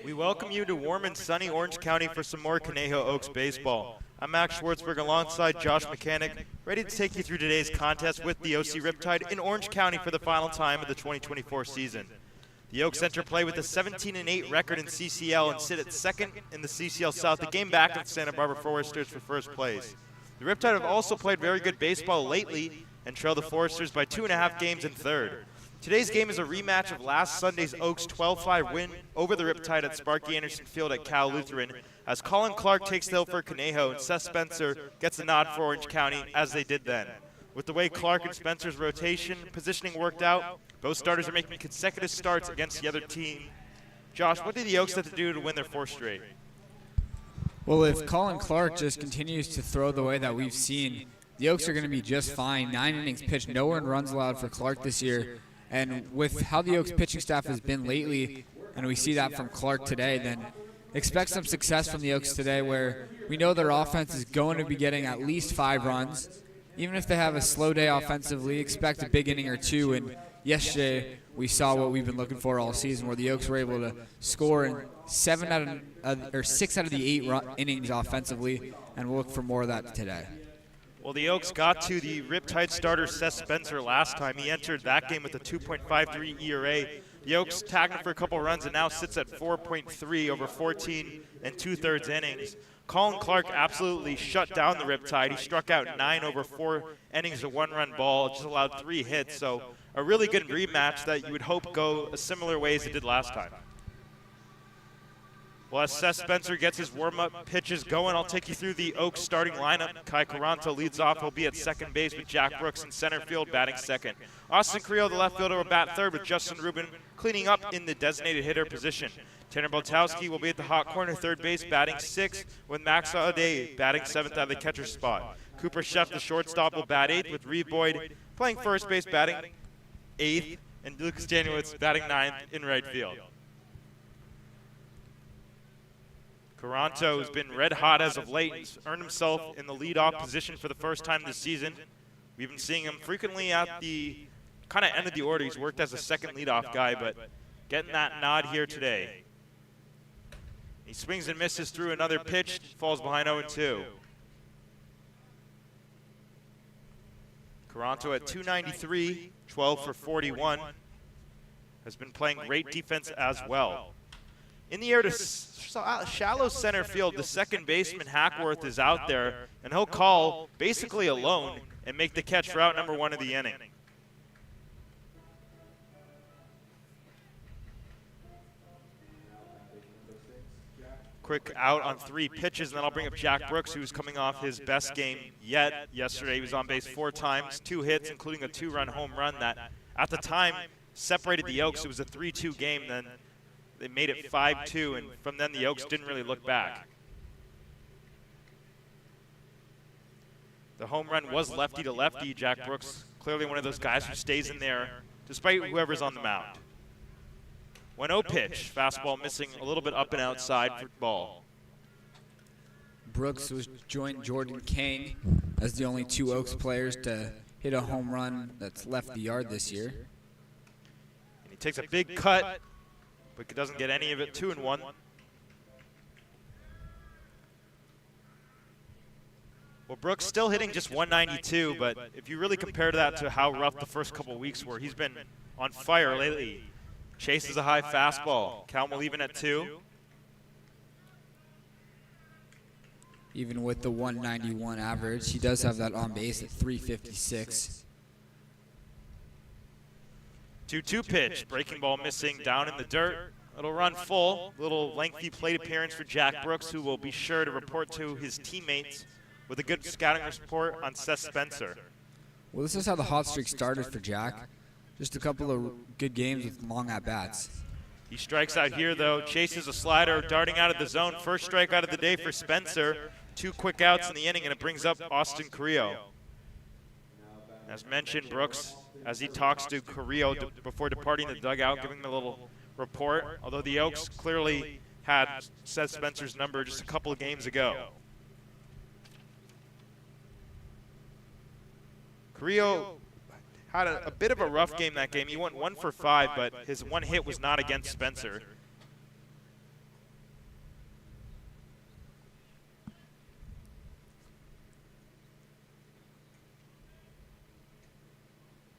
We welcome you to warm and sunny Orange County for some more Conejo Oaks baseball. I'm Max Schwartzberg alongside Josh Mechanic, ready to take you through today's contest with the OC Riptide in Orange County for the final time of the 2024 season. The Oaks enter play with a 17-8 record in CCL and sit at second in the CCL South, a game back of the Santa Barbara Foresters for first place. The Riptide have also played very good baseball lately and trail the Foresters by 2.5 games in third. Today's game is a rematch of last Sunday's Oaks 12-5 win over the Riptide at Sparky Anderson Field at Cal Lutheran, as Colin Clark takes the hill for Conejo and Seth Spencer gets a nod for Orange County, as they did then. With the way Clark and Spencer's rotation positioning worked out, both starters are making consecutive starts against the other team. Josh, what do the Oaks have to do to win their fourth straight? Well, if Colin Clark just continues to throw the way that we've seen, the Oaks are going to be just fine. 9 innings pitched, no earned runs allowed for Clark this year. And with how the Oaks pitching staff has been lately, and we see that from Clark today, then expect some success from the Oaks today, where we know their offense is going to be getting at least 5 runs. Even if they have a slow day offensively, expect a big inning or two. And yesterday, we saw what we've been looking for all season, where the Oaks were able to score in 6 out of the 8 innings offensively, and we'll look for more of that today. Well, the Oaks got to the Riptide starter Seth Spencer last time. He entered that game with a 2.53 ERA. The Oaks tagged him for a couple runs and now sits at 4.3 over 14 2/3 innings. Colin Clark absolutely shut down the Riptide. He struck out 9 over 4 innings, a 1-run ball, just allowed 3 hits. So a really good rematch that you would hope go a similar way as it did last time. Well, as Seth Spencer gets his warm-up pitches going, I'll take you through the Oaks starting lineup. Kai Caranto leads off. He'll be at second base with Jack Brooks in center field, batting second. Austin Carrillo, the left fielder, will bat third with Justin Rubin cleaning up in the designated hitter position. Tanner Boltowski will be at the hot corner, third base, batting sixth, with Max Audet batting seventh out of the catcher spot. Cooper Sheff, the shortstop, will bat eighth, with Reed Boyd playing first base, batting eighth, and Lucas Janowitz batting ninth in right field. Caranto has been red hot as of late. He's earned himself in the leadoff position for the first time this season. We've been seeing him frequently at the kind of end of the order. He's worked as a second leadoff guy, but getting that nod here today. He swings and misses through another pitch, falls behind 0-2. Caranto at 293, 12 for 41, has been playing great defense as well. In the air to shallow center field, the second baseman Hackworth is out there, and he'll call basically alone and make the catch for out number 1 of the inning. Quick out on 3 pitches, and then I'll bring up Jack Brooks, who's coming off his best game yet yesterday. He was on base 4 times, 2 hits, including a 2-run home run that, at the time, separated the Oaks. It was a 3-2 game then. They made it 5-2, and from then the Oaks didn't really look back. The home run was lefty to lefty. Jack Brooks, clearly one of those guys who stays in there despite whoever's on the mound. 1-0 pitch, fastball missing a little bit up and outside for ball. Brooks was joined Jordan Kane as the only 2 Oaks players to hit a home run that's left the yard this year. And he takes a big cut, but doesn't get any of it. 2-1. Well, Brooks still hitting just 192, but if you really compare that to how rough the first couple weeks were, he's been on fire lately. Chases a high fastball. Count will even at 2. Even with the 191 average, he does have that on base at 356. 2-2 pitch, breaking ball missing down in the dirt. It'll run full. Little lengthy plate appearance for Jack Brooks, who will be sure to report to his teammates with a good scouting report on Seth Spencer. Well, this is how the hot streak started for Jack. Just a couple of good games with long at-bats. He strikes out here, though, chases a slider, darting out of the zone. First strikeout of the day for Spencer. 2 quick outs in the inning, and it brings up Austin Carrillo. As mentioned, Brooks, as he talks to Carrillo before departing the dugout, giving him a little report, although the Oaks clearly had Seth Spencer's number just a couple of games ago. Carrillo had a bit of a rough game that game. He went 1 for 5, but his 1 hit was not against Spencer.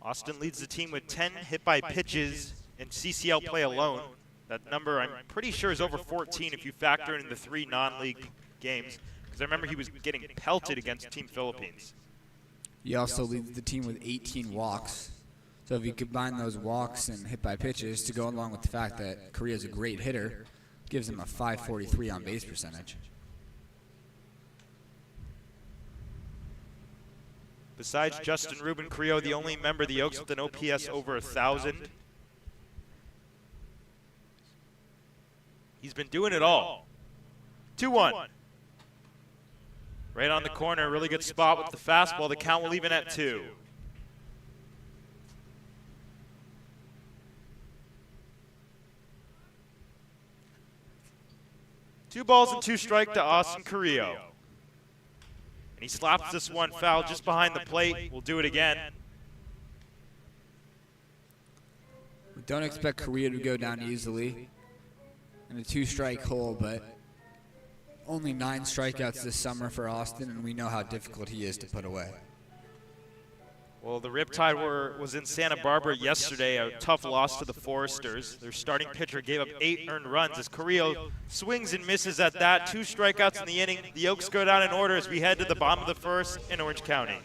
Austin leads the team with 10 hit by pitches in CCL play alone. That number I'm pretty sure is over 14 if you factor in the 3 non-league games, because I remember he was getting pelted against Team Philippines. He also leads the team with 18 walks. So if you combine those walks and hit by pitches to go along with the fact that Korea's a great hitter, gives him a 543 on base percentage. Besides Justin Ruben Carrillo, the only member of the Oaks with an OPS over 1,000. He's been doing it all. 2-1. Right on the corner, really good spot with the fastball. The count will even at 2. Two balls and 2 strikes to Austin Carrillo. And he slaps this one foul just behind the plate. We'll do it again. We don't expect Korea to go down easily in a 2-strike hole, but only 9 strikeouts this summer for Austin, and we know how difficult he is to put away. Well, the Riptide was in Santa Barbara yesterday, a tough loss to the Foresters. Their starting pitcher gave up 8 earned runs as Carrillo swings and misses at that. 2 strikeouts in the inning. The Oaks go down in order as we head to the bottom of the first in Orange County.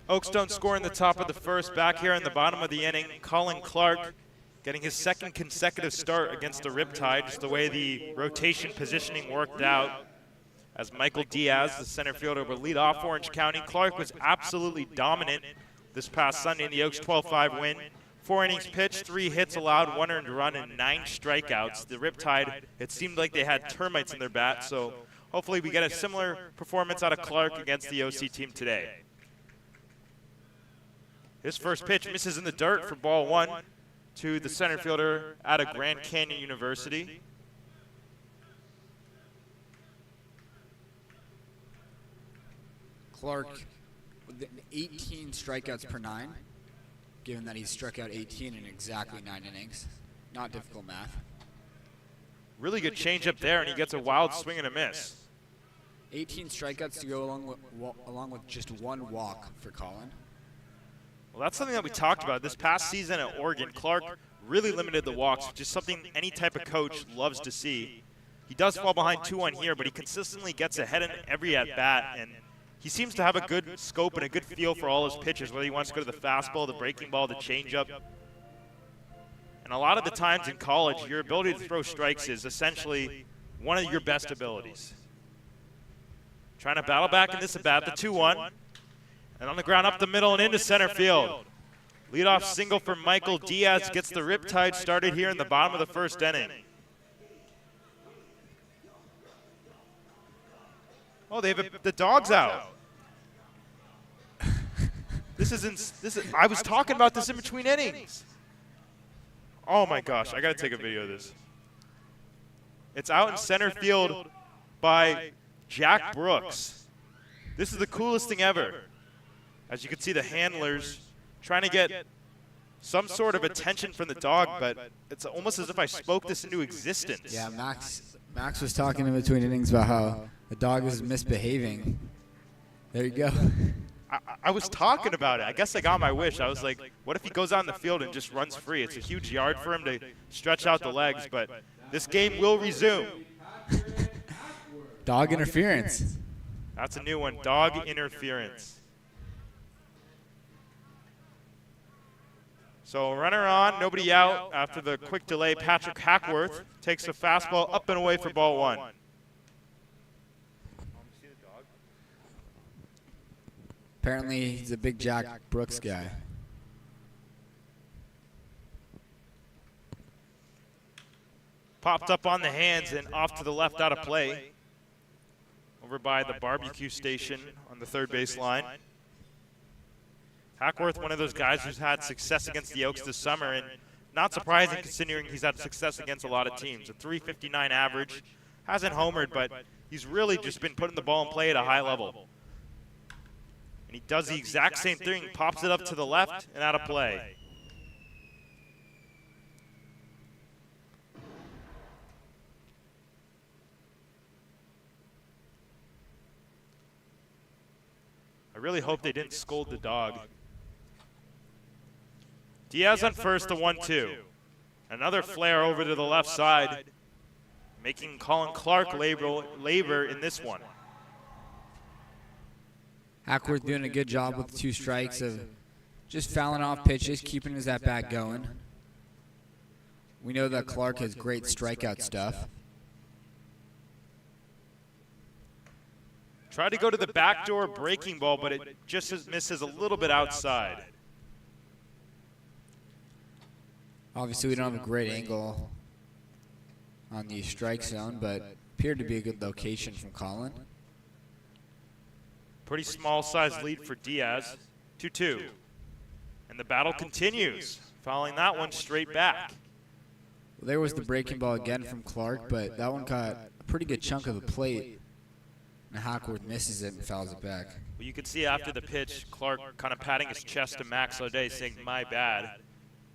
Oaks don't score in the top of the first. Back here in the bottom of the inning, Colin Clark getting his 2nd consecutive start against the Riptide, just the way the rotation positioning worked out. As Michael Diaz, the center fielder, will lead off Orange County. Clark was absolutely dominant this past Sunday in the Oaks 12-5 win. 4 innings pitched, 3 hits allowed, 1 earned run, and 9 strikeouts. The Riptide, it seemed like they had termites in their bat, so hopefully we get a similar performance out of Clark against the OC team today. His first pitch misses in the dirt for ball 1 to the center fielder out of Grand Canyon University. Clark with 18 strikeouts per 9, given that he struck out 18 in exactly 9 innings. Not difficult math. Really good changeup there, and he gets a wild swing and a miss. 18 strikeouts to go along with just 1 walk for Colin. Well, that's something that we talked about. This past season at Oregon, Clark really limited the walks, which is something any type of coach loves to see. He does fall behind 2-1 here, but he consistently gets ahead in every at-bat, and he seems to have a good scope and a good feel for all his pitches, whether he wants to go to the fastball, the breaking ball, the changeup. And a lot of the times in college, your ability to throw strikes is essentially one of your best abilities. Trying to battle back in this at-bat, the 2-1. And on the ground up the middle and into center field. Leadoff single for Michael Diaz gets the Riptide started here in the bottom of the first inning. Oh, they have the dog's out. I was talking about this in between innings. Oh my gosh, I gotta take a video of this. It's out in center field by Jack Brooks. This is the coolest thing ever. As you can see, the handlers trying to get some sort of attention from the dog, but it's almost as if I spoke this into existence. Yeah, Max was talking in between innings about how the dog is misbehaving. There you go. I was talking about it. I guess I got my wish. I was like, what if he goes on the field and just runs free? It's a huge yard for him to stretch out the legs, but this game will resume. Dog interference. That's a new one, dog interference. So runner on, nobody out. After the quick delay, Patrick Hackworth takes a fastball up and away for ball one. Apparently, he's a big Jack Brooks guy. Popped up on the hands and off to the left out of play. Over by the barbecue station on the third base line. Hackworth, one of those guys who's had success against the Oaks this summer, and not surprising considering he's had success against a lot of teams. A .359 average, hasn't homered, but he's really just been putting the ball in play at a high level. And he does the exact same thing, pops it up to the left and out of play. I really hope they didn't scold the dog. Diaz on first, the 1-2. Another flare over to the left side, making Colin Clark labor in this one. Hackworth doing a good job with the 2 strikes of just fouling off pitches, keeping his at-bat going. We know that Clark has great strikeout stuff. Tried to go to the backdoor breaking ball, but it just misses a little bit outside. Obviously, we don't have a great angle on the strike zone, but appeared to be a good location from Colin. Pretty small size lead for Diaz, 2-2. And the battle continues, fouling that one straight back. Well, there was the breaking ball again from Clark, but that one got a pretty good chunk of the plate. And Hackworth misses it and fouls it back. Well, you could see after the pitch, Clark kind of patting his chest to Max O'Day, saying, my bad.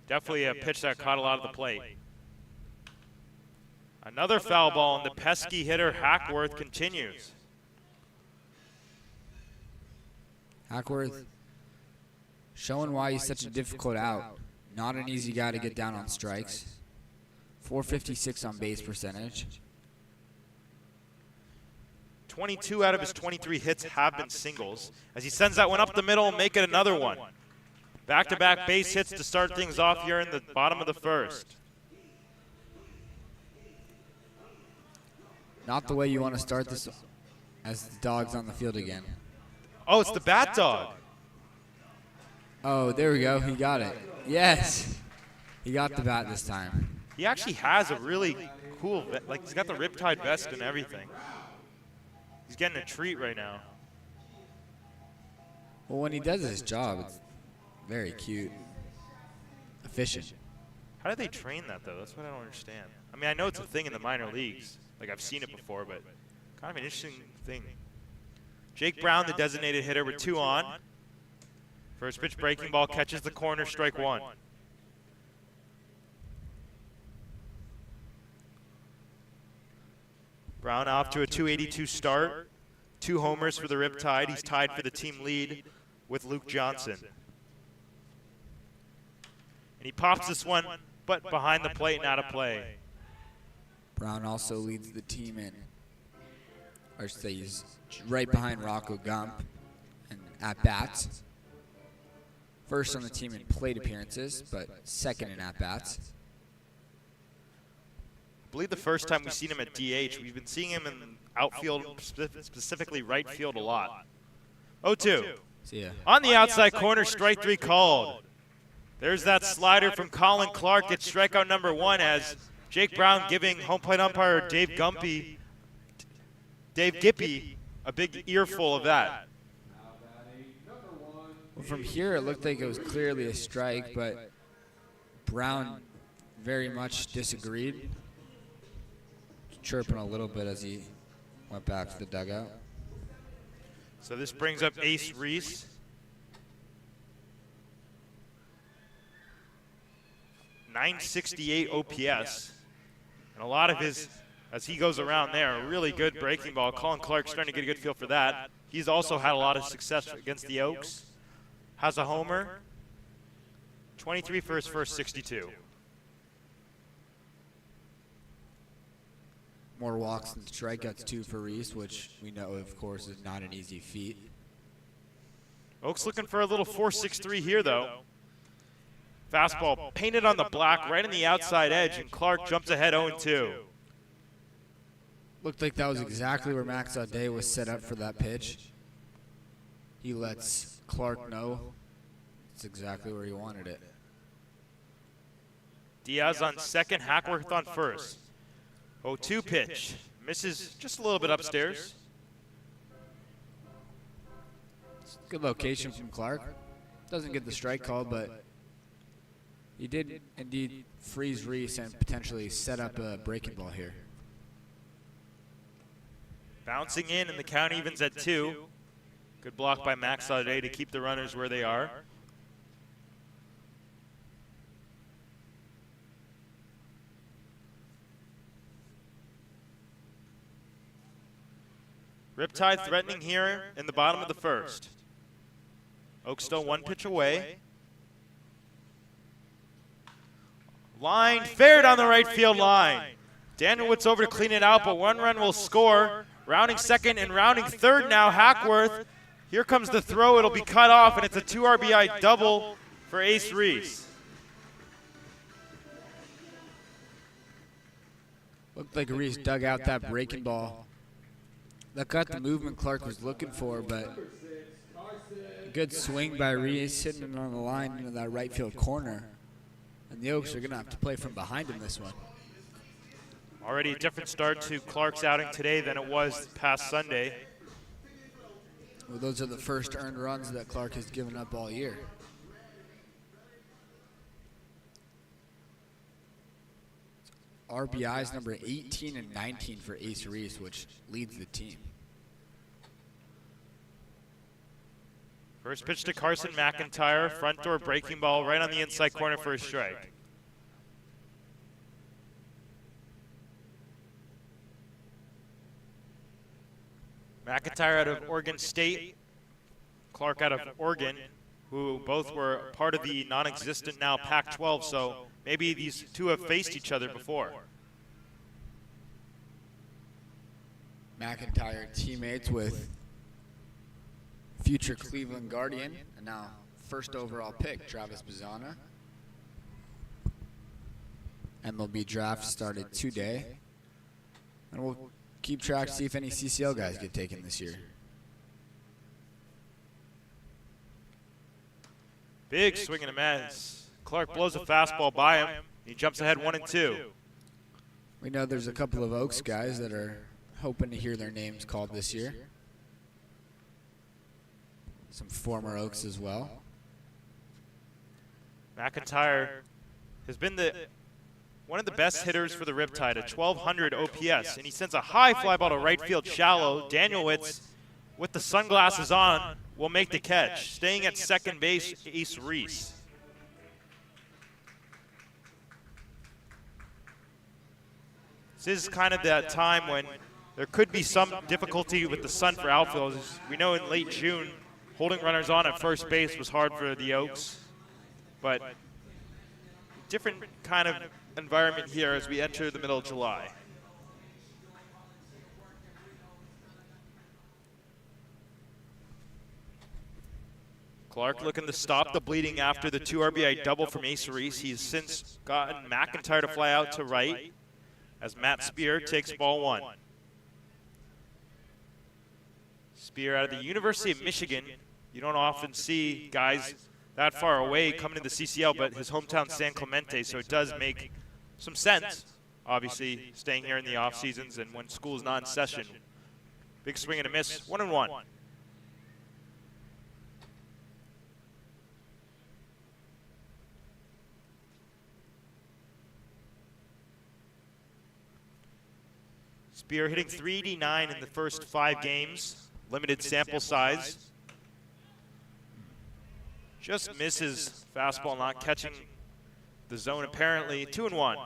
Definitely a pitch that caught a lot of the plate. Another foul ball, and the pesky hitter Hackworth continues. Hackworth showing why he's such a difficult out. Not an easy guy to get down on strikes. .456 on base percentage. 22 out of his 23 hits have been singles, as he sends that one up the middle and make it another one. Back-to-back base hits to start things off here in the bottom of the first. Not the way you want to start this as the dog's on the field again. Oh, it's the bat dog. Oh, there we go. He got it. Yes. He got the bat this time. He actually has a really cool, like he's got the Riptide vest and everything. He's getting a treat right now. Well, when he does his job, it's very cute. Efficient. How do they train that, though? That's what I don't understand. I mean, I know it's a thing in the minor leagues. Like, I've seen it before, but kind of an interesting thing. Jake Brown, the designated hitter, with 2 on. First pitch breaking ball, catches the corner, strike 1. Brown off to a .282 start. 2 homers for the Riptide. He's tied for the team lead with Luke Johnson. And he pops this one, but behind the plate and out of play. Brown also leads the team in, or I should say he's right behind Rocco Gump and at-bats. First on the team in plate appearances, but second in at-bats. I believe the first time we've seen him at DH, we've been seeing him in outfield, specifically right field a lot. 0-2. See ya. On the outside corner, strike 3 called. There's that slider from Colin Clark. It's strikeout number 1 as Jake Brown giving home plate umpire Dave Gippy a big earful of that. Well, from here, it looked like it was clearly a strike, but Brown very much disagreed. Chirping a little bit as he went back to the dugout. So this brings up Ace Reese. .968 OPS. And a lot of his, as he goes around there, a really good breaking ball. Colin Clark's starting to get a good feel for that. He's also had a lot of success against the Oaks. Has a homer. 23 for his first 62. More walks than strikeouts, too, for Reese, which we know, of course, is not an easy feat. Oaks looking for a little 4.63 here, though. Fastball painted on the black, right on the outside edge, and Clark jumps ahead 0-2. Looked like that was exactly where Max Audet was set up for that pitch. He lets Clark know it's exactly where he wanted it. Diaz on second, Hackworth on first. 0-2 pitch. Misses just a little bit upstairs. Good location from Clark. Doesn't get the strike call, but he did indeed freeze Reese and potentially set up a breaking ball here. Bouncing in, and the count evens at 2. Good block by Max Audet to keep the runners where they are. Riptide threatening here in the bottom of the first. Oaks still 1 pitch away. Line fair down the right field line. Daniel Witt's over to clean it out, but 1 run will score. Rounding second and rounding third now, Hackworth. Here comes the throw. It'll be cut off, and it's a 2 RBI double for Ace Reese. Looked like Reese dug out that breaking ball. That got the movement Clark was looking for, but a good swing by Reese, hitting it on the line into that right field corner. And the Oaks are going to have to play from behind him this one. Already a different start to Clark's outing today than it was past Sunday. Well, those are the first earned runs that Clark has given up all year. RBIs number 18 and 19 for Ace Reese, which leads the team. First pitch to Carson McIntyre, front door breaking ball right on the inside corner for a strike. McIntyre out of Oregon State, Clark out of Oregon, who both were part of the non-existent now Pac-12, so maybe these two have faced each other before. McIntyre teammates with future Cleveland Guardian and now first overall pick, Travis Bazzana. MLB draft started today. And we'll keep track to see if any CCL guys get taken this year. Big swing and a miss. Clark blows a fastball by him. He jumps ahead 1-2. We know there's a couple of Oaks guys that are hoping to hear their names called this year. Some former Oaks as well. McIntyre has been one of the best hitters for the Riptide, a 1,200 OPS, and he sends a high fly ball to right field shallow. Daniel Witz, with the sunglasses on, will make the catch. Staying at second base, Ace Reese. This is kind of that time when there could be some difficulty with the sun for outfield. As we know in late June, holding runners on at first base was hard for the Oaks, but different kind of environment here as we enter the middle of July. Clark looking to stop the bleeding after the 2 RBI double from Ace Reese. He's since gotten McIntyre to fly out to right as Matt Spear takes ball 1. Spear out of the University of Michigan. You don't often see guys that far away coming to the CCL, but his hometown San Clemente, so it does make some sense, obviously, staying here in the off seasons and when school is not in session. Big swing and a miss, 1-1. Spear hitting .389 in the first 5 games. Limited sample size. Just misses fastball, not catching the zone apparently. 2-1.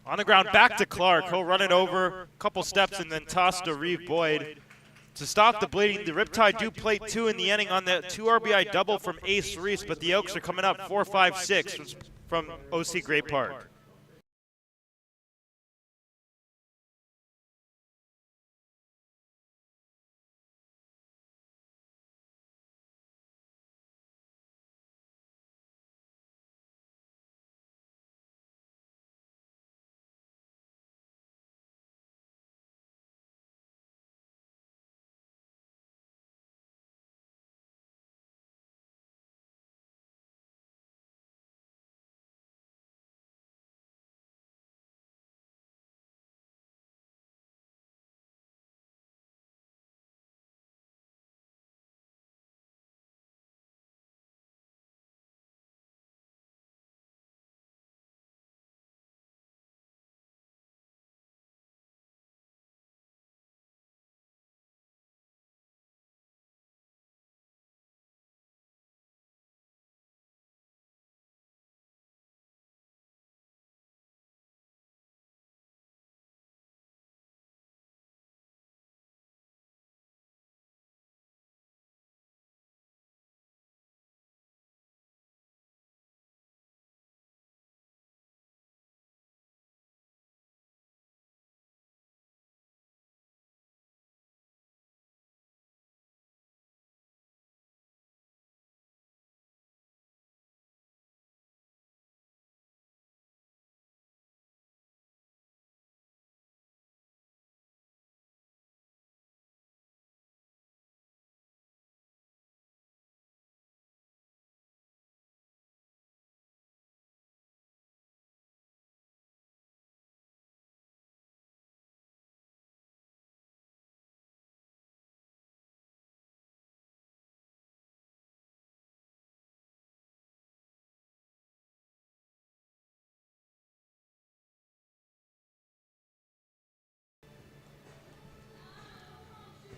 On the ground, back to Clark. He'll run it over a couple steps and then toss to Reeve Boyd. To stop the bleeding, the Riptide do plate 2 in the inning on the 2 RBI double from Ace Reese, but the Oaks are coming up 4-5-6 from OC Great Park.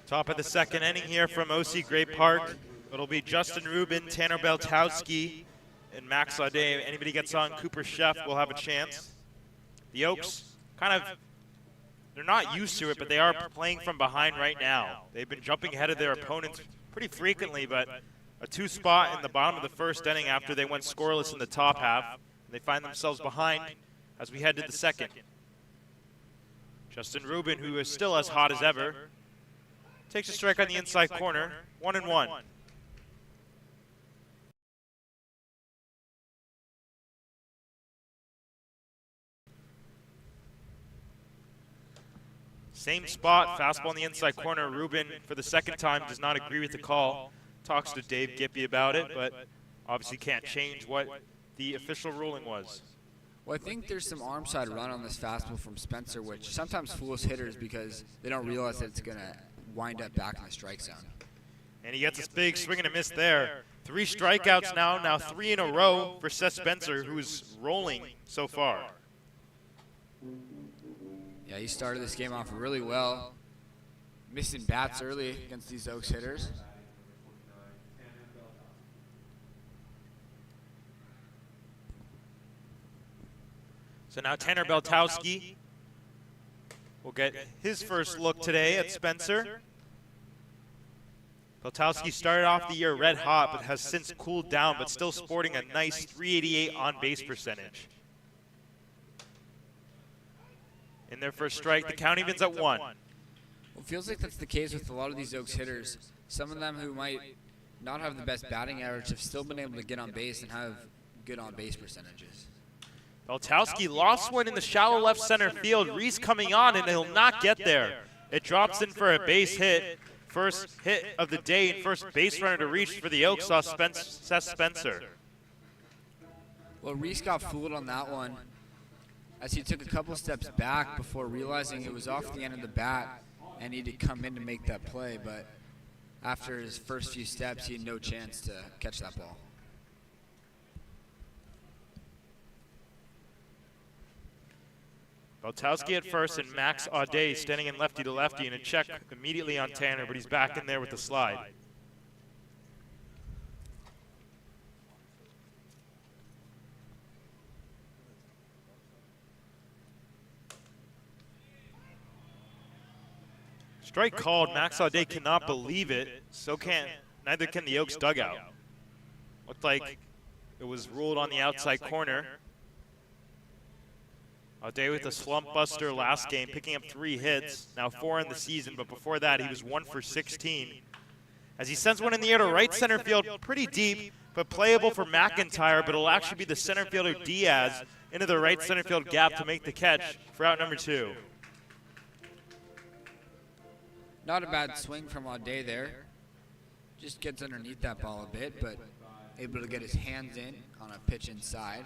Top of the second inning here from OC Great Park. It'll be Justin Rubin, Tanner Beltowski, and Max Laudet. Anybody gets on Cooper Chef will have a chance. The Oaks they're not used to it, but they are playing from behind right now. They've been jumping ahead of their opponents pretty frequently, but a 2 spot in the bottom of the first inning after they went scoreless in the top half. They find themselves behind as we head to the second. Justin Rubin, who is still as hot as ever, takes a strike on the inside corner, 1-1. Same spot, fastball on the inside corner. Rubin, for the second time, does not agree with the call. Talks to Dave Gippy about it, but obviously can't change what the official ruling was. Well, I think there's some arm side run on this fastball from Spencer, which sometimes fools hitters because they don't realize that it's going to wind up back in the strike zone. And he gets this big swing and a miss there. 3 strikeouts now 3 in a row for Seth Spencer, who's rolling so far. Yeah, he started this game off really well, missing bats early against these Oaks hitters. So now Tanner Beltowski will get his first look today at Spencer. Beltowski started off the year red hot, but has since cooled down, but still sporting a nice .388 on-base percentage. In their first strike, the count evens at 1. Well, it feels like that's the case with a lot of these Oaks hitters. Some of them who might not have the best batting average have still been able to get on base and have good on-base percentages. Beltowski lost one in the shallow left center field. Reese coming on, and he'll not get there. It drops in for a base hit. First hit of the day, and first base runner to reach for the Oaks saw Seth Spencer. Well, Reese got fooled on that one as he took a couple steps back before realizing it was off the end of the bat and needed to come in to make that play. But After his first few steps, he had no chance to catch that ball. Boltowski at first and Max Audet standing in lefty to lefty, and a check immediately on Tanner, but he's back in there with the slide. Strike called. Max Audet cannot believe it. Neither can the Oaks dugout. Looked like it was ruled on the outside corner. Audet with a slump buster last game, picking up 3 hits, now 4 in the season, but before that he was 1 for 16. As he sends one in the air to right center field, pretty deep, but playable for McIntyre, but it'll actually be the center fielder Diaz into the right center field gap to make the catch for out number 2. Not a bad swing from Audet there. Just gets underneath that ball a bit, but able to get his hands in on a pitch inside.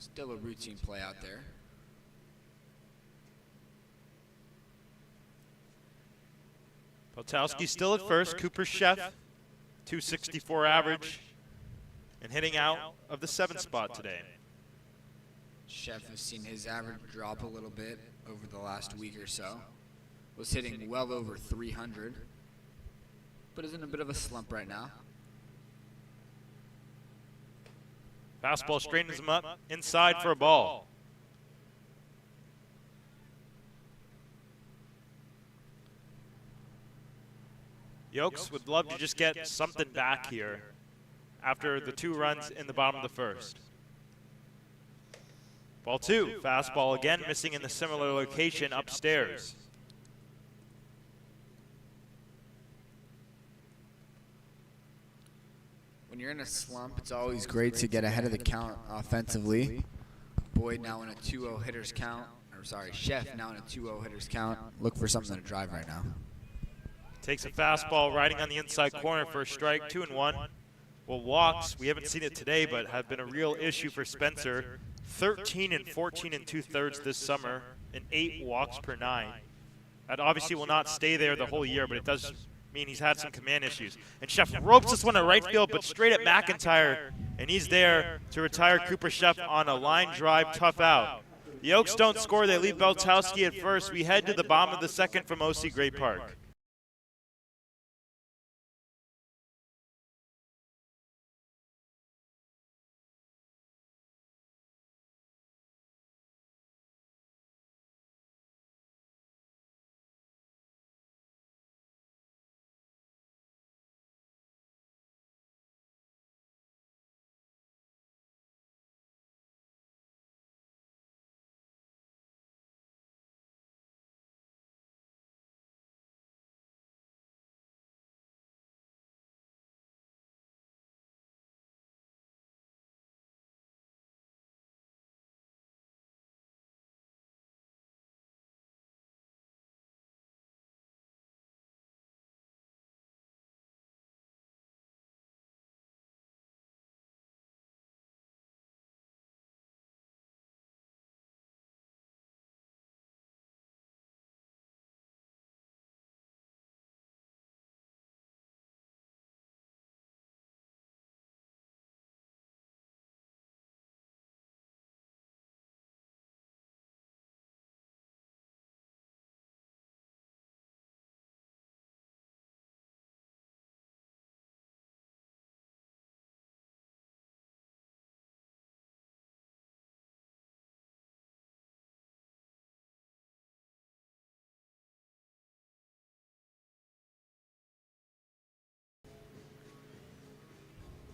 Still a routine play out there. Boltowski still at first. Cooper Chef, 264 average, and hitting out of the 7th spot today. Chef has seen his average drop a little bit over the last week or so. Was hitting well over 300, but is in a bit of a slump right now. Fastball straightens him up, inside for a ball. The Oaks would love to just get something back here after the 2 runs in the bottom of the 1st. Ball 2, fastball again, missing in the similar location upstairs. When you're in a slump, it's always great to get ahead of the count offensively. Boyd now in a 2-0 hitters count. Or sorry, Chef now in a 2-0 hitters count. Look for something to drive right now. Takes a fastball riding on the inside corner for a strike, 2-1. Well, walks, we haven't seen it today, but have been a real issue for Spencer. 13 and 14 and 2/3 this summer, and 8 walks per 9. That obviously will not stay there the whole year, but it does mean he's had some command issues. And Chef ropes this one to right field, but straight at McIntyre, and he's there to retire Cooper Chef on a line drive tough out. The Oaks don't score, they leave Boltowski at first. We head to the bottom of the 2nd from OC Great Park.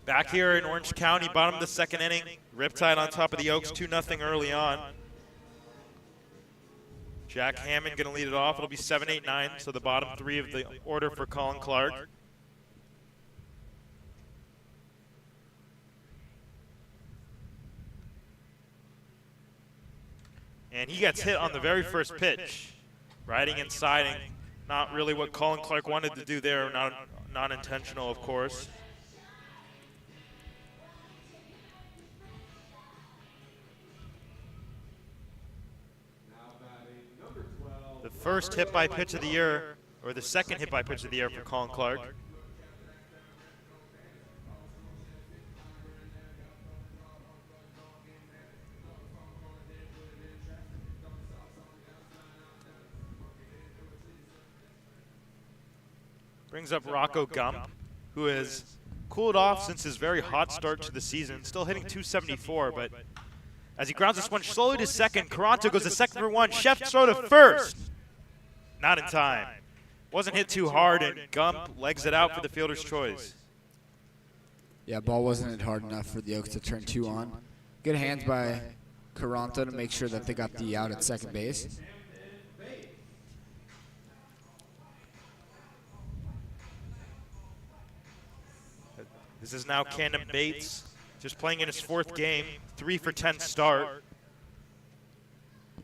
Back here in Orange County, bottom of the 2nd inning. Riptide on top of the Oaks, 2-0 early on. Jack Hammond going to lead it off. It'll be 7, 8, 9, so the bottom 3 of the order for Colin Clark. And he gets hit on the very first pitch. Riding and siding. Not really what Colin Clark wanted to do there. Not intentional, of course. The first hit by pitch of the year or the second hit by pitch of the year for Colin Clark. Brings up Rocco Gump, who has cooled off since his very hot start to the season. Still hitting .274, but as he grounds this one slowly to second, Caranto goes to second for one. Chef's throw to first. Not in time. Wasn't hit too hard, and Gump legs it out for the fielder's choice. Yeah, ball wasn't hit hard enough for the Oaks to turn 2 on. Good hands by Caranto to make sure that they got the out at second base. This is now Camden Bates, just playing in his 4th game, 3 for 10 start.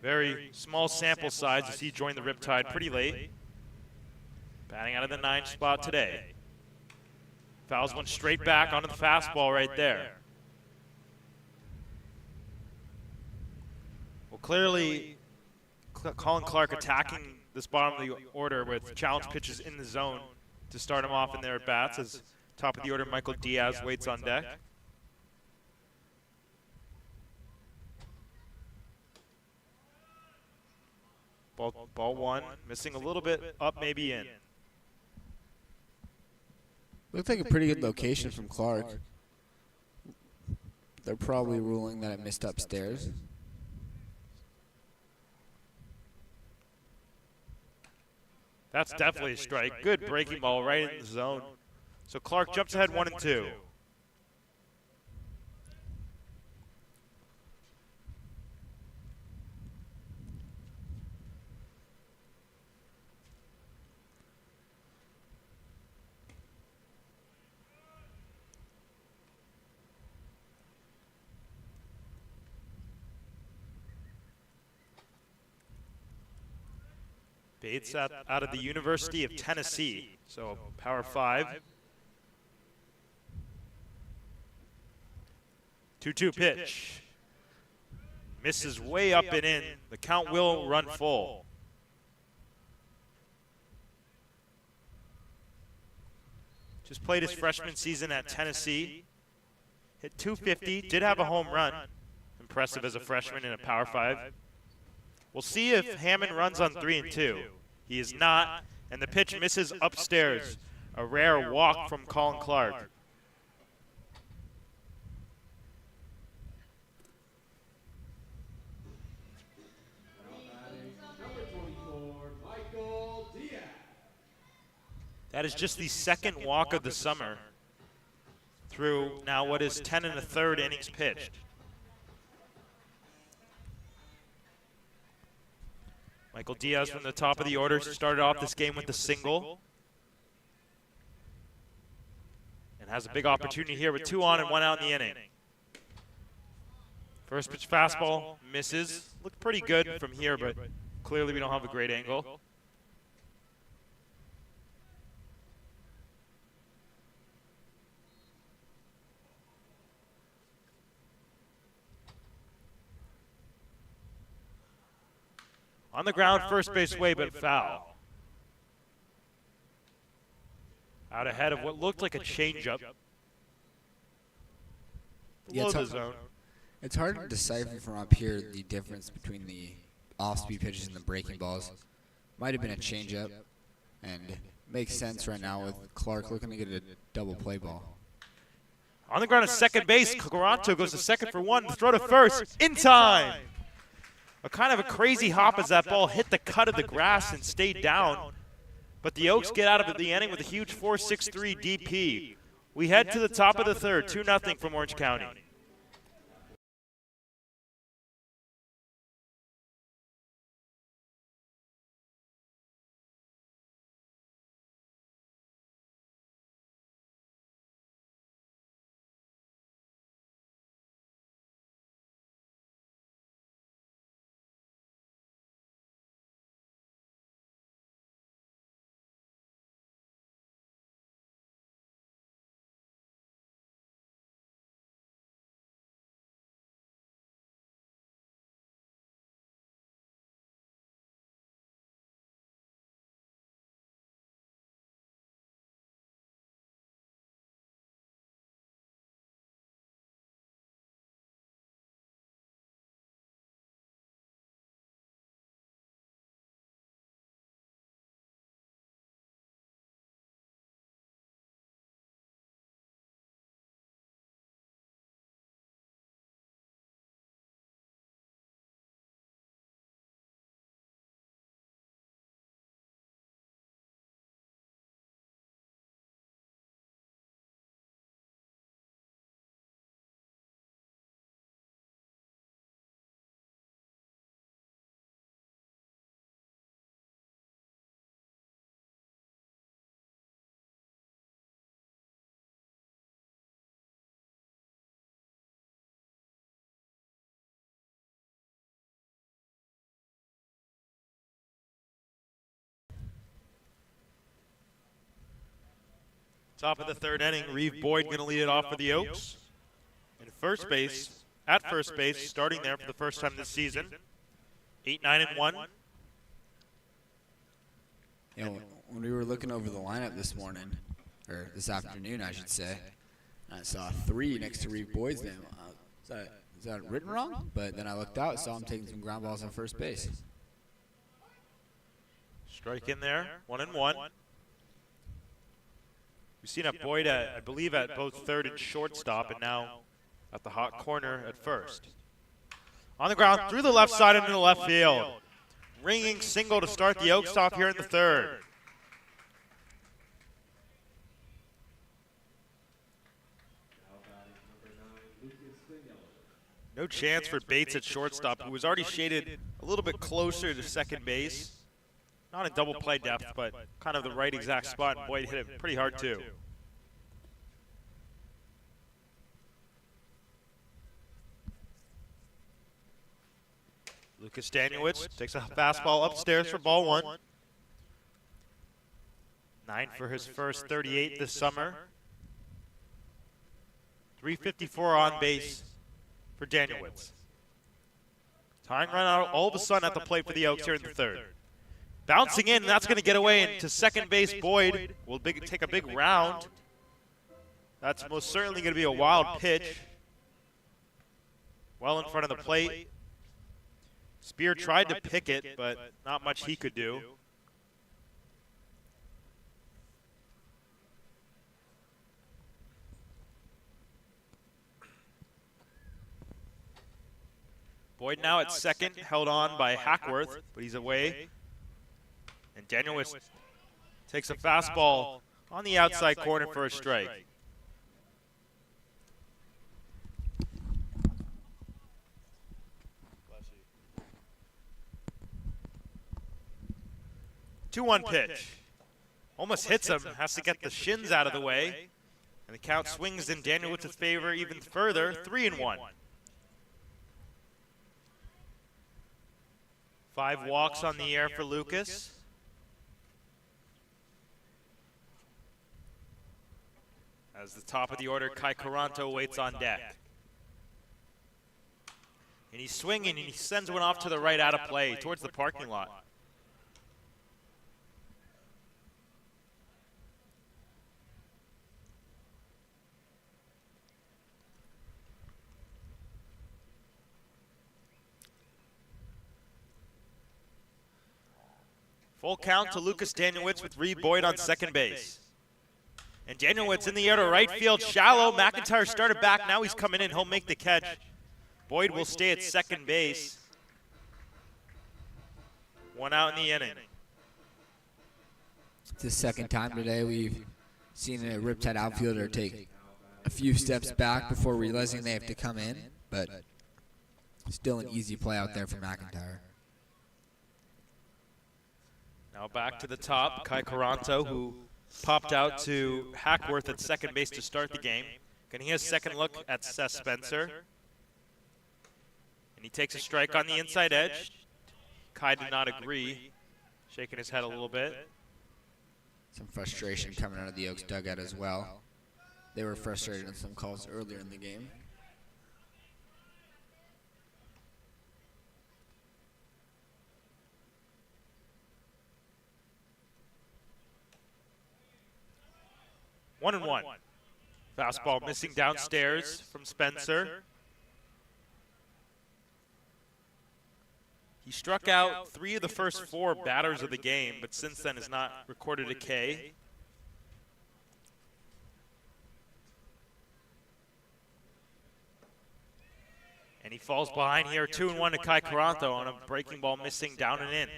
Very small sample size as he joined the Riptide pretty late. Batting out of the 9 spot today. Fouls one straight back onto the fastball right there. Well, clearly, Colin Clark attacking this bottom of the order with challenge pitches in the zone to start him off in their at-bats as top of the order Michael Diaz waits on deck. Ball one, missing a little bit up, maybe in. Looked like a pretty good location from Clark. They're probably ruling that it missed upstairs. That's definitely a strike. Good breaking ball right in the zone. So Clark jumps ahead 1 and 2. Bates out of the University of Tennessee, so Power 5. 2-2 pitch. Misses way up and in. The count will run full. Just played his freshman season at Tennessee. Hit .250, did have a home run. Impressive as a freshman in a Power 5. We'll see if Hammond runs on 3 and 2. He is not, and the pitch misses upstairs. A rare walk from Colin Clark. That is just the second walk of the summer through now what is 10 1/3 innings pitched. Michael Diaz from the top of the order started off this game with a single. And has a big opportunity here with 2 on and 1 out in the inning. First pitch fastball misses. Looked pretty good from here, but clearly we don't have a great angle. On the ground, first base way, but foul. Out ahead of what looked like a changeup. Below the zone. It's hard to decipher from up here the difference between the off-speed pitches and the breaking balls. Might have been a changeup, and makes sense right now with Clark looking to get a double play ball. On the ground at second base, Caranto goes to second for 1, throw to first, in time. A kind of a crazy hop as that ball hit the cut of the grass and stayed down. But the Oaks get out of the inning with a huge 4-6-3 DP. We head to the top of the 3rd, 2-0 from Orange County. Top of the third inning, Reeve Boyd going to lead it off for the Oaks. In first base, at first base, starting there for the first time this season. 8-9-1. You know, when we were looking over the lineup this morning, or this afternoon, I should say, I saw 3 next to Reeve Boyd's name. Is that written wrong? But then I looked out, saw him taking some ground balls on first base. Strike in there, 1-1. We've seen a Boyd at, I believe, at both third and shortstop, and now at the hot corner at first. On the ground, through the left side into the left field. Ringing single to start the Oaks off here in the third. No chance for Bates at shortstop, who was already shaded a little bit closer to second base. Not in double play depth, but kind of the right exact spot, and Boyd hit it pretty hard too. Lucas Danielewicz takes a fastball upstairs for ball 1. 9 for his first 38 this summer. 354 on base for Danielewicz. Tying run out all of a sudden at the plate for the Oaks here in the third. Bouncing in, and that's going to get away into second base. Boyd will take a big round. That's most certainly going to be a wild pitch. Well in front of the plate. Spear tried to pick it, but not much he could do. Boyd now at second, held on by Hackworth, but he's away. And Danielewicz takes a fastball on the outside corner for a strike. Two-one pitch. Almost hits him, has to get the shins out of the way. And the count swings in Danielowicz's favor even further, 3-1. 5 walks on the air for Lucas. As the top of the order, Kai Caranto waits on deck. And he's swinging, and he sends one off to the right out of play, towards the parking lot. Full count to Lucas Danielewicz with Reeve Boyd on second base. And Danielewicz in the air to right field, shallow. McIntyre started back, now he's coming in, he'll make the catch. Boyd will stay at second base. 1 out in the inning. It's the second time today we've seen a Riptide outfielder take a few steps back before realizing they have to come in, but still an easy play out there for McIntyre. Now back to the top, Kai Caranto, who popped out to Hackworth at second base to start the game. Getting his second look at Seth Spencer. And he takes a strike on the inside edge. Kai did not agree, shaking his head a little bit. Some frustration coming out of the Oaks dugout as well. They were frustrated in some calls earlier in the game. One and one. Fastball missing downstairs from Spencer. He struck out 3 of the first 4 batters of the game, but since then has not recorded a K. And he falls behind here, 2-1 to Kai Caranto on a breaking ball missing down and in.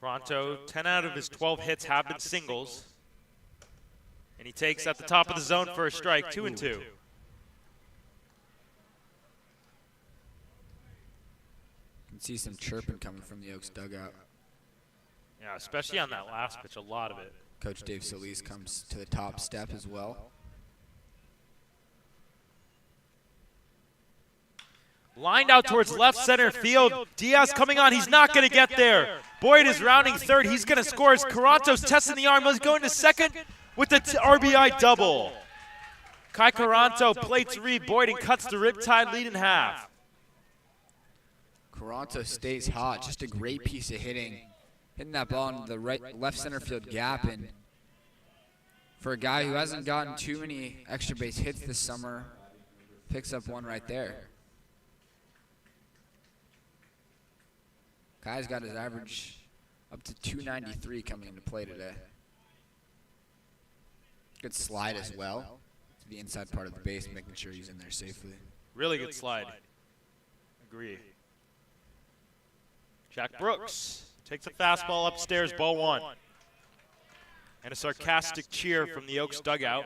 Caranto, 10 out of his 12 hits have been singles. And he takes at the top of the zone for a strike, 2-2. You can see some chirping coming from the Oaks dugout. Yeah, especially on that last pitch, a lot of it. Coach Dave Solis comes to the top step as well. Lined out towards left center field. Diaz coming on. He's not going to get there. Boyd is rounding third. He's going to score as Caranto's testing the arm. He's going to second with the RBI double. Kai Caranto plates Reed Boyd and cuts the Riptide lead in half. Caranto stays hot. Just a great piece of hitting. Hitting that ball into the left center field gap. And for a guy who hasn't gotten too many extra base hits this summer, picks up one right there. Kai's got his average up to 293 coming into play today. Good slide as well to the inside part of the base, making sure he's in there safely. Really good slide. Agree. Jack Brooks takes a fastball upstairs, ball one. And a sarcastic cheer from the Oaks dugout,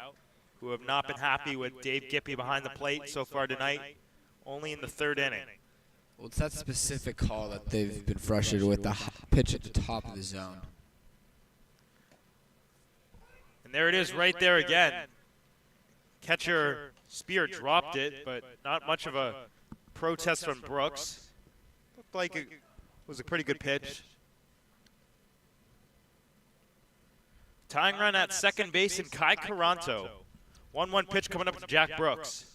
who have not been happy with Dave Gippy behind the plate so far tonight, only in the third inning. Well, it's that specific call that they've been frustrated with, the pitch at the top of the zone. And there it is right there again. Catcher Spear dropped it, but not much of a protest from Brooks. Looked like it was a pretty good pitch. Tying run at second base in Kai Caranto. 1-1 pitch coming up to Jack Brooks.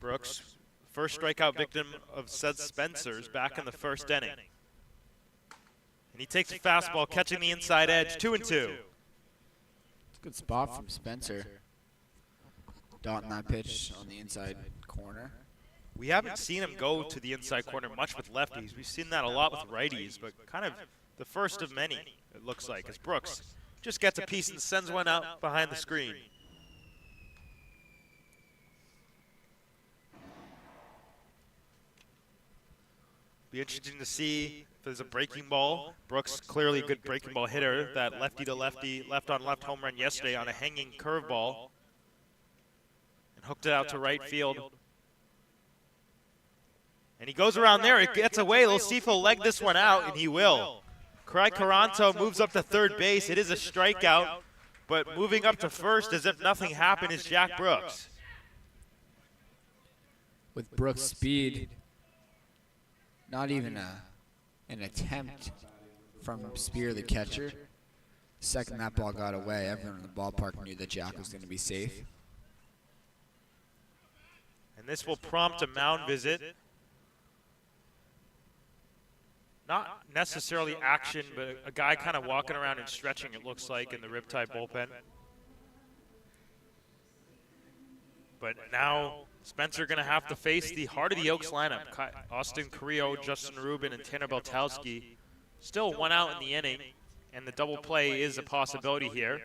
Brooks, first strikeout victim of Seth Spencer's back in the first inning. And he takes a fastball, catching the inside edge, 2-2. It's a good spot from Spencer. Dotting that pitch on the inside corner. We haven't seen him go to the inside corner much with lefties. We've seen that a lot with righties, but kind of the first of many, it looks like, as Brooks just gets a piece and sends one out behind the screen. Be interesting to see if there's a breaking ball. Brooks, clearly a good breaking ball hitter. That lefty to lefty, left on left home run yesterday on a hanging curveball. And hooked it out to right field. And he goes around there. It gets away. Let's see if he'll leg this one out, and he will. Kai Caranto moves up to third base. It is a strikeout, but moving up to first as if nothing happened is Jack Brooks. With Brooks' speed, not even an attempt from Spear, the catcher. The second that ball got away, everyone in the ballpark knew that Jack was going to be safe. And this will prompt a mound visit. Not necessarily action, but a guy kind of walking around and stretching, it looks like, in the Riptide bullpen. But now Spencer going to have to face the heart of the Oaks lineup. Austin Carrillo, Justin Rubin, and Tanner Beltowski. Still one out in the inning, and the double play is a possibility here.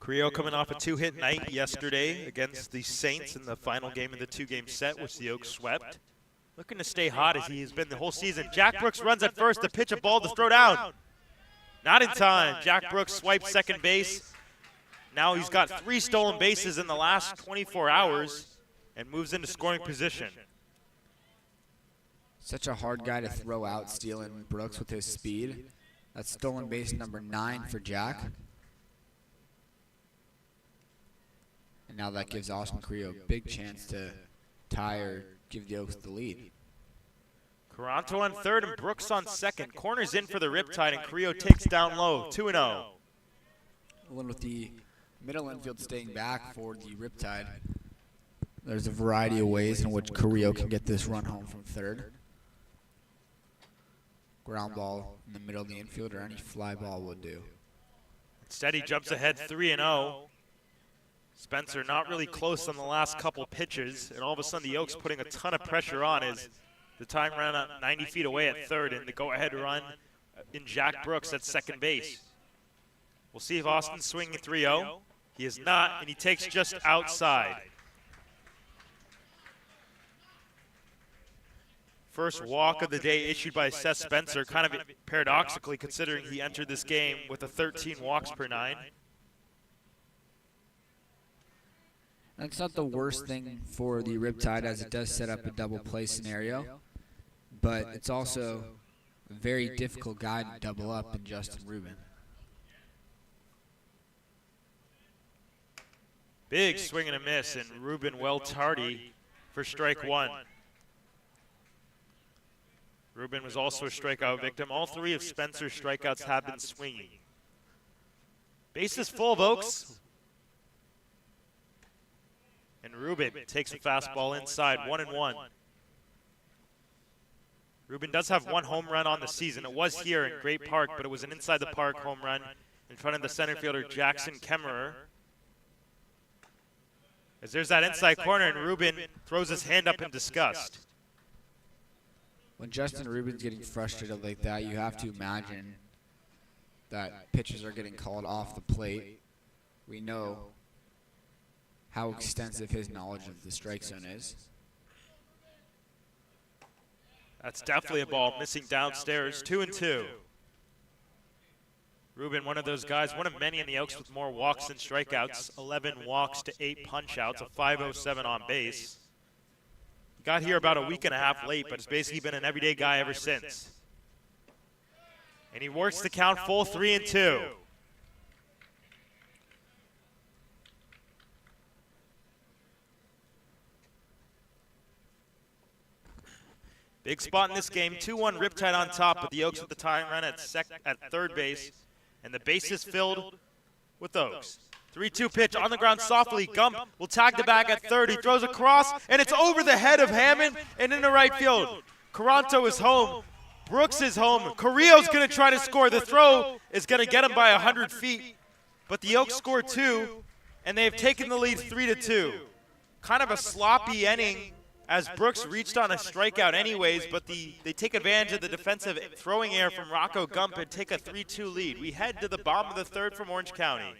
Carrillo coming off a two-hit night yesterday against the Saints in the final game of the two-game set, which the Oaks swept. Looking to stay hot as he has been the whole season. Jack Brooks runs at first to pitch a ball to throw down. Not in time. Jack Brooks swipes second base. Now he's got 3 stolen bases in the last 24 hours and moves into scoring position. Such a hard guy to throw out, stealing Brooks with his speed. That's stolen base number 9 for Jack. And now that gives Austin Carrillo a big chance to tie or give the Oaks the lead. Caranto on third and Brooks on second. Corners in for the Riptide, and Carrillo takes down low, 2-0. Along with the middle infield staying back for the Riptide, there's a variety of ways in which Carrillo can get this run home from third. Ground ball in the middle of the infield or any fly ball would do. Instead, he jumps ahead 3-0. Spencer not really close on the last couple pitches, and all of a sudden the Oaks putting a ton of pressure on as the time ran out 90 feet away at third, and the go-ahead run in Jack Brooks at second base. We'll see if Austin's swinging 3-0. He is not, and he takes just outside. First walk of the day issued by Seth Spencer, kind of paradoxically considering he entered this game with a 13 walks per 9. That's not the worst thing for the Riptide, as it does set up a double play scenario, but it's also a very difficult guy to double up in Justin Rubin. Big swing and a miss, and Rubin well tardy for strike 1. Rubin was also a strikeout victim. All 3 of Spencer's strikeouts have been swinging. Bases full of Oaks. And Rubin takes a fastball inside, 1-1. Rubin does have 1 home run on the season. It was here in Great Park, but it was an inside the park home run in front of the center fielder Jackson Kemmerer. As there's that inside corner, and Rubin throws his hand up in disgust. When Justin Rubin's getting frustrated like that, you have to imagine that pitches are getting called off the plate. We know how extensive his knowledge of the strike zone is. That's definitely a ball missing downstairs, 2-2. Rubin, one of those guys, one of many in the Elks with more walks than strikeouts, 11 walks to 8 punch-outs, a 5.07 on base. Got here about a week and a half late, but has basically been an everyday guy ever since. And he works the count full, 3-2. Big spot in this game, 2-1 Riptide on top, but the Oaks with the tying run at third base, and the bases filled with Oaks. 3-2 pitch on the ground softly. Gump will tag the bag at third. He throws across, and it's over the head of Hammond and into right field. Caranto is home. Brooks is home. Carrillo's going to try to score. The throw is going to get him by 100 feet, but the Oaks score 2, and they have taken the lead 3-2. Kind of a sloppy inning as Brooks reached on a strikeout anyways, but they take advantage of the defensive throwing error from Rocco Gump and take a 3-2 lead. We head to the bottom of the third from Orange County.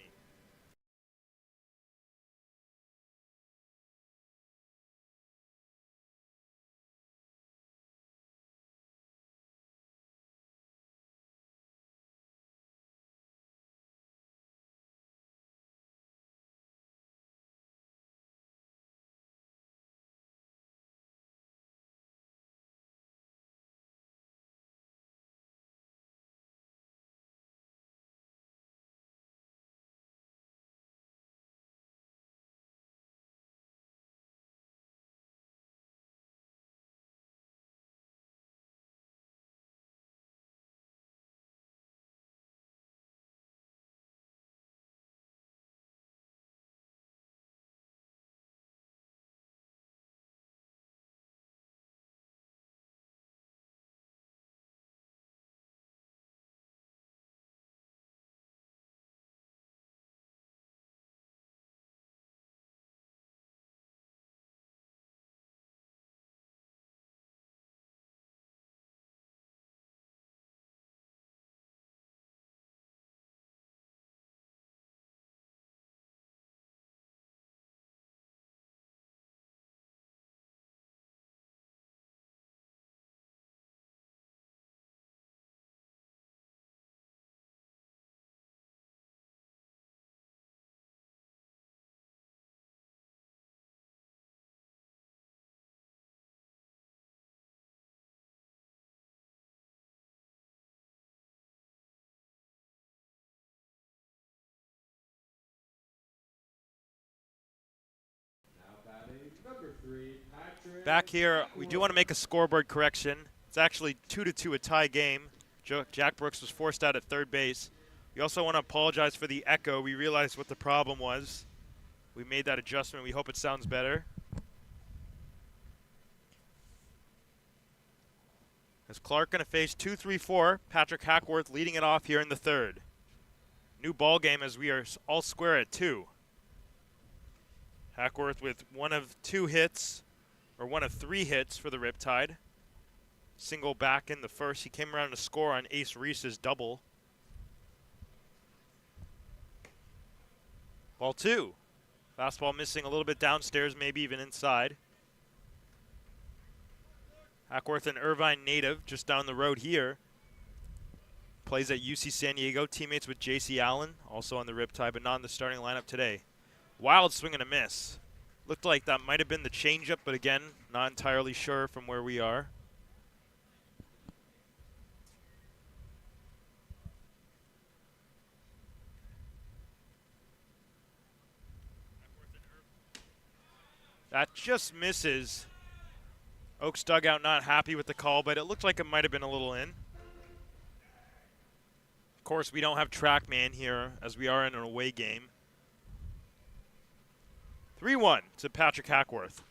Back here, we do want to make a scoreboard correction. It's actually 2-2, a tie game. Jack Brooks was forced out at third base. We also want to apologize for the echo. We realized what the problem was. We made that adjustment. We hope it sounds better. As Clark going to face 2-3-4, Patrick Hackworth leading it off here in the third. New ball game as we are all square at 2. Hackworth with one of 3 hits for the Riptide. Single back in the first. He came around to score on Ace Reese's double. Ball 2. Fastball missing a little bit downstairs, maybe even inside. Hackworth, an Irvine native, just down the road here. Plays at UC San Diego, teammates with J.C. Allen, also on the Riptide, but not in the starting lineup today. Wild swing and a miss. Looked like that might have been the changeup, but again, not entirely sure from where we are. That just misses. Oaks dugout not happy with the call, but it looked like it might have been a little in. Of course, we don't have TrackMan here as we are in an away game. 3-1 to Patrick Hackworth.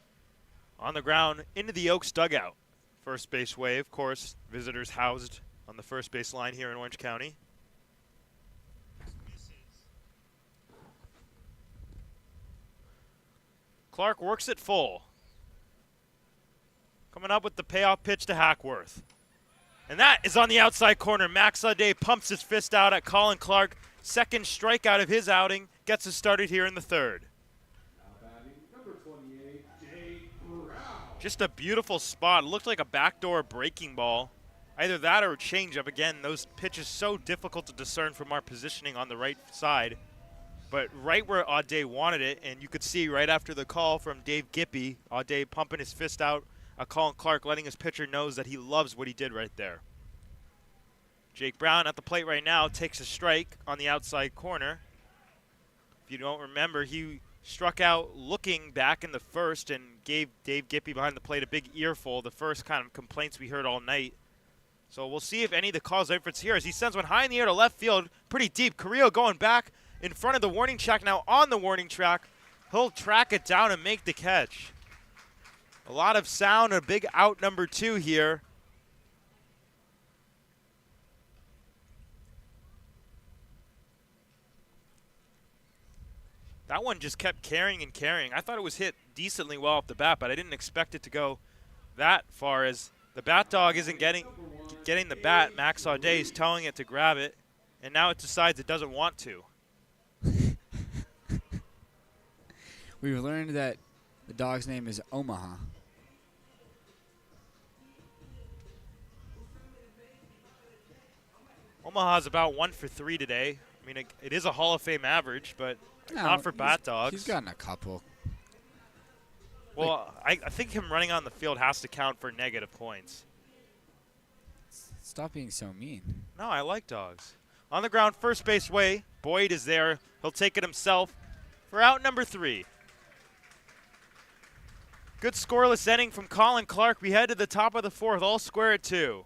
On the ground, into the Oaks dugout. First base way, of course, visitors housed on the first base line here in Orange County. Clark works it full. Coming up with the payoff pitch to Hackworth. And that is on the outside corner. Max Audet pumps his fist out at Colin Clark. Second strikeout of his outing. Gets us started here in the third. Number 28, Jay Brown. Just a beautiful spot. It looked like a backdoor breaking ball. Either that or a changeup. Again, those pitches so difficult to discern from our positioning on the right side. But right where Audet wanted it, and you could see right after the call from Dave Gippy, Audet pumping his fist out, Colin Clark letting his pitcher knows that he loves what he did right there. Jake Brown at the plate right now takes a strike on the outside corner. If you don't remember, he struck out looking back in the first and gave Dave Gippy behind the plate a big earful, the first kind of complaints we heard all night. So we'll see if any of the calls are difference here as he sends one high in the air to left field, pretty deep. Carrillo going back in front of the warning track, now on the warning track. He'll track it down and make the catch. A lot of sound, a big out number 2 here. That one just kept carrying and carrying. I thought it was hit decently well off the bat, but I didn't expect it to go that far as the bat dog isn't getting the bat. Max Audet is telling it to grab it, and now it decides it doesn't want to. We've learned that the dog's name is Omaha. Omaha's about 1 for 3 today. I mean, it is a Hall of Fame average, but not for bat dogs. He's gotten a couple. Well, I think him running on the field has to count for negative points. Stop being so mean. No, I like dogs. On the ground, first base way. Boyd is there. He'll take it himself for out number 3. Good scoreless inning from Colin Clark. We head to the top of the 4th, all square at 2.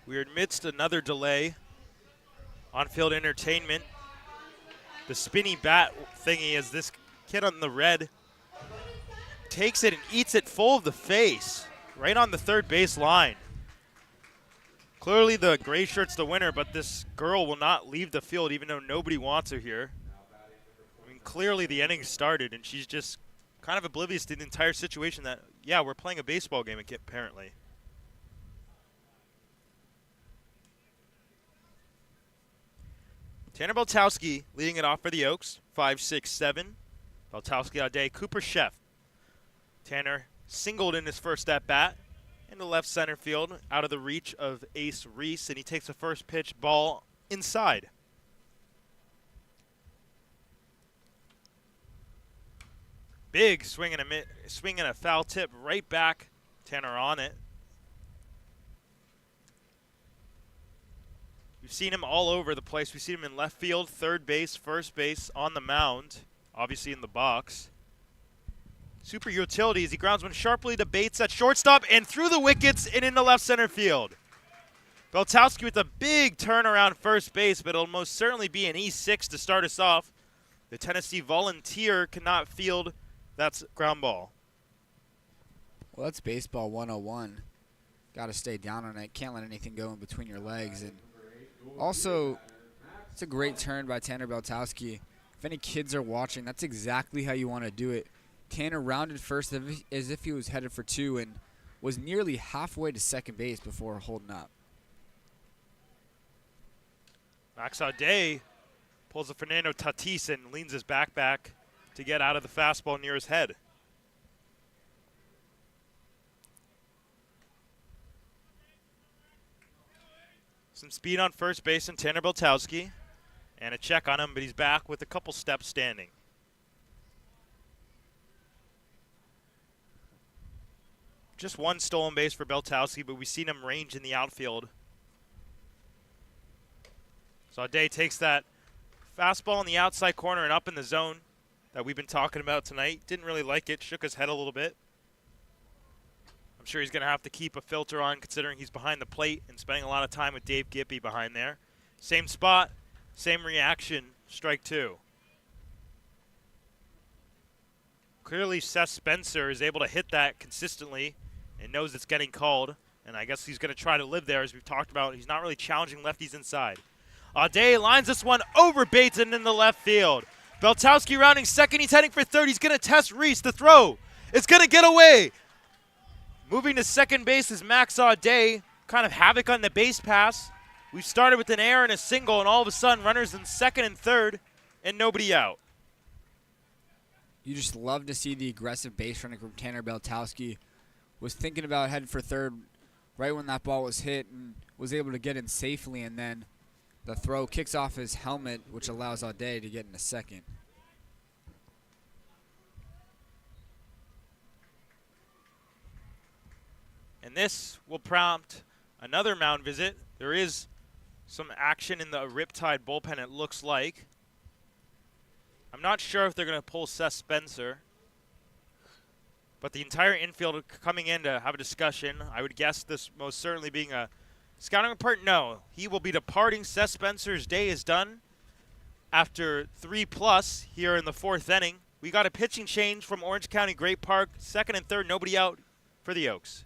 We're amidst another delay. On-field entertainment. The spinny bat thingy as this kid on the red takes it and eats it full of the face. right on the third base line. Clearly the gray shirt's the winner, but this girl will not leave the field even though nobody wants her here. I mean, clearly the inning started, and she's just kind of oblivious to the entire situation that, yeah, we're playing a baseball game apparently. Tanner Beltowski leading it off for the Oaks, 5-6-7. Beltowski all day. Cooper Chef. Tanner singled in his first at-bat into left center field, out of the reach of Ace Reese, and he takes the first pitch ball inside. Big swing and a foul tip right back. Tanner on it. We've seen him all over the place. We've seen him in left field, third base, first base, on the mound, obviously in the box. Super utility as he grounds one sharply to Bates at shortstop and through the wickets and into left center field. Beltowski with a big turnaround first base, but it'll most certainly be an E6 to start us off. The Tennessee Volunteer cannot field that ground ball. Well, that's baseball 101. Got to stay down on it. Can't let anything go in between your legs. And also, it's a great turn by Tanner Beltowski. If any kids are watching, that's exactly how you want to do it. Tanner rounded first as if he was headed for two and was nearly halfway to second base before holding up. Max Audet pulls a Fernando Tatis and leans his back to get out of the fastball near his head. Some speed on first base and Tanner Beltowski, and a check on him, but he's back with a couple steps standing. Just one stolen base for Beltowski, but we've seen him range in the outfield. So Audet takes that fastball in the outside corner and up in the zone that we've been talking about tonight. Didn't really like it, shook his head a little bit. I'm sure he's going to have to keep a filter on considering he's behind the plate and spending a lot of time with Dave Gippy behind there. Same spot, same reaction, strike two. Clearly Seth Spencer is able to hit that consistently and knows it's getting called, and I guess he's going to try to live there as we've talked about. He's not really challenging lefties inside. Audet lines this one over Bates and in the left field. Beltowski rounding second. He's heading for third. He's going to test Reese. The throw. It's going to get away. Moving to second base is Max Audet. Kind of havoc on the base pass. We've started with an error and a single, and all of a sudden runners in second and third and nobody out. You just love to see the aggressive base running from Tanner Beltowski. Was thinking about heading for third right when that ball was hit and was able to get in safely, and then the throw kicks off his helmet, which allows Audet to get in a second. And this will prompt another mound visit. There is some action in the Riptide bullpen, it looks like. I'm not sure if they're going to pull Seth Spencer. But the entire infield coming in to have a discussion. I would guess this most certainly being a scouting report. No, he will be departing. Seth Spencer's day is done after 3+ here in the fourth inning. We got a pitching change from Orange County Great Park. Second and third, nobody out for the Oaks.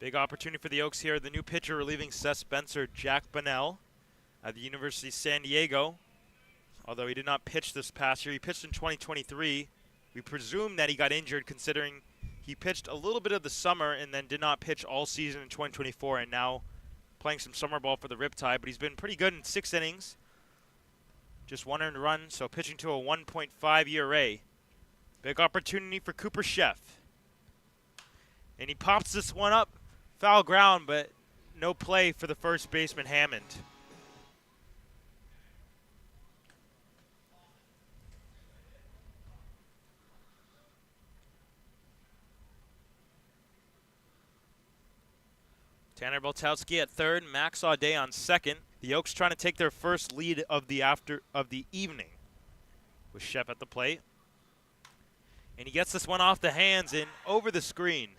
Big opportunity for the Oaks here. The new pitcher relieving Seth Spencer, Jack Bunnell, at the University of San Diego. Although he did not pitch this past year. He pitched in 2023. We presume that he got injured considering he pitched a little bit of the summer and then did not pitch all season in 2024 and now playing some summer ball for the Riptide. But he's been pretty good in 6 innings. Just 1 earned run, so pitching to a 1.5 ERA. Big opportunity for Cooper Sheff. And he pops this one up. Foul ground, but no play for the first baseman, Hammond. Tanner Beltowski at third, Max Audet on second. The Oaks trying to take their first lead of the evening with Sheff at the plate. And he gets this one off the hands and over the screen.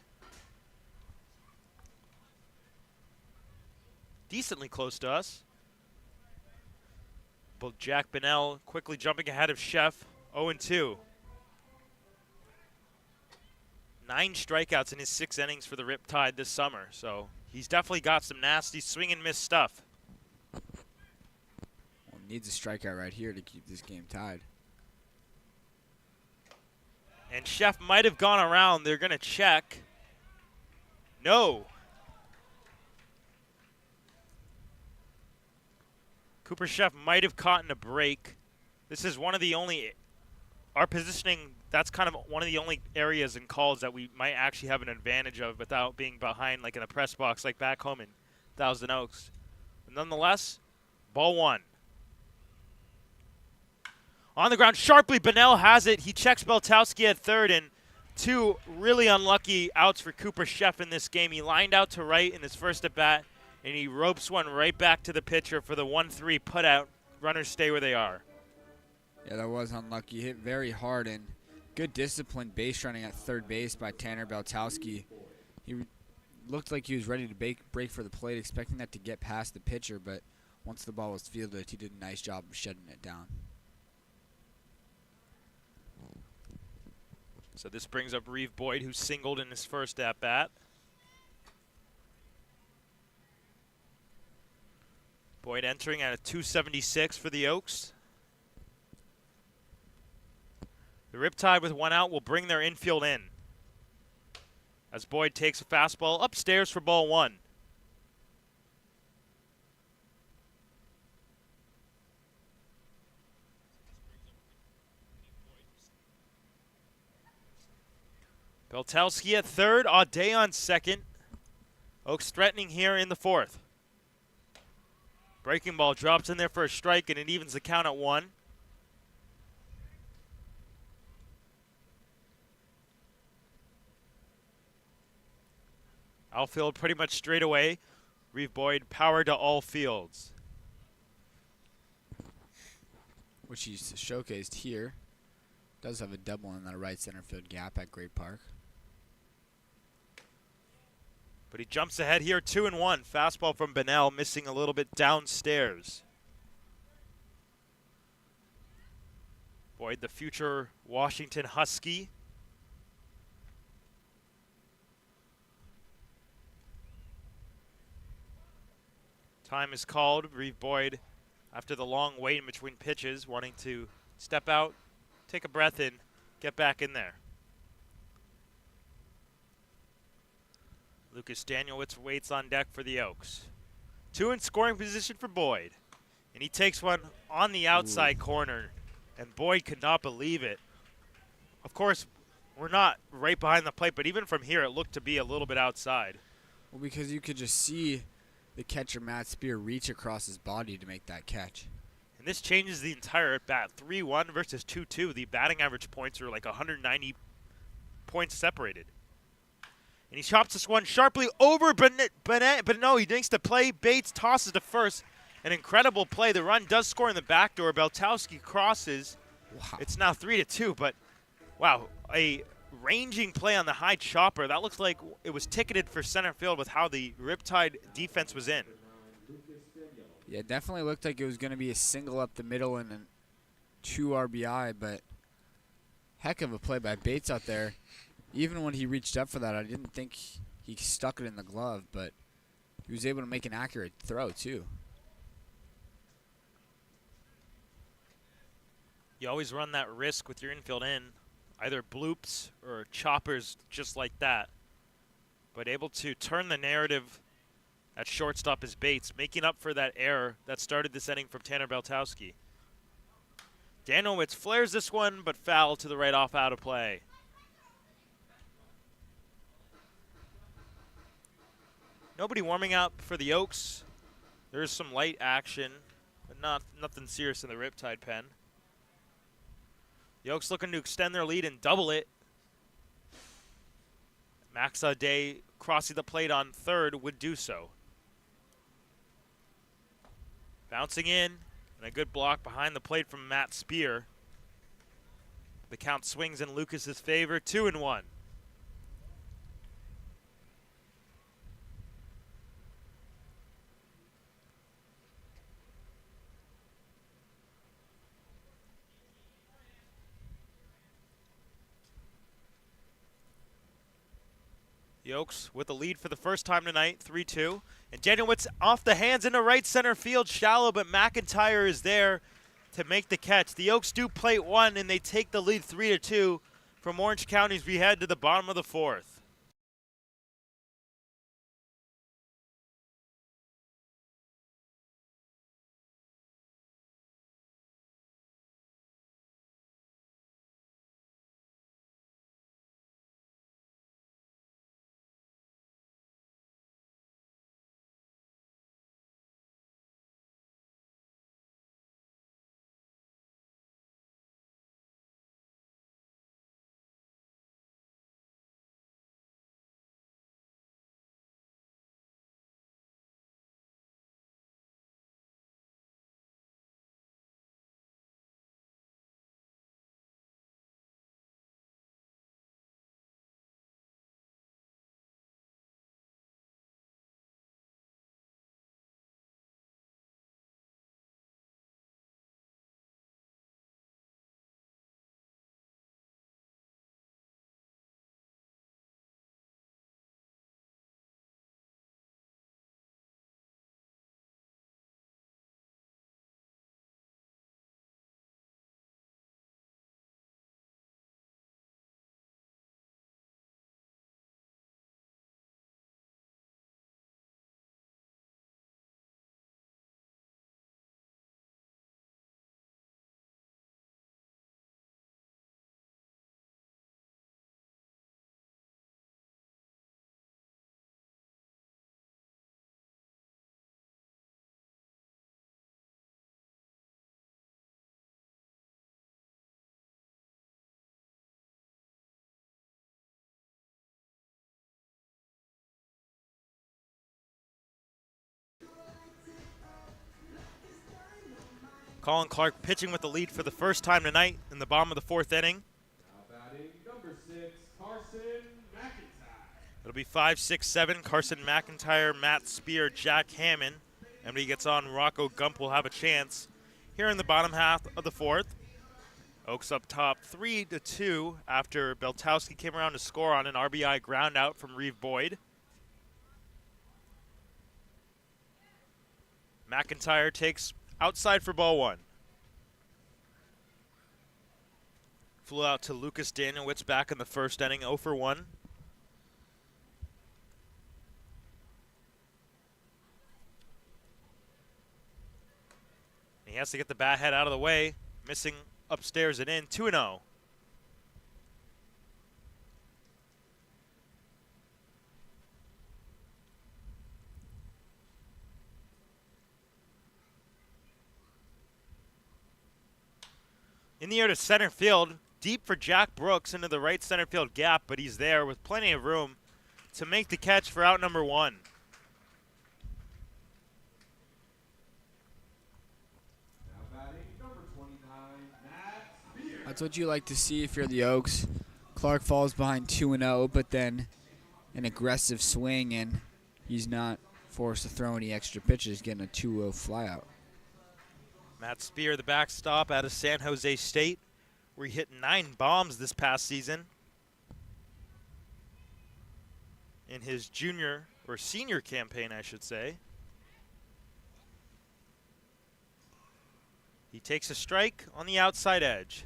Decently close to us. But Jack Bunnell quickly jumping ahead of Sheff, 0-2. 9 strikeouts in his 6 innings for the Riptide this summer, so he's definitely got some nasty swing and miss stuff. Well, needs a strikeout right here to keep this game tied. And Sheff might have gone around. They're going to check. No. Cooper Sheff might have caught in a break. This is one of the only, our positioning, that's kind of one of the only areas in calls that we might actually have an advantage of without being behind like in a press box like back home in Thousand Oaks. But nonetheless, ball 1. On the ground, sharply, Bunnell has it. He checks Beltowski at third, and 2 really unlucky outs for Cooper Sheff in this game. He lined out to right in his first at-bat, and he ropes one right back to the pitcher for the 1-3 put-out. Runners stay where they are. Yeah, that was unlucky. Hit very hard, and good disciplined base running at third base by Tanner Beltowski. He looked like he was ready to break for the plate, expecting that to get past the pitcher, but once the ball was fielded, he did a nice job of shutting it down. So this brings up Reeve Boyd, who singled in his first at-bat. Boyd entering at a 276 for the Oaks. The Riptide with 1 out will bring their infield in as Boyd takes a fastball upstairs for ball 1. Beltowski at third, Audet on second. Oaks threatening here in the 4th. Breaking ball drops in there for a strike, and it evens the count at 1. Outfield pretty much straight away. Reeve Boyd power to all fields. Which he's showcased here. Does have a double in that right center field gap at Great Park. But he jumps ahead here, 2-1. Fastball from Bunnell, missing a little bit downstairs. Boyd, the future Washington Husky. Time is called. Reeve Boyd, after the long wait in between pitches, wanting to step out, take a breath and get back in there. Lucas Danielewicz waits on deck for the Oaks. 2 in scoring position for Boyd. And he takes one on the outside corner. And Boyd could not believe it. Of course, we're not right behind the plate, but even from here, it looked to be a little bit outside. Well, because you could just see the catcher, Matt Spear, reach across his body to make that catch. And this changes the entire at-bat. 3-1 versus 2-2. The batting average points are like 190 points separated. And he chops this one sharply over but no, he makes the play. Bates tosses to first. An incredible play. The run does score in the back door. Beltowski crosses. Wow. It's now 3-2, but wow, a ranging play on the high chopper. That looks like it was ticketed for center field with how the Riptide defense was in. Yeah, it definitely looked like it was going to be a single up the middle and a 2 RBI, but heck of a play by Bates out there. Even when he reached up for that, I didn't think he stuck it in the glove, but he was able to make an accurate throw too. You always run that risk with your infield in, either bloops or choppers just like that. But able to turn the narrative at shortstop is Bates, making up for that error that started this inning from Tanner Beltowski. Danowitz flares this one, but foul to the right off out of play. Nobody warming up for the Oaks. There's some light action, but nothing serious in the Riptide pen. The Oaks looking to extend their lead and double it. Max Day crossing the plate on third would do so. Bouncing in, and a good block behind the plate from Matt Spear. The count swings in Lucas's favor, 2-1. The Oaks with the lead for the first time tonight, 3-2. And Danowitz off the hands into right center field, shallow, but McIntyre is there to make the catch. The Oaks do plate one, and they take the lead 3-2 from Orange County as we head to the bottom of the fourth. Colin Clark pitching with the lead for the first time tonight in the bottom of the fourth inning. Now batting number 6, Carson McIntyre. It'll be 5, 6, 7. Carson McIntyre, Matt Spear, Jack Hammond. And when he gets on, Rocco Gump will have a chance here in the bottom half of the fourth. Oaks up top 3-2 after Beltowski came around to score on an RBI ground out from Reeve Boyd. McIntyre takes outside for ball one. Flew out to Lucas Danowitz back in the first inning, 0 for 1. He has to get the bat head out of the way, missing upstairs and in, 2-0. In the air to center field, deep for Jack Brooks into the right center field gap, but he's there with plenty of room to make the catch for out number 1. Now batting number 29, Matt Spear. That's what you like to see if you're the Oaks. Clark falls behind 2-0, but then an aggressive swing, and he's not forced to throw any extra pitches, getting a 2-0 flyout. Matt Spear, the backstop out of San Jose State, where he hit 9 bombs this past season. in his junior or senior campaign, I should say. He takes a strike on the outside edge.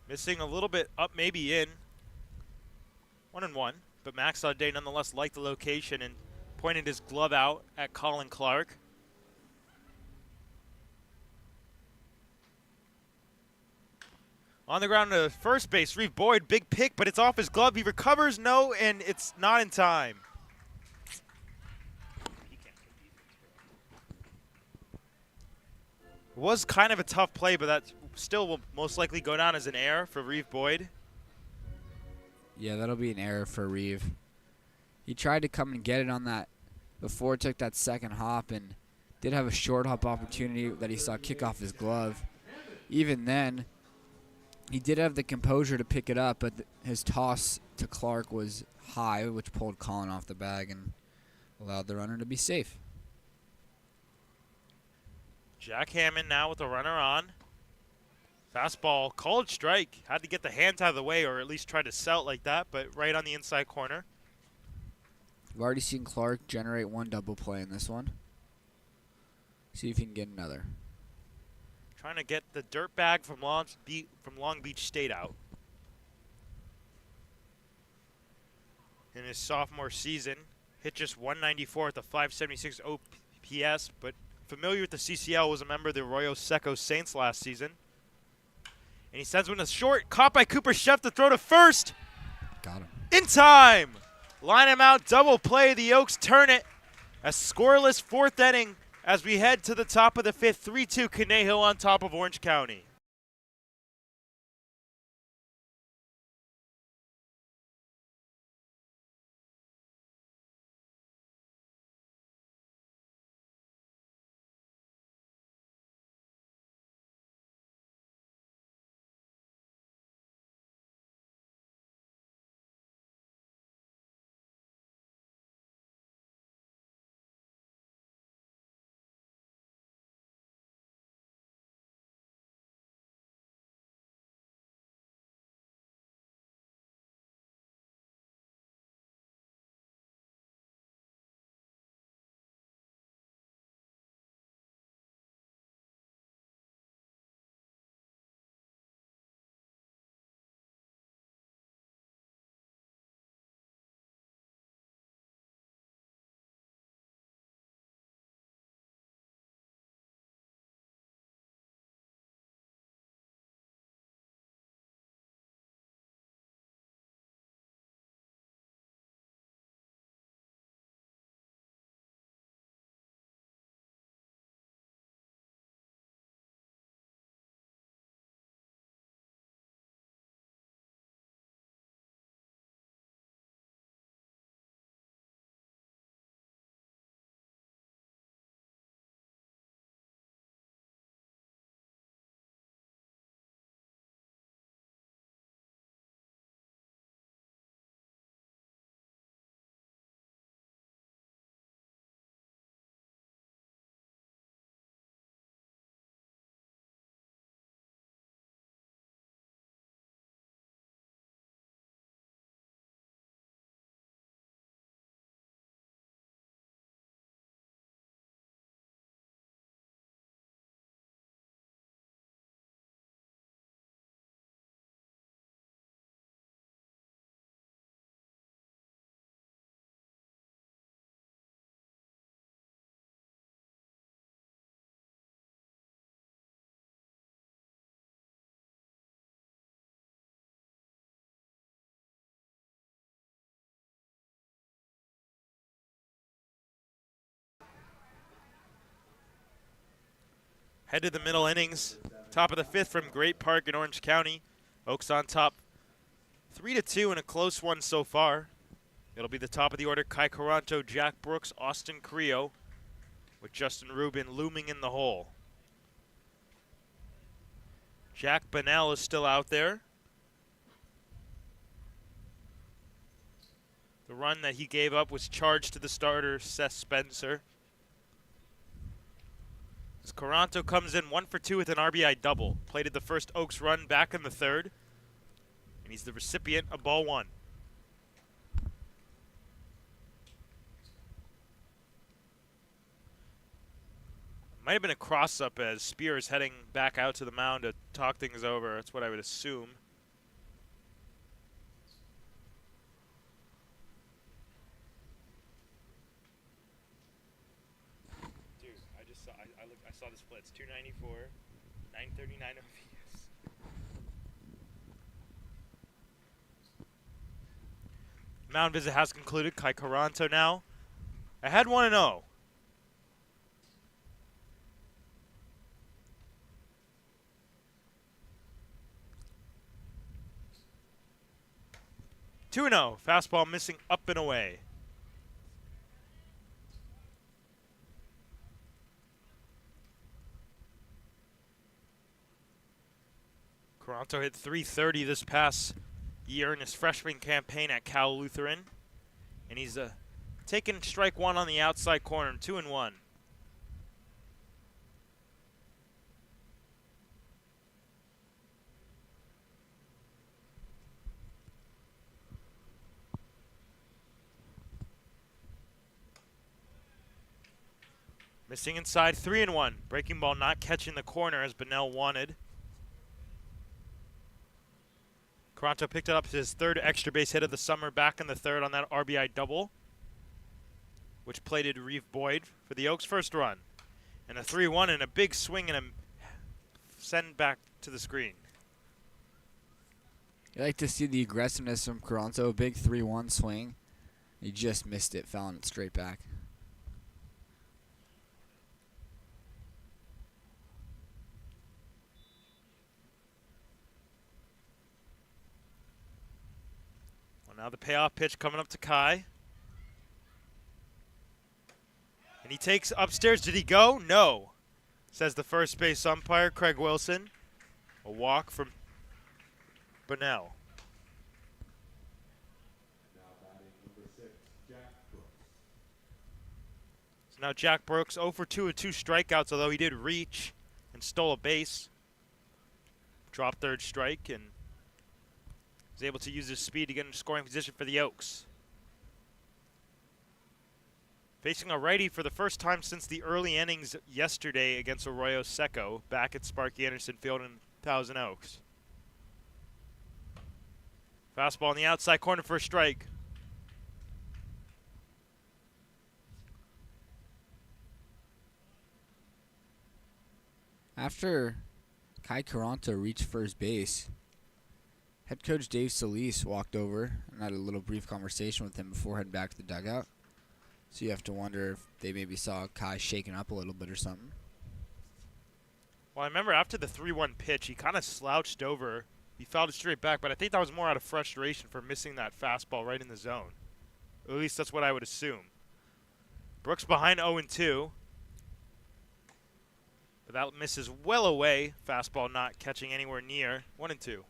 Missing a little bit up, maybe in. 1-1, but Max Audet nonetheless liked the location and pointed his glove out at Colin Clark. On the ground to first base, Reeve Boyd, big pick, but it's off his glove. He recovers, no, and it's not in time. It was kind of a tough play, but that still will most likely go down as an error for Reeve Boyd. Yeah, that'll be an error for Reeve. He tried to come and get it on that before it took that second hop and did have a short hop opportunity that he saw kick off his glove. Even then, he did have the composure to pick it up, but his toss to Clark was high, which pulled Colin off the bag and allowed the runner to be safe. Jack Hammond now with the runner on. Fastball, called strike. Had to get the hands out of the way or at least try to sell it like that, but right on the inside corner. We've already seen Clark generate one double play in this one. See if he can get another. Trying to get the dirt bag from Long Beach State out. In his sophomore season, hit just 194 at the 576 OPS, but familiar with the CCL, was a member of the Arroyo Seco Saints last season. And he sends one to short, caught by Cooper Chef to throw to first. Got him. In time! Line him out, double play. The Oaks turn it. A scoreless fourth inning as we head to the top of the fifth. 3-2 Conejo on top of Orange County. Head to the middle innings. Top of the fifth from Great Park in Orange County. Oaks on top 3-2 in a close one so far. It'll be the top of the order: Kai Caranto, Jack Brooks, Austin Creo, with Justin Rubin looming in the hole. Jack Bonnell is still out there. The run that he gave up was charged to the starter, Seth Spencer. As Caranto comes in 1 for 2 with an RBI double. Plated the first Oaks run back in the third. And he's the recipient of ball 1. Might have been a cross-up as Spears heading back out to the mound to talk things over. That's what I would assume. Dude, I saw the splits. 294, 939 OVS. Mound visit has concluded. Kai Caranto now ahead 1-0. Fastball missing up and away. Caranto hit .330 this past year in his freshman campaign at Cal Lutheran. And he's taking strike 1 on the outside corner, 2-1. Missing inside, 3-1. Breaking ball not catching the corner as Bunnell wanted. Caranto picked it up his third extra base hit of the summer back in the third on that RBI double, which plated Reeve Boyd for the Oaks' first run. And a 3-1 and a big swing and a send back to the screen. You like to see the aggressiveness from Caranto. A big 3-1 swing. He just missed it, fouling it straight back. Now the payoff pitch coming up to Kai. And he takes upstairs. Did he go? No, says the first base umpire, Craig Wilson. A walk from Bunnell. Now batting number 6, Jack Brooks. So now Jack Brooks 0 for 2 with 2 strikeouts, although he did reach and stole a base. Dropped third strike and was able to use his speed to get in scoring position for the Oaks. Facing a righty for the first time since the early innings yesterday against Arroyo Seco back at Sparky Anderson Field in Thousand Oaks. Fastball on the outside corner for a strike. After Kai Caranto reached first base, head coach Dave Solis walked over and had a little brief conversation with him before heading back to the dugout. So you have to wonder if they maybe saw Kai shaking up a little bit or something. Well, I remember after the 3-1 pitch, he kind of slouched over. He fouled it straight back, but I think that was more out of frustration for missing that fastball right in the zone. At least that's what I would assume. Brooks behind 0-2. But that misses well away. Fastball not catching anywhere near. 1-2.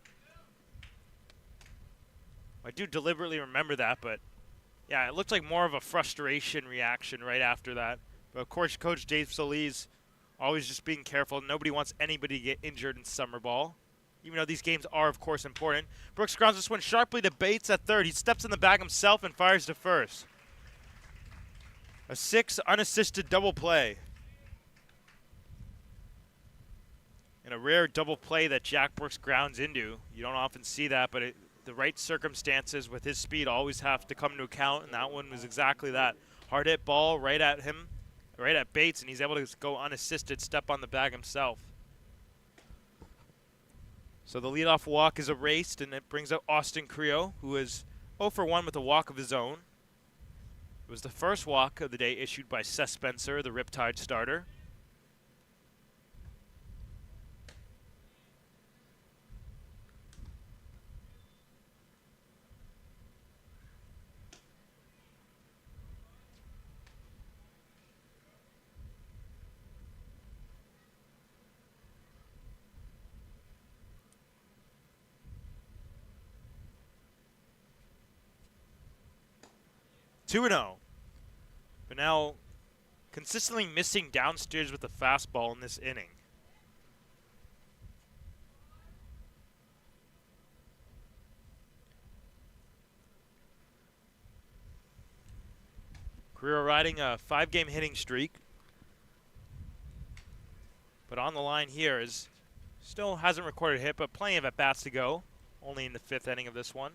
I do deliberately remember that, but yeah, it looked like more of a frustration reaction right after that. But of course, Coach Dave Solis always just being careful. Nobody wants anybody to get injured in summer ball, even though these games are, of course, important. Brooks grounds this one sharply to Bates at third. He steps in the bag himself and fires to first. A 6 unassisted double play. And a rare double play that Jack Brooks grounds into. You don't often see that, but the right circumstances with his speed always have to come into account, and that one was exactly that. Hard hit ball right at him, right at Bates, and he's able to go unassisted, step on the bag himself. So the leadoff walk is erased, and it brings out Austin Creo, who is 0 for 1 with a walk of his own. It was the first walk of the day issued by Seth Spencer, the Riptide starter. Two 2-0. But now consistently missing downstairs with the fastball in this inning. Carrillo riding a 5-game hitting streak. But on the line here is still hasn't recorded a hit, but plenty of at-bats to go. Only in the 5th inning of this one.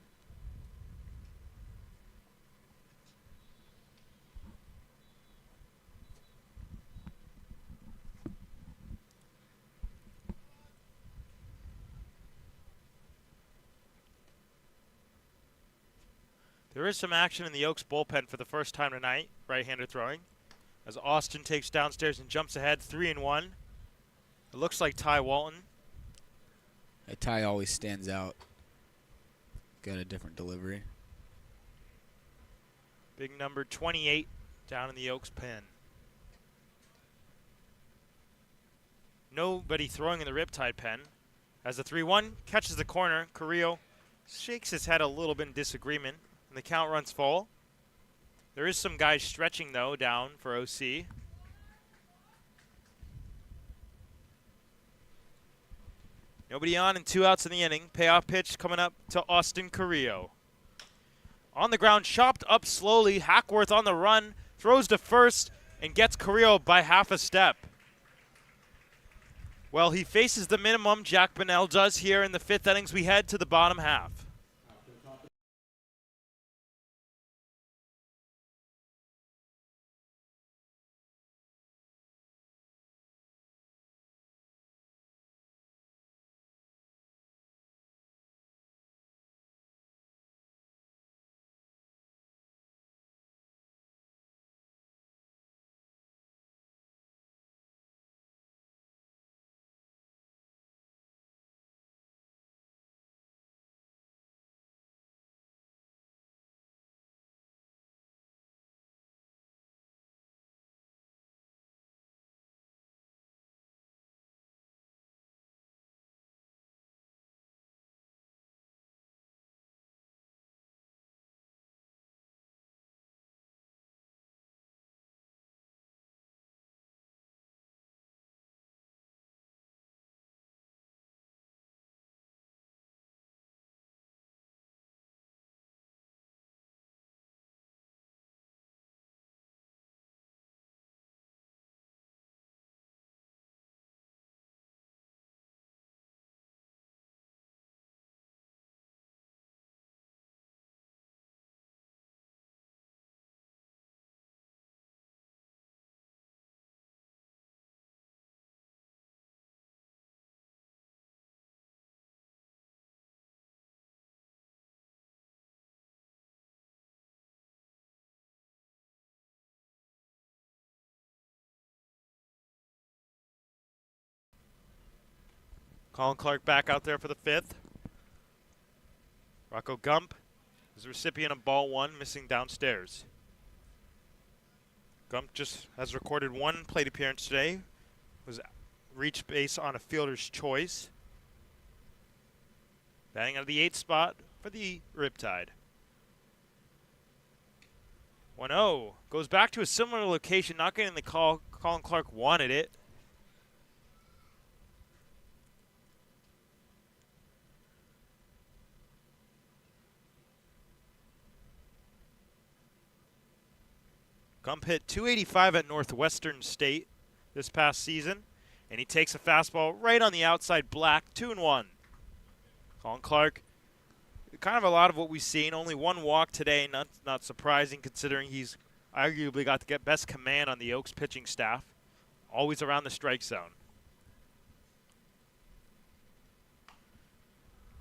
There is some action in the Oaks bullpen for the first time tonight, right-hander throwing. As Austin takes downstairs and jumps ahead 3-1. It looks like Ty Walton. Ty always stands out. Got a different delivery. Big number 28 down in the Oaks pen. Nobody throwing in the Riptide pen. As the 3-1 catches the corner, Carrillo shakes his head a little bit in disagreement, and the count runs full. There is some guys stretching, though, down for OC. Nobody on and 2 outs in the inning. Payoff pitch coming up to Austin Carrillo. On the ground, chopped up slowly. Hackworth on the run, throws to first, and gets Carrillo by half a step. Well, he faces the minimum. Jack Bonnell does here in the 5th innings. We head to the bottom half. Colin Clark back out there for the 5th. Rocco Gump is the recipient of ball 1, missing downstairs. Gump just has recorded 1 plate appearance today. Was reached base on a fielder's choice. Batting out of the 8th spot for the Riptide. 1-0. Goes back to a similar location, not getting the call. Colin Clark wanted it. Gump hit .285 at Northwestern State this past season, and he takes a fastball right on the outside black, 2-1. Colin Clark, kind of a lot of what we've seen. Only 1 walk today, not surprising considering he's arguably got the best command on the Oaks pitching staff. Always around the strike zone.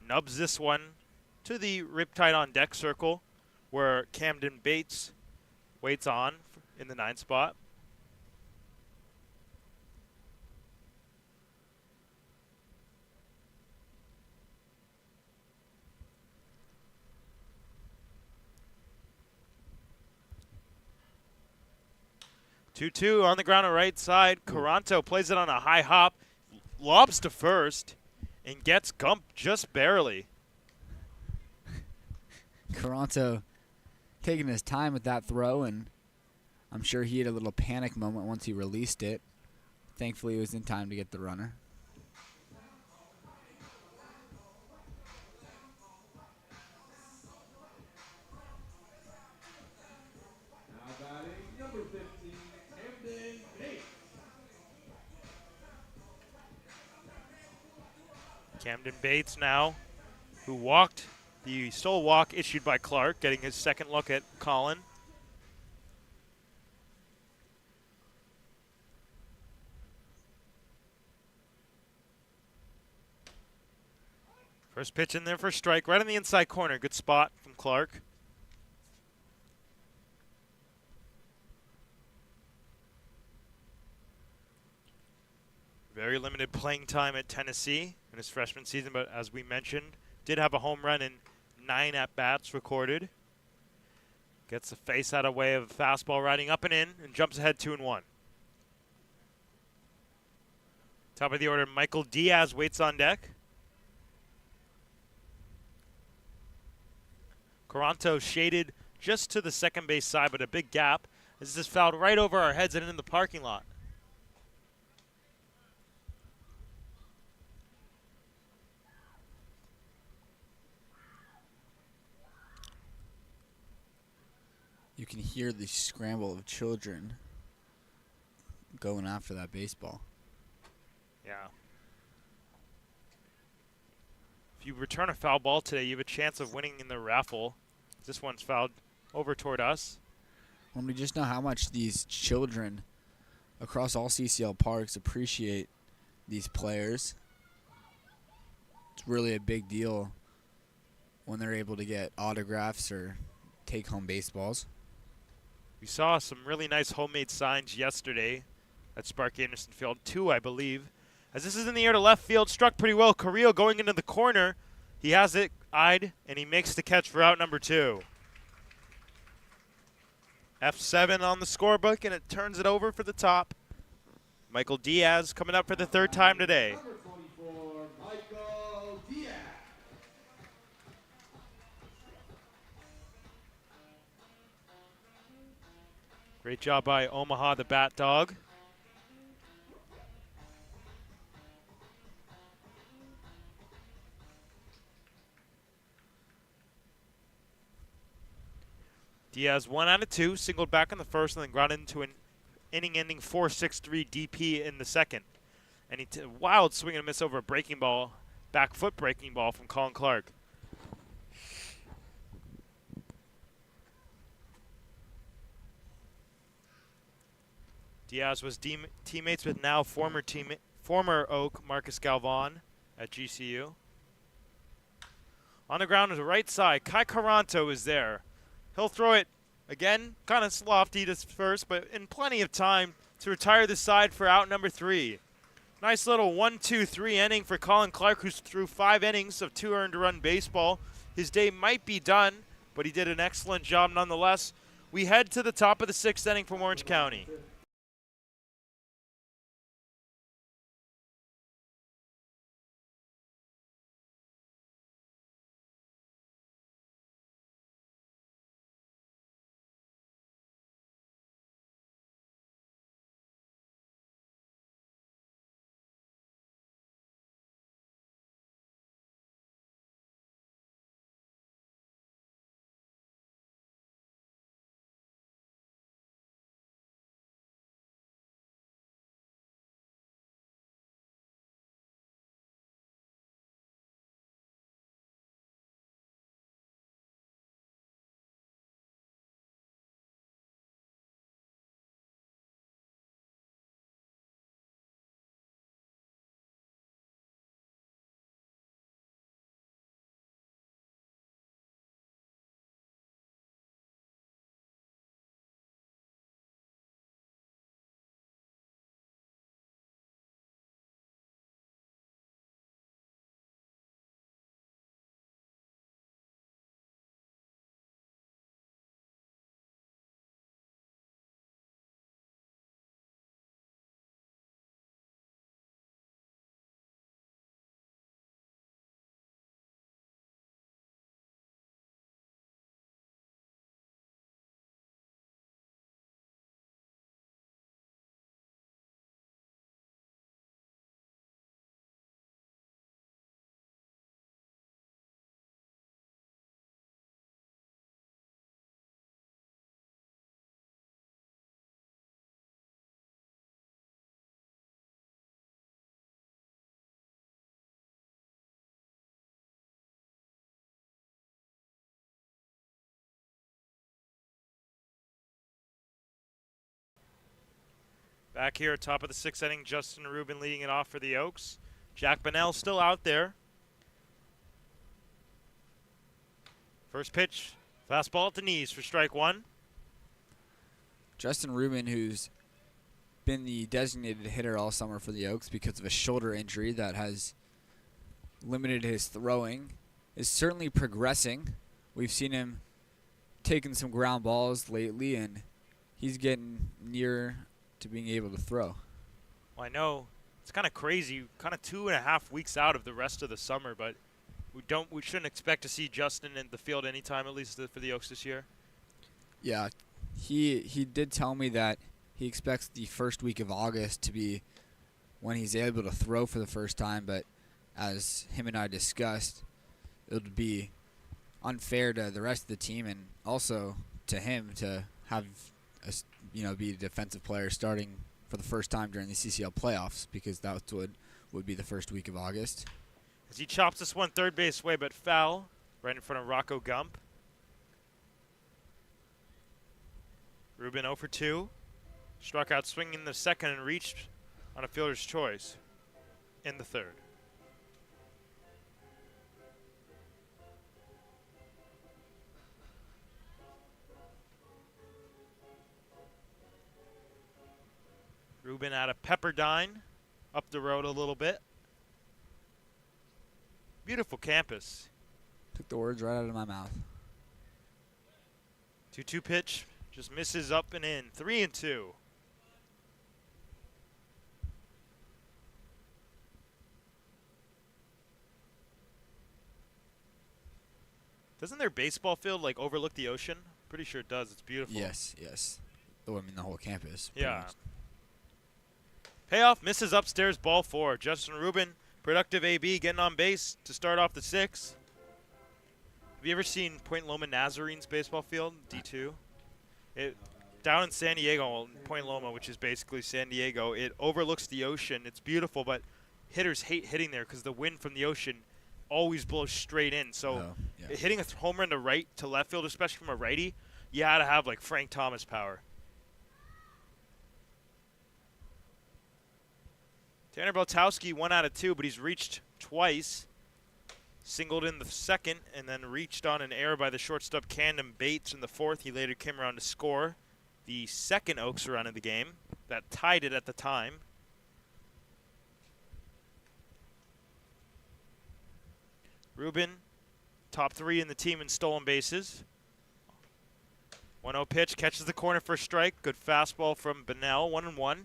Nubs this one to the Riptide on deck circle, where Camden Bates waits on in the 9th spot. Two on the ground on right side. Caranto plays it on a high hop, lobs to first, and gets Gump just barely. Caranto taking his time with that throw and I'm sure he had a little panic moment once he released it. Thankfully, he was in time to get the runner. Now batting number 15, Camden Bates. Camden Bates now, who walked the sole walk issued by Clark, getting his second look at Colin. First pitch in there for a strike, right on the inside corner. Good spot from Clark. Very limited playing time at Tennessee in his freshman season, but as we mentioned, did have a home run and 9 at-bats recorded. Gets the face out of way of a fastball riding up and in, and jumps ahead 2-1. Top of the order, Michael Diaz waits on deck. Caranto shaded just to the second base side, but a big gap as this fouled right over our heads and into the parking lot. You can hear the scramble of children going after that baseball. Yeah. If you return a foul ball today, you have a chance of winning in the raffle. This one's fouled over toward us. When we just know how much these children across all CCL parks appreciate these players. It's really a big deal when they're able to get autographs or take home baseballs. We saw some really nice homemade signs yesterday at Spark Anderson Field, 2, I believe. As this is in the air to left field, struck pretty well. Carrillo going into the corner. He has it eyed, and he makes the catch for out number 2. F7 on the scorebook, and it turns it over for the top. Michael Diaz coming up for the 3rd time today. Number 24, Michael Diaz. Great job by Omaha, the Bat Dog. Diaz 1 out of 2, singled back in the first, and then grounded into an inning-ending 4.63 DP in the second. And he wild swing and a miss over a breaking ball, back foot breaking ball from Colin Clark. Diaz was teammates with now former Oak Marcus Galvan at GCU. On the ground to the right side, Kai Caranto is there. He'll throw it again, kind of lofty to first, but in plenty of time to retire the side for out number 3. Nice little 1-2-3 inning for Colin Clark, who's through 5 innings of 2 earned run baseball. His day might be done, but he did an excellent job nonetheless. We head to the top of the 6th inning from Orange County. Back here, top of the 6th inning, Justin Rubin leading it off for the Oaks. Jack Bonnell still out there. First pitch, fastball at the knees for strike one. Justin Rubin, who's been the designated hitter all summer for the Oaks because of a shoulder injury that has limited his throwing, is certainly progressing. We've seen him taking some ground balls lately, and he's getting near to being able to throw. Well, I know it's kind of crazy, kind of 2.5 weeks out of the rest of the summer, but we shouldn't expect to see Justin in the field anytime, at least for the Oaks this year. Yeah, he did tell me that he expects the first week of August to be when he's able to throw for the first time, but as him and I discussed, it would be unfair to the rest of the team and also to him to have be a defensive player starting for the first time during the CCL playoffs, because that would be the first week of August. As he chops this one third base way, but foul right in front of Rocco Gump. Rubin 0 for 2. Struck out swinging in the second and reached on a fielder's choice in the third. Rubin out of Pepperdine, up the road a little bit. Beautiful campus. Took the words right out of my mouth. 2-2 pitch, just misses up and in. 3-2. Doesn't their baseball field overlook the ocean? Pretty sure it does. It's beautiful. Yes. Oh, I mean the whole campus. Yeah. Payoff, misses upstairs, ball 4. Justin Rubin, productive AB, getting on base to start off the 6th. Have you ever seen Point Loma Nazarene's baseball field, D2? Down in San Diego, Point Loma, which is basically San Diego, it overlooks the ocean. It's beautiful, but hitters hate hitting there because the wind from the ocean always blows straight in. So hitting a home run to right to left field, especially from a righty, you got to have Frank Thomas power. Tanner Beltowski 1 out of 2, but he's reached twice. Singled in the second and then reached on an error by the shortstop Camden Bates in the 4th. He later came around to score the second Oaks run of the game that tied it at the time. Rubin, top 3 in the team in stolen bases. 1-0 pitch, catches the corner for a strike. Good fastball from Bonnell, 1-1.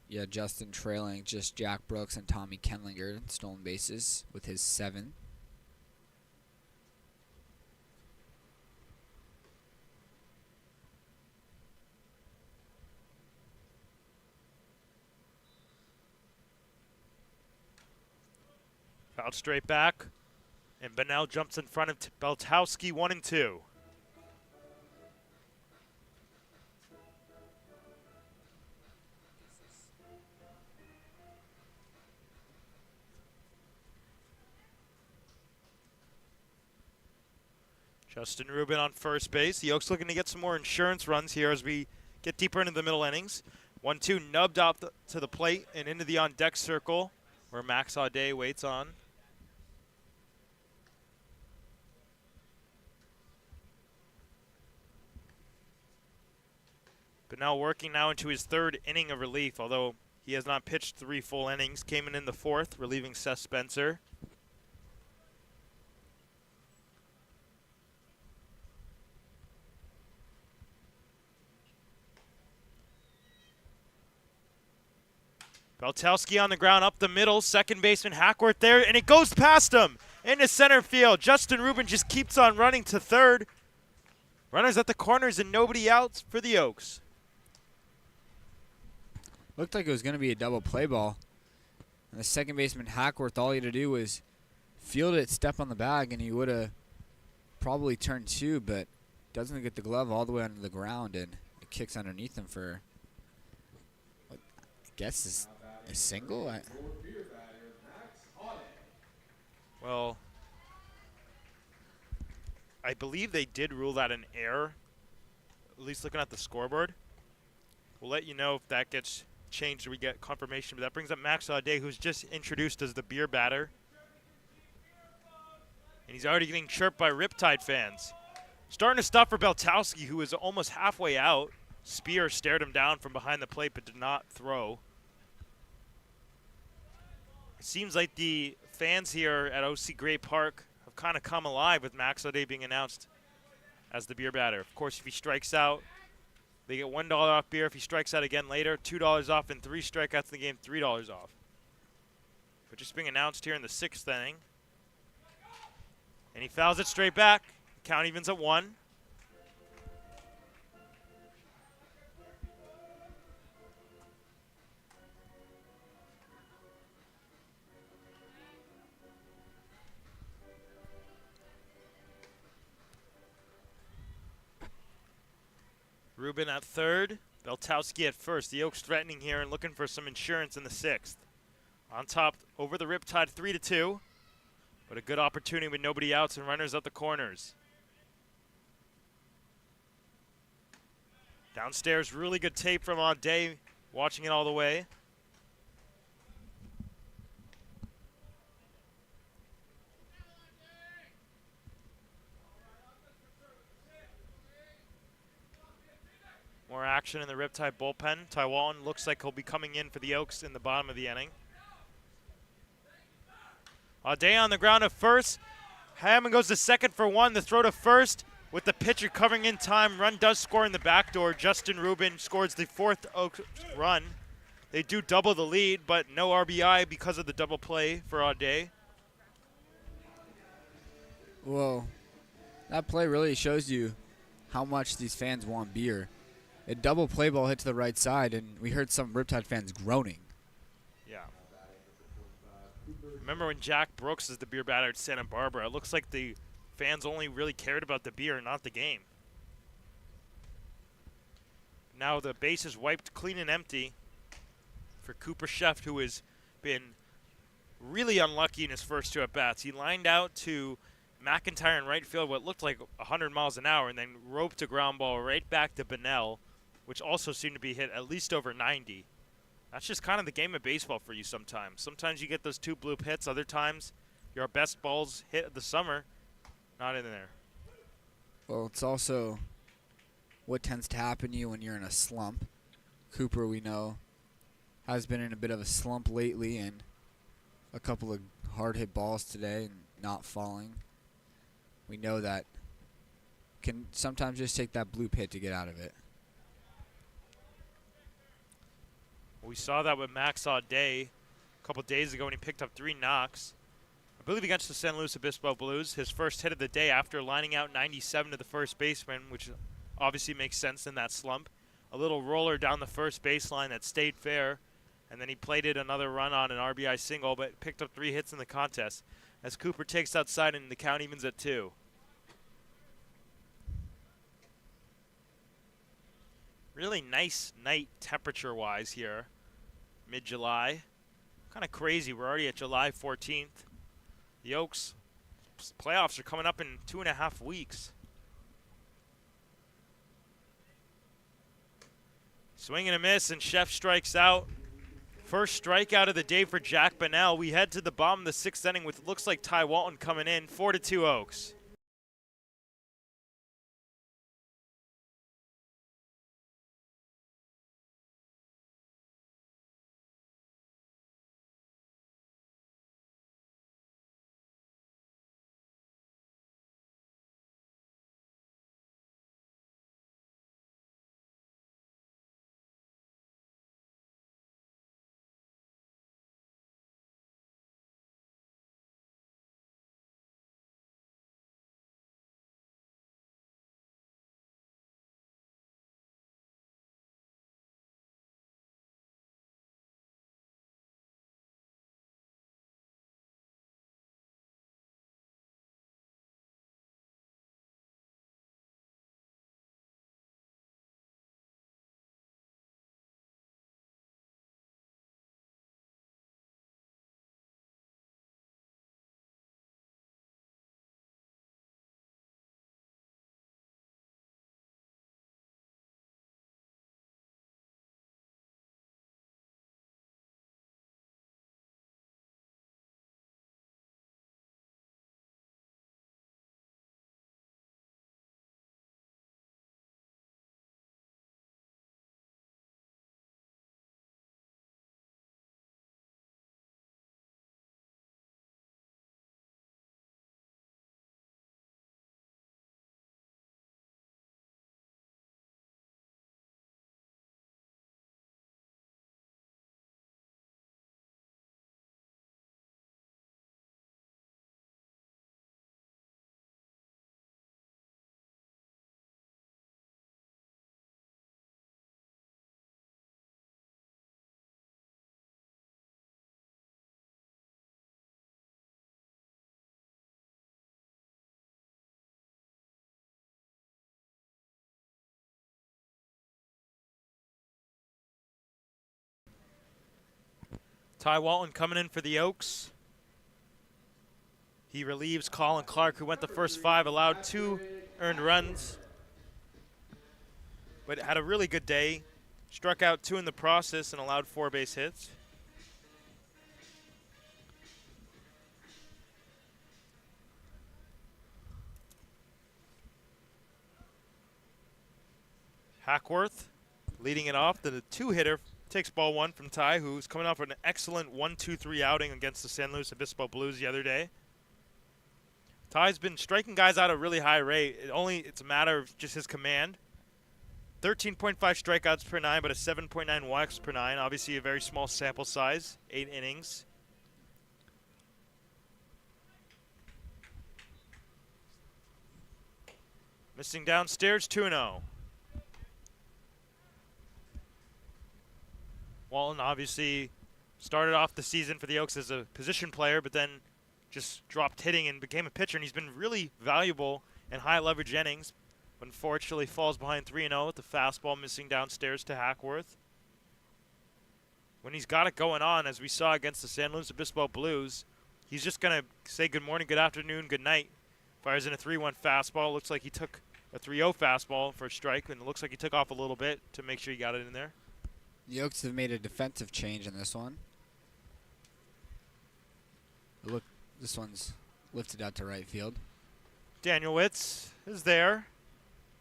Yeah, Justin trailing just Jack Brooks and Tommy Kenlinger in stolen bases with his 7. Fouled straight back, and Bonnell jumps in front of Beltowski, 1-2. Justin Rubin on first base. The Oaks looking to get some more insurance runs here as we get deeper into the middle innings. 1-2 nubbed out to the plate and into the on-deck circle where Max Audet waits on. But now working now into his 3rd inning of relief, although he has not pitched 3 full innings. Came in the 4th, relieving Seth Spencer. Beltowski on the ground, up the middle, second baseman Hackworth there, and it goes past him into center field. Justin Rubin just keeps on running to 3rd. Runners at the corners and nobody out for the Oaks. Looked like it was going to be a double play ball. And the second baseman Hackworth, all he had to do was field it, step on the bag, and he would have probably turned 2, but doesn't get the glove all the way under the ground, and it kicks underneath him for, I guess, is a single? Well, I believe they did rule that an error, at least looking at the scoreboard. We'll let you know if that gets changed or we get confirmation. But that brings up Max Audet, who's just introduced as the beer batter. And he's already getting chirped by Riptide fans. Starting to stop for Beltowski, who was almost halfway out. Spear stared him down from behind the plate but did not throw. It seems like the fans here at OC Gray Park have kind of come alive with Max Audet being announced as the beer batter. Of course, if he strikes out, they get $1 off beer. If he strikes out again later, $2 off, and 3 strikeouts in the game, $3 off. But just being announced here in the 6th inning. And he fouls it straight back. Count evens at 1. Rubin at third, Beltowski at first. The Oaks threatening here and looking for some insurance in the 6th. On top, over the Riptide, 3-2. But a good opportunity with nobody outs and runners at the corners. Downstairs, really good tape from Audet, watching it all the way. More action in the Riptide bullpen. Taiwan looks like he'll be coming in for the Oaks in the bottom of the inning. Audet on the ground at first. Hammond goes to second for 1. The throw to first with the pitcher covering in time. Run does score in the back door. Justin Rubin scores the 4th Oaks run. They do double the lead, but no RBI because of the double play for Audet. Whoa. That play really shows you how much these fans want beer. A double play ball hit to the right side, and we heard some Riptide fans groaning. Yeah. Remember when Jack Brooks is the beer batter at Santa Barbara? It looks like the fans only really cared about the beer, not the game. Now the base is wiped clean and empty for Cooper Sheft, who has been really unlucky in his first 2 at-bats. He lined out to McIntyre in right field, what looked like 100 miles an hour, and then roped a ground ball right back to Bunnell, which also seemed to be hit at least over 90. That's just kind of the game of baseball for you sometimes. Sometimes you get those 2 bloop hits. Other times, your best balls hit of the summer, not in there. Well, it's also what tends to happen to you when you're in a slump. Cooper, we know, has been in a bit of a slump lately, and a couple of hard-hit balls today and not falling. We know that can sometimes just take that bloop hit to get out of it. We saw that with Max Audet a couple days ago when he picked up 3 knocks. I believe against the San Luis Obispo Blues, his first hit of the day after lining out 97 to the first baseman, which obviously makes sense in that slump. A little roller down the first baseline that stayed fair, and then he plated another run on an RBI single, but picked up 3 hits in the contest as Cooper takes outside and the count evens at 2. Really nice night temperature-wise here, mid-July. Kind of crazy. We're already at July 14th. The Oaks playoffs are coming up in 2.5 weeks. Swing and a miss, and Chef strikes out. First strikeout of the day for Jack Bunnell. We head to the bottom of the 6th inning with looks like Ty Walton coming in. 4-2 Oaks. Ty Walton coming in for the Oaks. He relieves Colin Clark, who went the first 5, allowed 2 earned runs, but had a really good day. Struck out 2 in the process and allowed 4 base hits. Hackworth leading it off. The 2-hitter takes ball 1 from Ty, who's coming off an excellent 1-2-3 outing against the San Luis Obispo Blues the other day. Ty's been striking guys out at a really high rate. It's a matter of just his command. 13.5 strikeouts per 9, but a 7.9 walks per 9. Obviously a very small sample size, 8 innings. Missing downstairs, 2-0. Walton obviously started off the season for the Oaks as a position player, but then just dropped hitting and became a pitcher, and he's been really valuable in high leverage innings. Unfortunately falls behind 3-0 with the fastball missing downstairs to Hackworth. When he's got it going on, as we saw against the San Luis Obispo Blues, he's just going to say good morning, good afternoon, good night. Fires in a 3-1 fastball. Looks like he took a 3-0 fastball for a strike, and it looks like he took off a little bit to make sure he got it in there. The Oaks have made a defensive change in this one. Look, this one's lifted out to right field. Daniel Witz is there,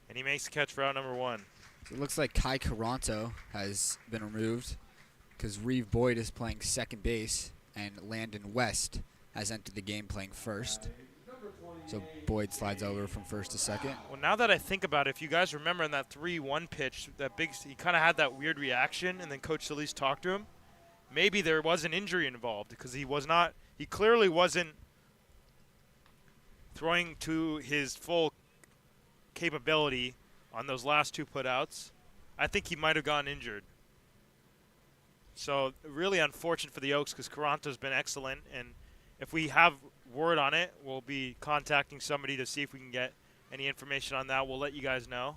and he makes the catch for out number 1. So it looks like Kai Caranto has been removed because Reeve Boyd is playing second base, and Landon West has entered the game playing first. So Boyd slides over from first to second. Well, now that I think about it, if you guys remember in that 3-1 pitch, he kind of had that weird reaction, and then Coach Solis talked to him. Maybe there was an injury involved because he clearly wasn't throwing to his full capability on those last 2 putouts. I think he might have gotten injured. So really unfortunate for the Oaks because Caranto's been excellent, and if we have word on it, we'll be contacting somebody to see if we can get any information on that. We'll let you guys know.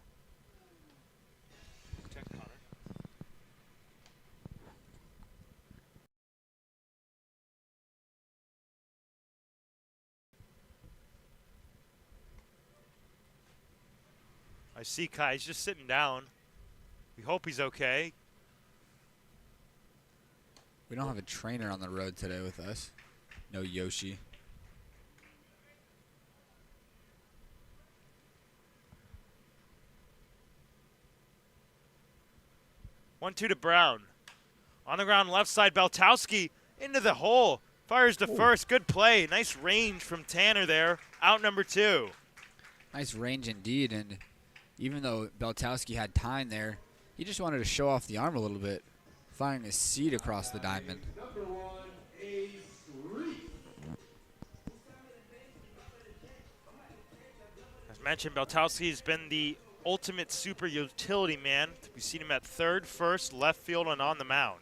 I see Kai. He's just sitting down. We hope he's okay. We don't have a trainer on the road today with us. No Yoshi. One-two to Brown. On the ground, left side, Beltowski into the hole. Fires to first. Good play. Nice range from Tanner there. Out number 2. Nice range indeed, and even though Beltowski had time there, he just wanted to show off the arm a little bit, firing his seat across the diamond. Number 1, OC Riptide. As mentioned, Beltowski's been the ultimate super utility man. We've seen him at third, first, left field, and on the mound.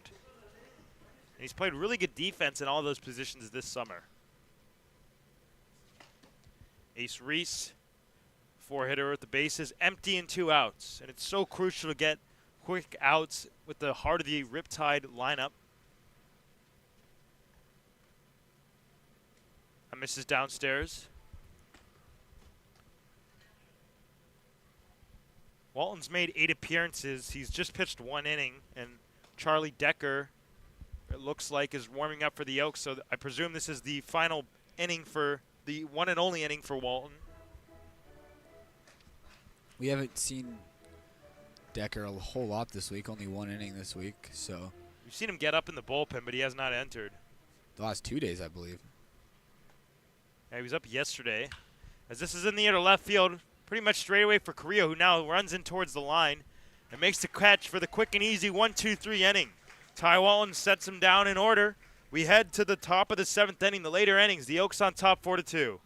And he's played really good defense in all those positions this summer. Ace Reese, 4-hitter at the bases, empty and 2 outs. And it's so crucial to get quick outs with the heart of the Riptide lineup. I misses downstairs. Walton's made 8 appearances. He's just pitched 1 inning, and Charlie Decker, it looks like, is warming up for the Oaks. So I presume this is the final inning for the one and only inning for Walton. We haven't seen Decker a whole lot this week, only 1 inning this week. So We've seen him get up in the bullpen, but he has not entered. the last 2 days, I believe. Yeah, he was up yesterday. As this is in the air to left field, pretty much straight away for Carrillo, who now runs in towards the line and makes the catch for the quick and easy 1-2-3 inning. Ty Walton sets him down in order. We head to the top of the 7th inning, the later innings. The Oaks on top 4-2.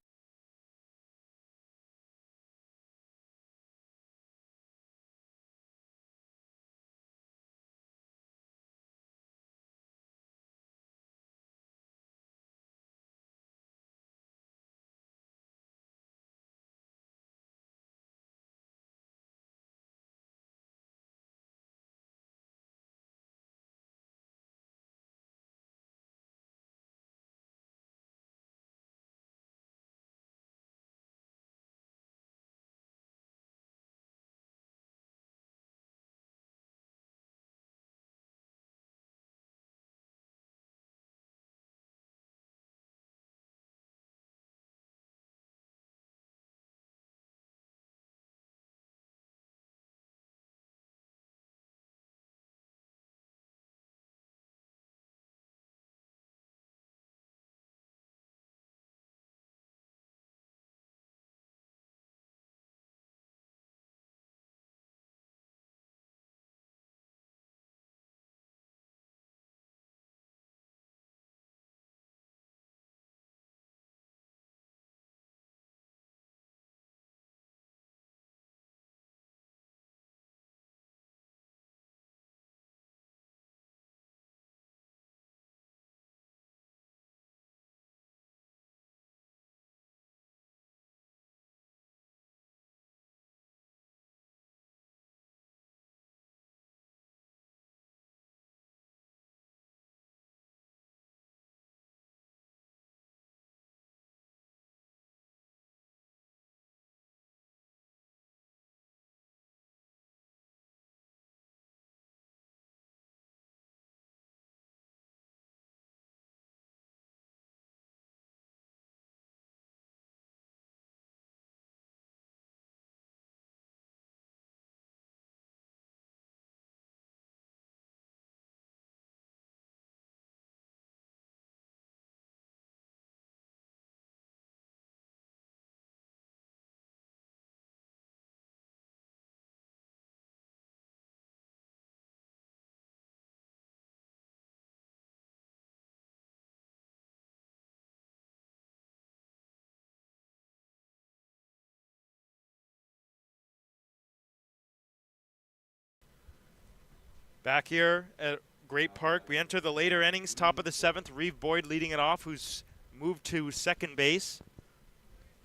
Back here at Great Park, we enter the later innings, top of the 7th. Reeve Boyd leading it off, who's moved to second base.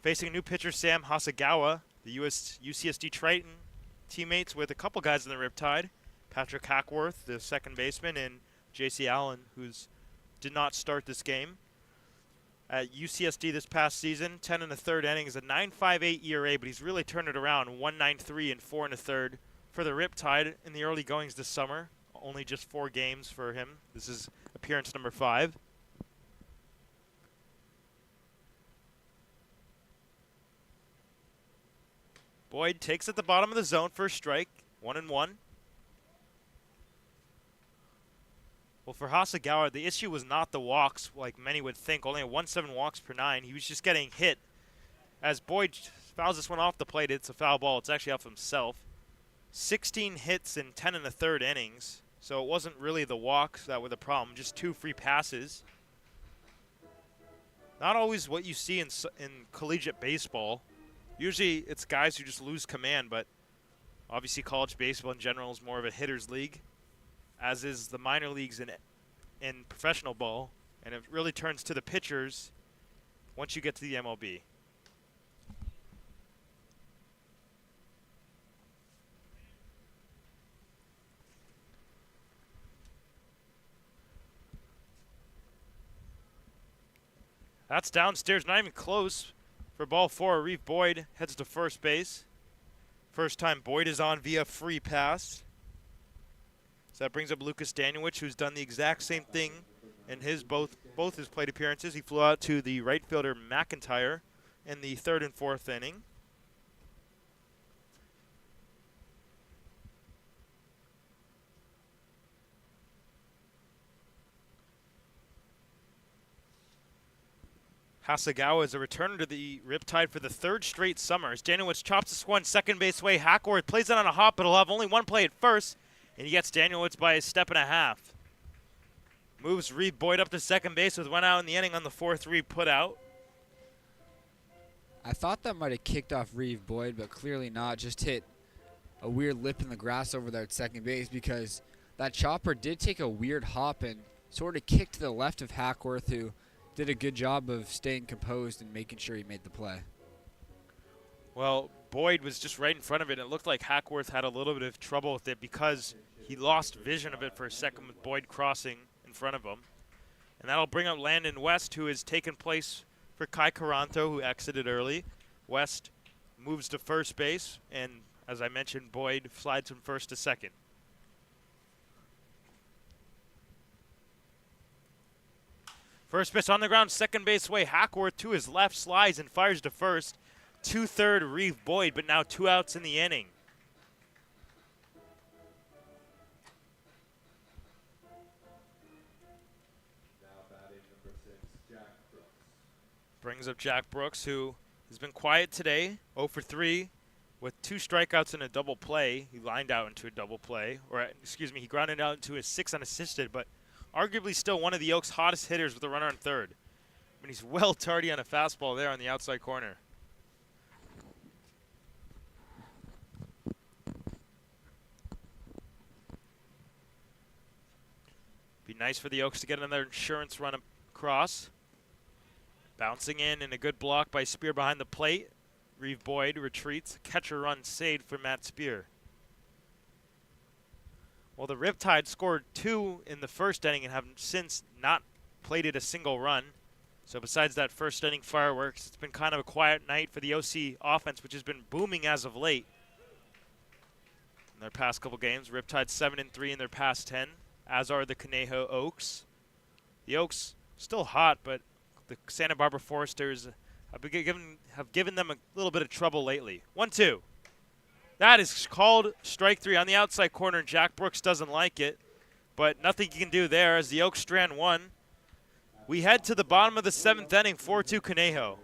Facing a new pitcher, Sam Hasagawa, the UCSD Triton teammates with a couple guys in the Riptide. Patrick Hackworth, the second baseman, and J.C. Allen, who's did not start this game. At UCSD this past season, 10 1/3 innings, a 9.58 ERA, but he's really turned it around, 1.93 and 4 1/3 for the Riptide in the early goings this summer. Only just 4 games for him. This is appearance number 5. Boyd takes at the bottom of the zone for a strike, 1-1. Well, for Hasagawa, the issue was not the walks, like many would think, only at 1.7 walks per 9. He was just getting hit. As Boyd fouls this one off the plate, it's a foul ball. It's actually off himself. 16 hits in 10 1/3 innings, so it wasn't really the walks that were the problem, just 2 free passes. Not always what you see in collegiate baseball. Usually it's guys who just lose command, but obviously college baseball in general is more of a hitter's league, as is the minor leagues in professional ball, and it really turns to the pitchers once you get to the MLB. That's downstairs, not even close. For ball 4, Reeve Boyd heads to first base. First time Boyd is on via free pass. So that brings up Lucas Danielewicz, who's done the exact same thing in his both his plate appearances. He flew out to the right fielder McIntyre in the 3rd and 4th inning. Hasagawa is a returner to the Riptide for the 3rd straight summer. As Danielewicz chops this one second base way. Hackworth plays it on a hop, but he'll have only one play at first, and he gets Danielewicz by a step and a half. Moves Reeve Boyd up to second base with 1 out in the inning on the 4-3 put out. I thought that might have kicked off Reeve Boyd, but clearly not. Just hit a weird lip in the grass over there at second base, because that chopper did take a weird hop and sort of kicked to the left of Hackworth, who did a good job of staying composed and making sure he made the play. Well, Boyd was just right in front of it. It looked like Hackworth had a little bit of trouble with it because he lost vision of it for a second with Boyd crossing in front of him. And that'll bring up Landon West, who has taken place for Kai Caranto, who exited early. West moves to first base, and as I mentioned, Boyd slides from first to second. First pitch on the ground, second base way. Hackworth to his left, slides and fires to first. 2/3 Reeve Boyd, but now 2 outs in the inning. Now batting number 6, Jack Brooks. Brings up Jack Brooks, who has been quiet today, 0 for 3 with 2 strikeouts and a double play. He lined out into a double play, or excuse me, he grounded out into a 6 unassisted, but arguably still one of the Oaks' hottest hitters with a runner on third. I mean, he's well tardy on a fastball there on the outside corner. Be nice for the Oaks to get another insurance run across. Bouncing in and a good block by Spear behind the plate. Reeve Boyd retreats. Catcher run saved for Matt Spear. Well, the Riptide scored 2 in the first inning and have since not plated a single run. So besides that first inning fireworks, it's been kind of a quiet night for the OC offense, which has been booming as of late. In their past couple games, Riptide 7-3 in their past 10, as are the Conejo Oaks. The Oaks still hot, but the Santa Barbara Foresters have given them a little bit of trouble lately. 1-2. That is called strike 3 on the outside corner. Jack Brooks doesn't like it, but nothing you can do there as the Oaks strand 1. We head to the bottom of the 7th inning, 4-2 Conejo.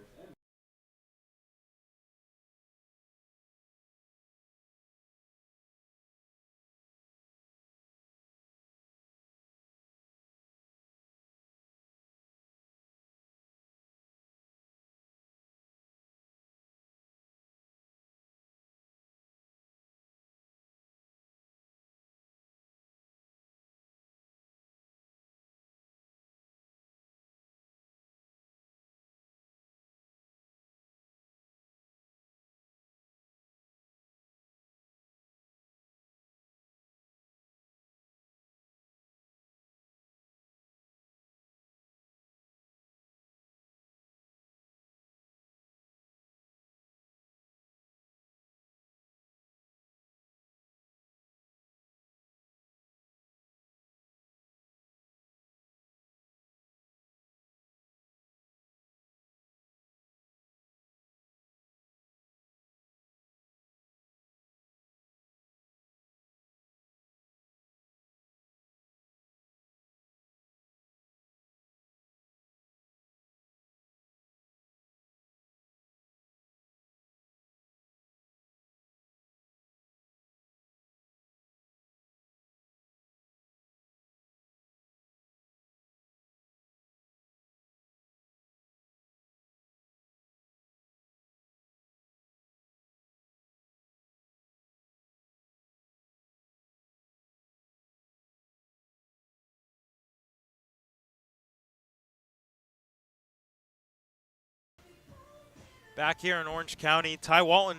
Back here in Orange County, Ty Walton,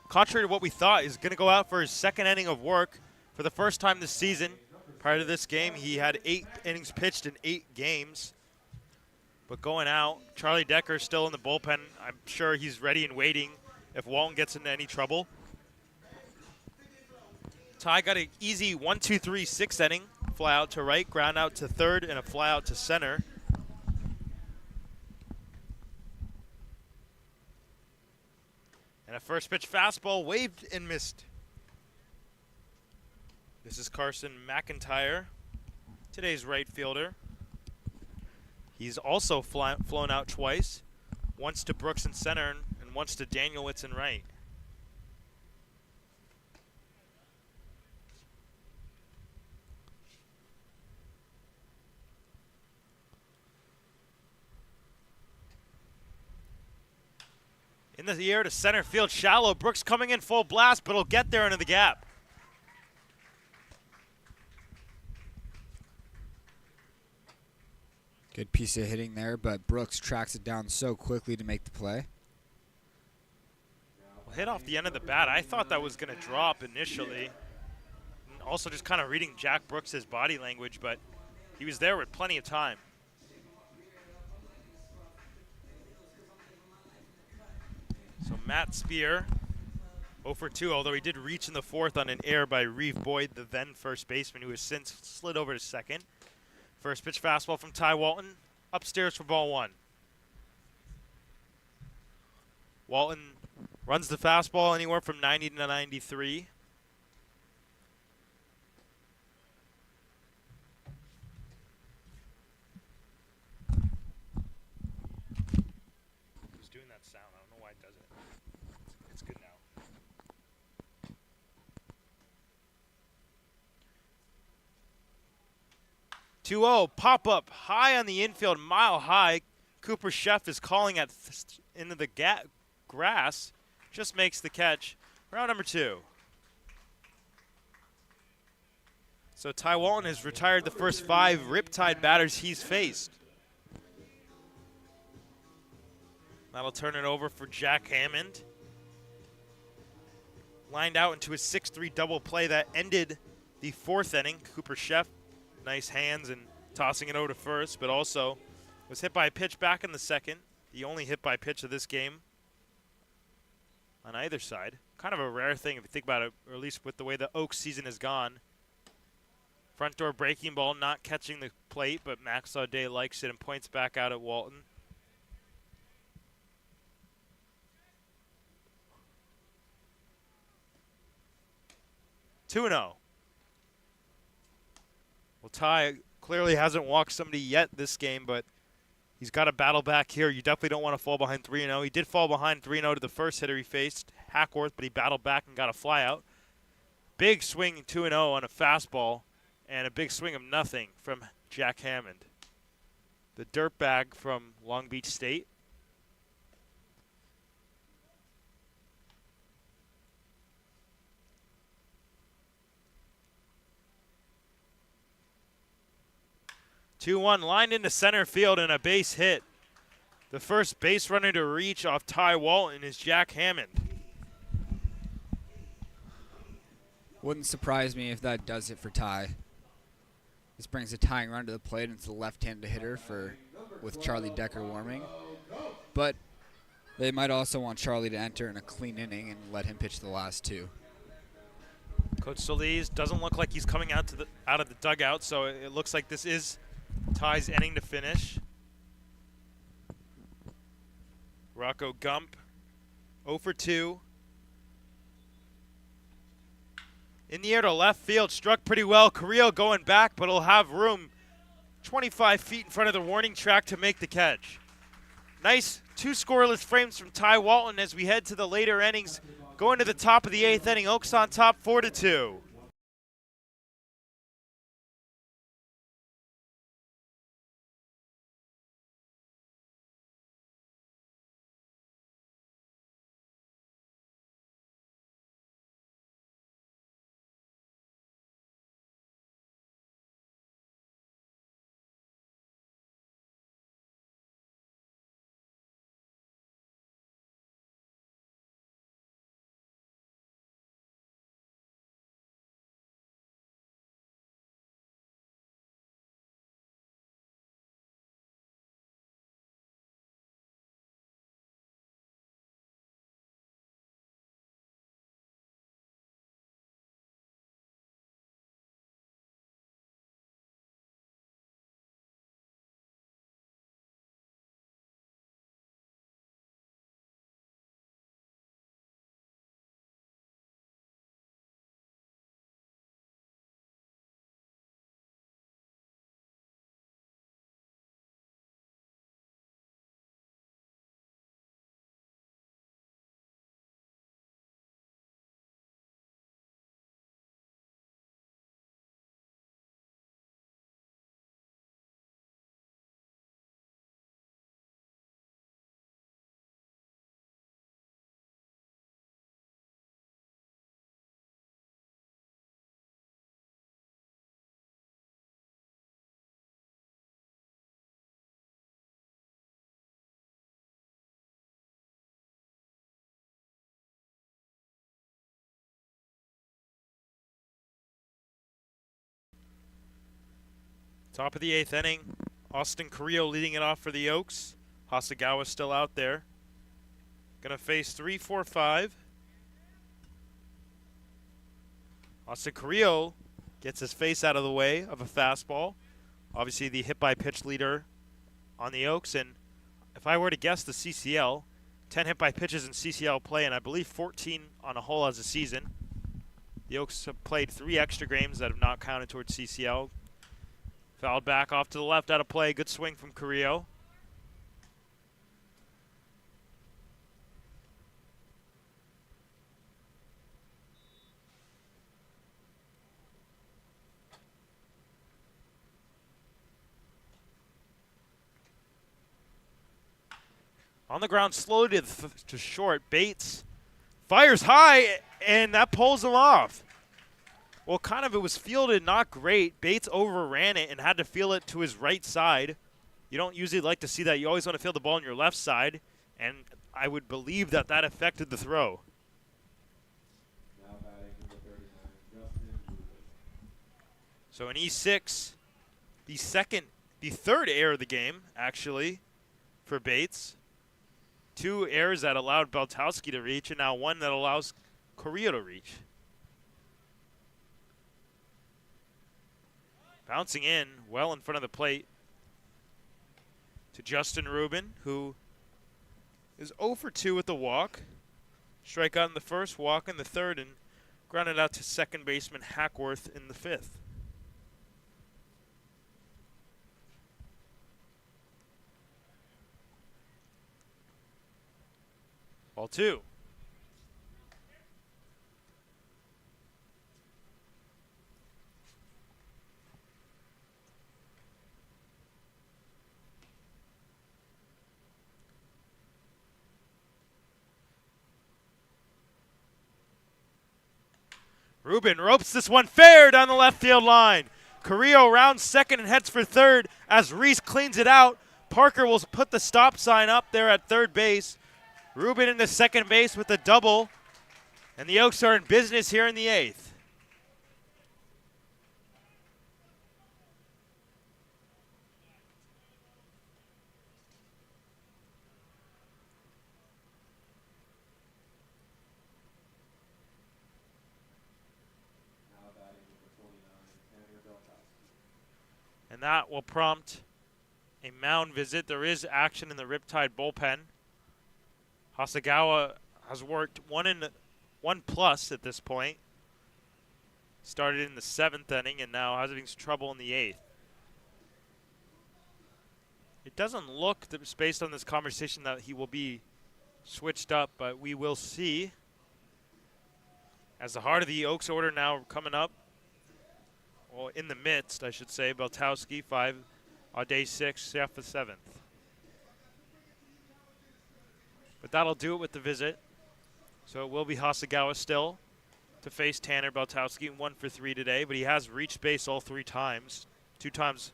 contrary to what we thought, is going to go out for his second inning of work for the first time this season. Prior to this game, he had 8 innings pitched in 8 games. But going out, Charlie Decker still in the bullpen. I'm sure he's ready and waiting if Walton gets into any trouble. Ty got an easy 1-2-3 6th inning. Fly out to right, ground out to third, and a fly out to center. And a first pitch fastball waved and missed. This is Carson McIntyre, today's right fielder. He's also flown out twice, once to Brooks in center and once to Danielitz in right. In the air to center field, shallow. Brooks coming in full blast, but he'll get there into the gap. Good piece of hitting there, but Brooks tracks it down so quickly to make the play. Well, hit off the end of the bat. I thought that was going to drop initially. And also just kind of reading Jack Brooks' body language, but he was there with plenty of time. So Matt Spear, 0 for 2, although he did reach in the 4th on an error by Reeve Boyd, the then first baseman, who has since slid over to second. First pitch fastball from Ty Walton, upstairs for ball 1. Walton runs the fastball anywhere from 90 to 93. Who's doing that sound? I don't know why it does it. It's good now. Two-0, pop-up, high on the infield, mile high. Cooper Chef is calling at into the grass. Just makes the catch. Round number 2. So Ty Walton has retired the first 5 Riptide batters he's faced. That'll turn it over for Jack Hammond. Lined out into a 6-3 double play that ended the 4th inning. Cooper Chef, nice hands and tossing it over to first, but also was hit by a pitch back in the 2nd. The only hit by pitch of this game on either side. Kind of a rare thing if you think about it, or at least with the way the Oaks season has gone. Front door breaking ball, not catching the plate, but Max Audet likes it and points back out at Walton. Two 2-0. Well, Ty clearly hasn't walked somebody yet this game, but he's got to battle back here. You definitely don't want to fall behind 3-0. He did fall behind 3-0 to the first hitter he faced, Hackworth, but he battled back and got a flyout. Big swing 2-0 on a fastball, and a big swing of nothing from Jack Hammond, the dirtbag from Long Beach State. Two-one, lined into center field and a base hit. The first base runner to reach off Ty Walton is Jack Hammond. Wouldn't surprise me if that does it for Ty. This brings a tying run to the plate, and it's the left-handed hitter with Charlie Decker warming. But they might also want Charlie to enter in a clean inning and let him pitch the last 2. Coach Solis doesn't look like he's coming out of the dugout, so it looks like this is Ty's inning to finish. Rocco Gump, 0 for 2. In the air to left field, struck pretty well. Carrillo going back, but he'll have room 25 feet in front of the warning track to make the catch. Nice 2 scoreless frames from Ty Walton as we head to the later innings. Going to the top of the 8th inning, Oaks on top 4-2. Top of the 8th inning. Austin Carrillo leading it off for the Oaks. Hasegawa still out there. Gonna face 3-4-5. Austin Carrillo gets his face out of the way of a fastball. Obviously the hit by pitch leader on the Oaks. And if I were to guess the CCL, 10 hit by pitches in CCL play, and I believe 14 on a whole as a season. The Oaks have played 3 extra games that have not counted towards CCL. Fouled back off to the left, out of play. Good swing from Carrillo. On the ground, slowly to short. Bates fires high, and that pulls him off. Well, kind of it was fielded not great. Bates overran it and had to field it to his right side. You don't usually like to see that. You always want to field the ball on your left side, and I would believe that that affected the throw. Now batting number 39, Justin Rubin. So an E6, the third error of the game, actually, for Bates. 2 errors that allowed Beltowski to reach, and now 1 that allows Carrillo to reach. Bouncing in well in front of the plate to Justin Rubin, who is 0 for 2 with the walk. Strikeout in the first, walk in the third, and grounded out to second baseman Hackworth in the 5th. Ball 2. Rubin ropes this one fair down the left field line. Carrillo rounds second and heads for third as Reese cleans it out. Parker will put the stop sign up there at third base. Rubin into second base with a double. And the Oaks are in business here in the 8th. Now batting number 29, Beltowski. And that will prompt a mound visit. There is action in the Riptide bullpen. Hasegawa has worked 1+ at this point. Started in the 7th inning and now having some trouble in the 8th. It doesn't look, based on this conversation, that he will be switched up, but we will see. As the heart of the Oaks order now coming up, well, in the midst, I should say, Beltowski, 5 on day 6, Chef the 7th. But that'll do it with the visit. So it will be Hasegawa still to face Tanner Beltowski, 1 for 3 today, but he has reached base all 3 times, 2 times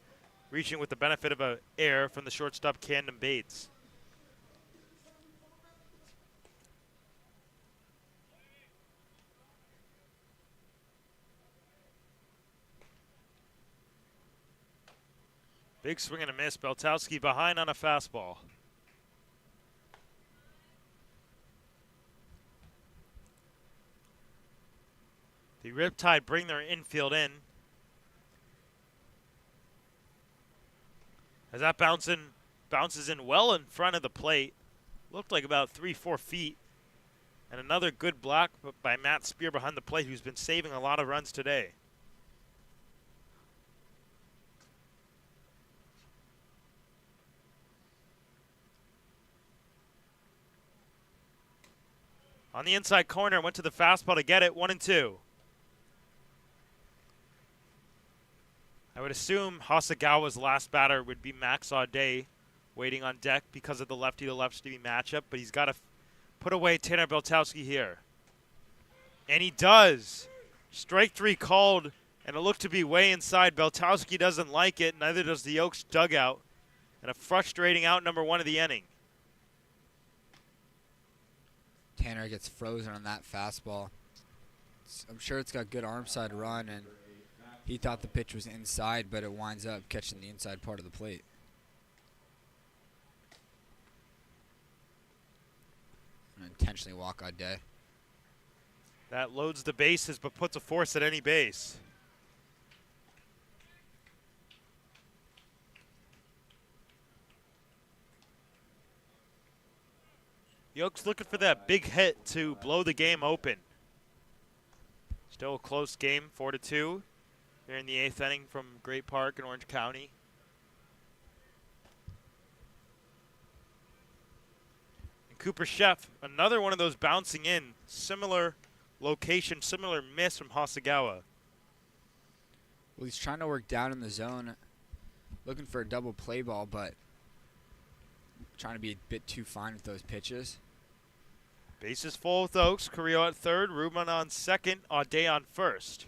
reaching with the benefit of an error from the shortstop Camden Bates. Big swing and a miss. Beltowski behind on a fastball. The Riptide bring their infield in. As that bounces in well in front of the plate. Looked like about 3-4 feet. And another good block by Matt Spear behind the plate, who's been saving a lot of runs today. On the inside corner, went to the fastball to get it, 1-2. I would assume Hasegawa's last batter would be Max Audet, waiting on deck because of the lefty-to-lefty matchup, but he's got to put away Tanner Beltowski here. And he does. Strike 3 called, and it looked to be way inside. Beltowski doesn't like it, neither does the Oaks dugout. And a frustrating out number 1 of the inning. Tanner gets frozen on that fastball. I'm sure it's got good arm side run, and He thought the pitch was inside, but it winds up catching the inside part of the plate. An intentionally walk-out day. That loads the bases but puts a force at any base. The Oaks looking for that big hit to blow the game open. Still a close game, 4-2. Here in the 8th inning from Great Park in Orange County. And Cooper Chef, another one of those bouncing in. Similar location, similar miss from Hasegawa. Well, he's trying to work down in the zone, looking for a double play ball, but trying to be a bit too fine with those pitches. Bases full with Oaks. Carrillo at third, Rubin on second, Audet on first.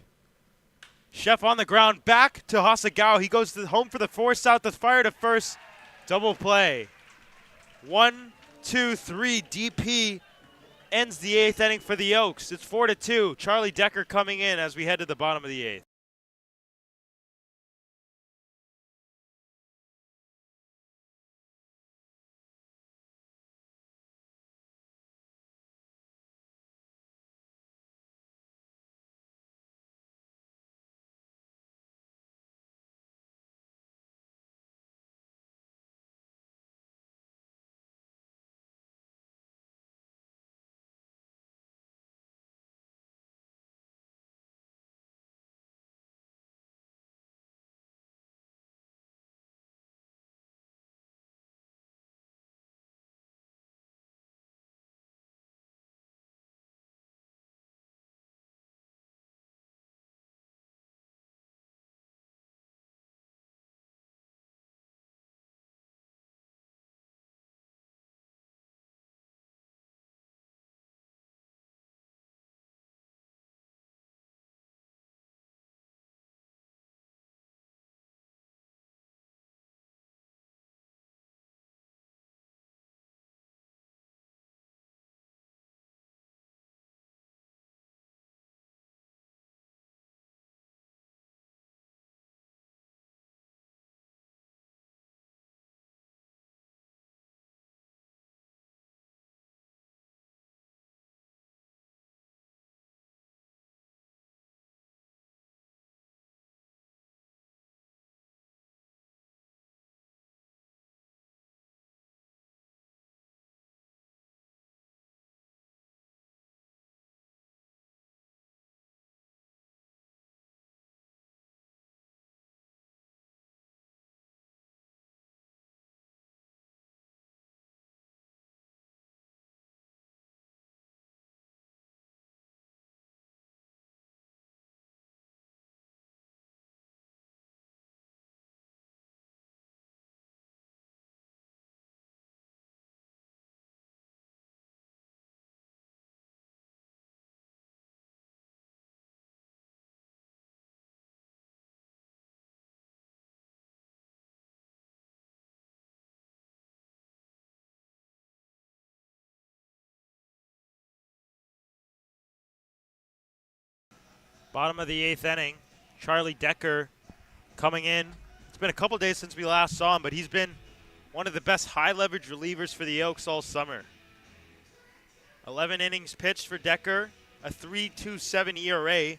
Chef on the ground, back to Hasegawa. He goes to home for the force out, the fire to first. Double play. 1, 2, 3. DP ends the 8th inning for the Oaks. It's 4-2. Charlie Decker coming in as we head to the bottom of the 8th. Bottom of the 8th inning. Charlie Decker coming in. It's been a couple days since we last saw him, but he's been one of the best high leverage relievers for the Oaks all summer. 11 innings pitched for Decker, a 3.27 ERA,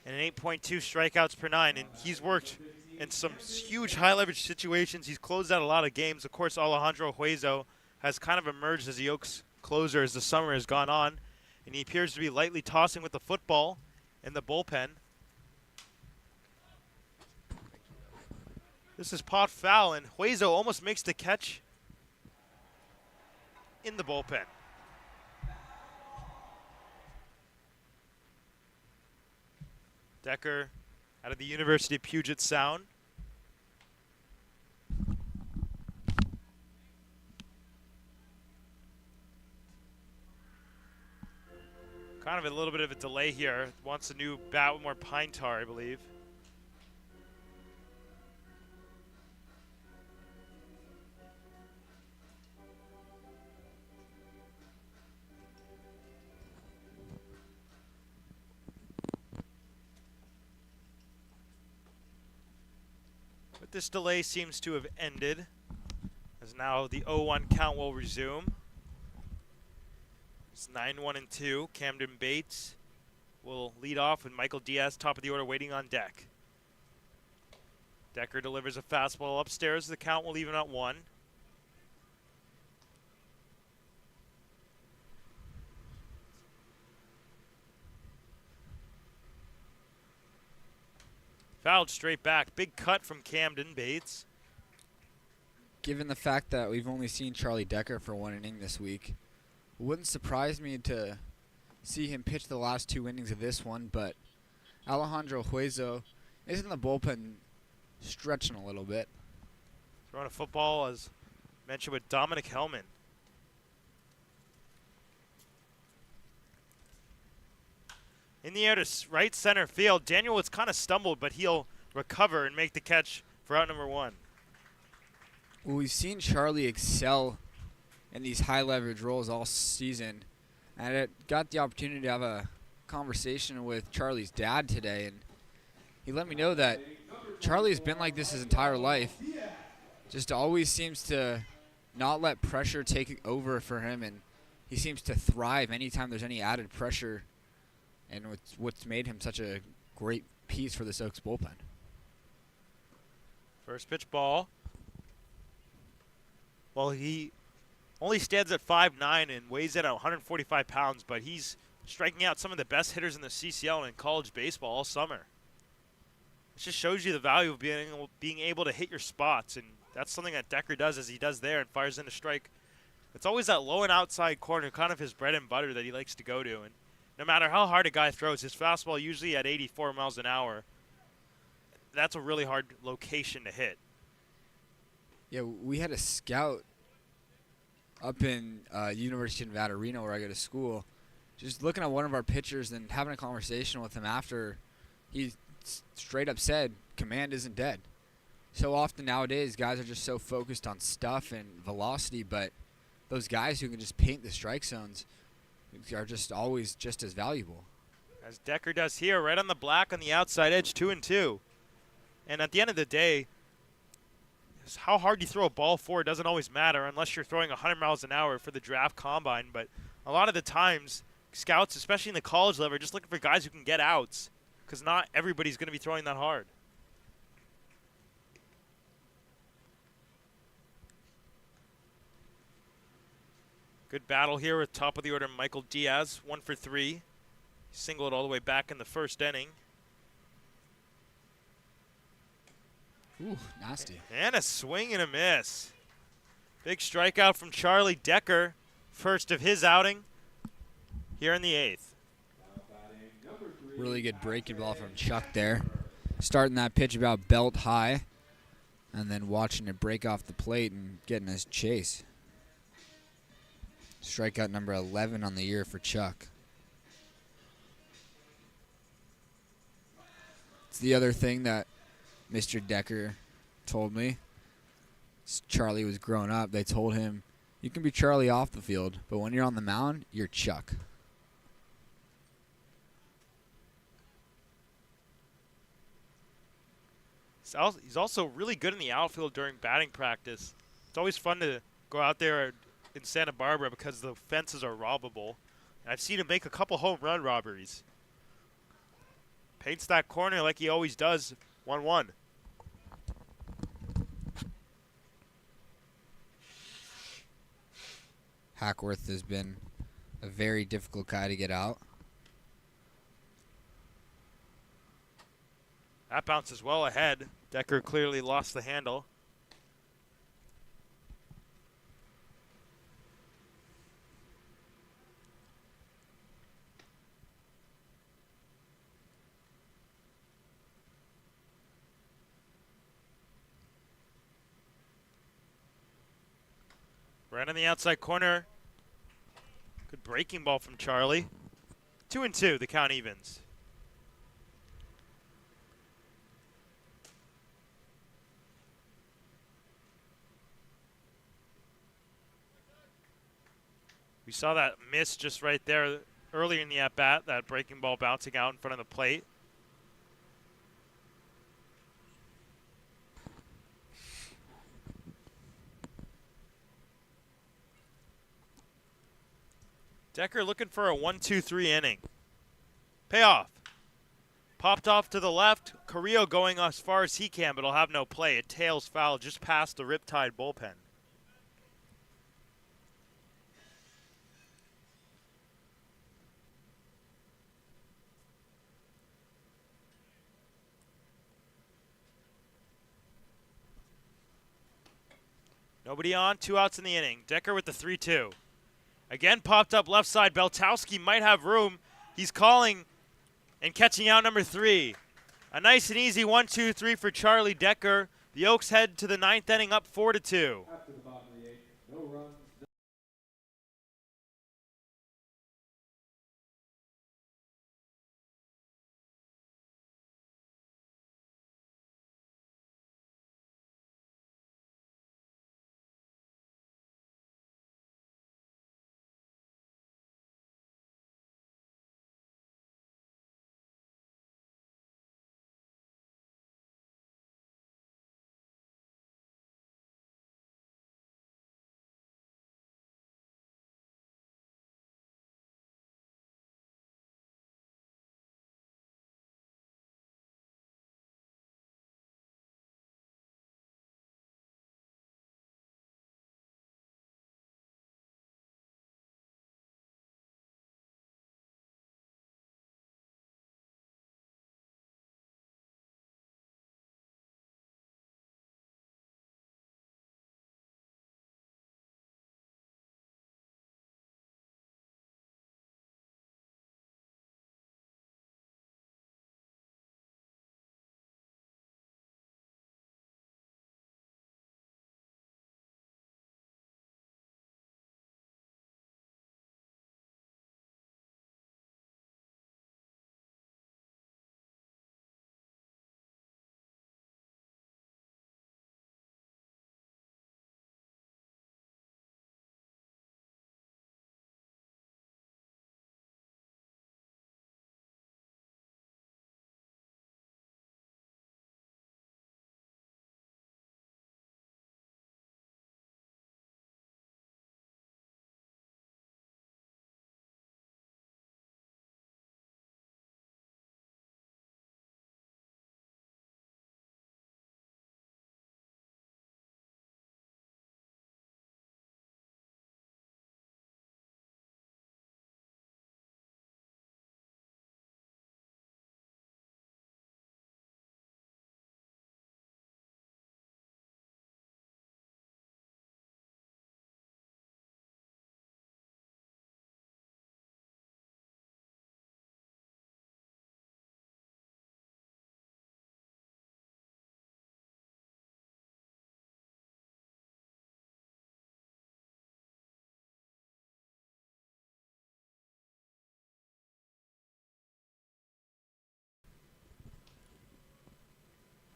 and an 8.2 strikeouts per 9. And he's worked in some huge high leverage situations. He's closed out a lot of games. Of course, Alejandro Huezo has kind of emerged as the Oaks closer as the summer has gone on. And he appears to be lightly tossing with the football in the bullpen. This is pot foul, and Huezo almost makes the catch in the bullpen. Decker out of the University of Puget Sound. Kind of a little bit of a delay here. Wants a new bat with more pine tar, I believe. But this delay seems to have ended, as now the 0-1 count will resume. It's 9-1-2. Camden Bates will lead off with Michael Diaz, top of the order, waiting on deck. Decker delivers a fastball upstairs. The count will even at 1. Fouled straight back. Big cut from Camden Bates. Given the fact that we've only seen Charlie Decker for 1 inning this week, it wouldn't surprise me to see him pitch the last 2 innings of this one, but Alejandro Hueso is in the bullpen stretching a little bit. Throwing a football, as mentioned, with Dominic Hellman. In the air to right center field. Daniel Woods kind of stumbled, but he'll recover and make the catch for out number 1. Well, we've seen Charlie excel in these high leverage roles all season, and I got the opportunity to have a conversation with Charlie's dad today, and he let me know that Charlie has been like this his entire life. Just always seems to not let pressure take over for him, and he seems to thrive anytime there's any added pressure, and what's made him such a great piece for this Oaks bullpen. First pitch ball. Well, he only stands at 5'9" and weighs in at 145 pounds, but he's striking out some of the best hitters in the CCL and in college baseball all summer. It just shows you the value of being able to hit your spots, and that's something that Decker does, as he does there, and fires in a strike. It's always that low and outside corner, kind of his bread and butter that he likes to go to. And no matter how hard a guy throws, his fastball usually at 84 miles an hour, that's a really hard location to hit. Yeah, we had a scout up in University of Nevada, Reno, where I go to school, just looking at one of our pitchers and having a conversation with him after. He straight up said, command isn't dead. So often nowadays, guys are just so focused on stuff and velocity, but those guys who can just paint the strike zones are just always just as valuable. As Decker does here, right on the black on the outside edge, 2-2. And at the end of the day, how hard you throw a ball forward doesn't always matter unless you're throwing 100 miles an hour for the draft combine. But a lot of the times, scouts, especially in the college level, are just looking for guys who can get outs, because not everybody's going to be throwing that hard. Good battle here with top of the order Michael Diaz, 1 for 3. Singled all the way back in the first inning. Ooh, nasty. And a swing and a miss. Big strikeout from Charlie Decker, first of his outing here in the 8th. Really good breaking ball from Chuck there. Starting that pitch about belt high, and then watching it break off the plate and getting his chase. Strikeout number 11 on the year for Chuck. It's the other thing that Mr. Decker told me. Charlie was growing up. They told him, you can be Charlie off the field, but when you're on the mound, you're Chuck. He's also really good in the outfield during batting practice. It's always fun to go out there in Santa Barbara because the fences are robbable. And I've seen him make a couple home run robberies. Paints that corner like he always does, 1-1. Hackworth has been a very difficult guy to get out. That bounces well ahead. Decker clearly lost the handle. Right on the outside corner. Good breaking ball from Charlie. 2-2, the count evens. We saw that miss just right there earlier in the at-bat, that breaking ball bouncing out in front of the plate. Decker looking for a 1-2-3 inning. Payoff. Popped off to the left. Carrillo going as far as he can, but he'll have no play. It tails foul just past the Riptide bullpen. Nobody on, 2 outs in the inning. Decker with the 3-2. Again popped up left side. Beltowski might have room. He's calling and catching out number 3. A nice and easy 1-2-3 for Charlie Decker. The Oaks head to the 9th inning up 4-2. After the bottom of the 8th, no runs.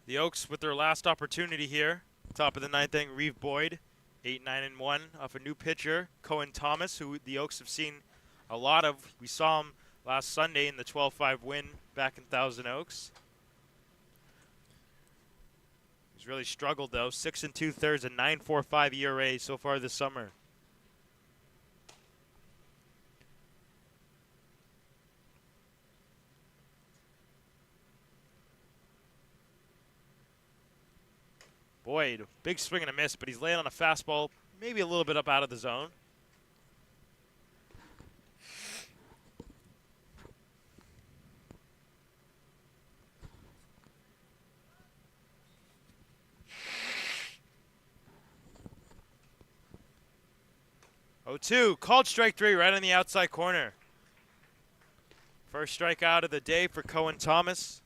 The Oaks with their last opportunity here. Top of the 9th inning, Reeve Boyd, 8-9-1 off a new pitcher, Cohen Thomas, who the Oaks have seen a lot of. We saw him last Sunday in the 12-5 win back in Thousand Oaks. He's really struggled though. 6 2/3, a 9.45 ERA so far this summer. Boyd, big swing and a miss, but he's laying on a fastball, maybe a little bit up out of the zone. Oh, 2, called strike 3 right on the outside corner. First strikeout of the day for Cohen Thomas.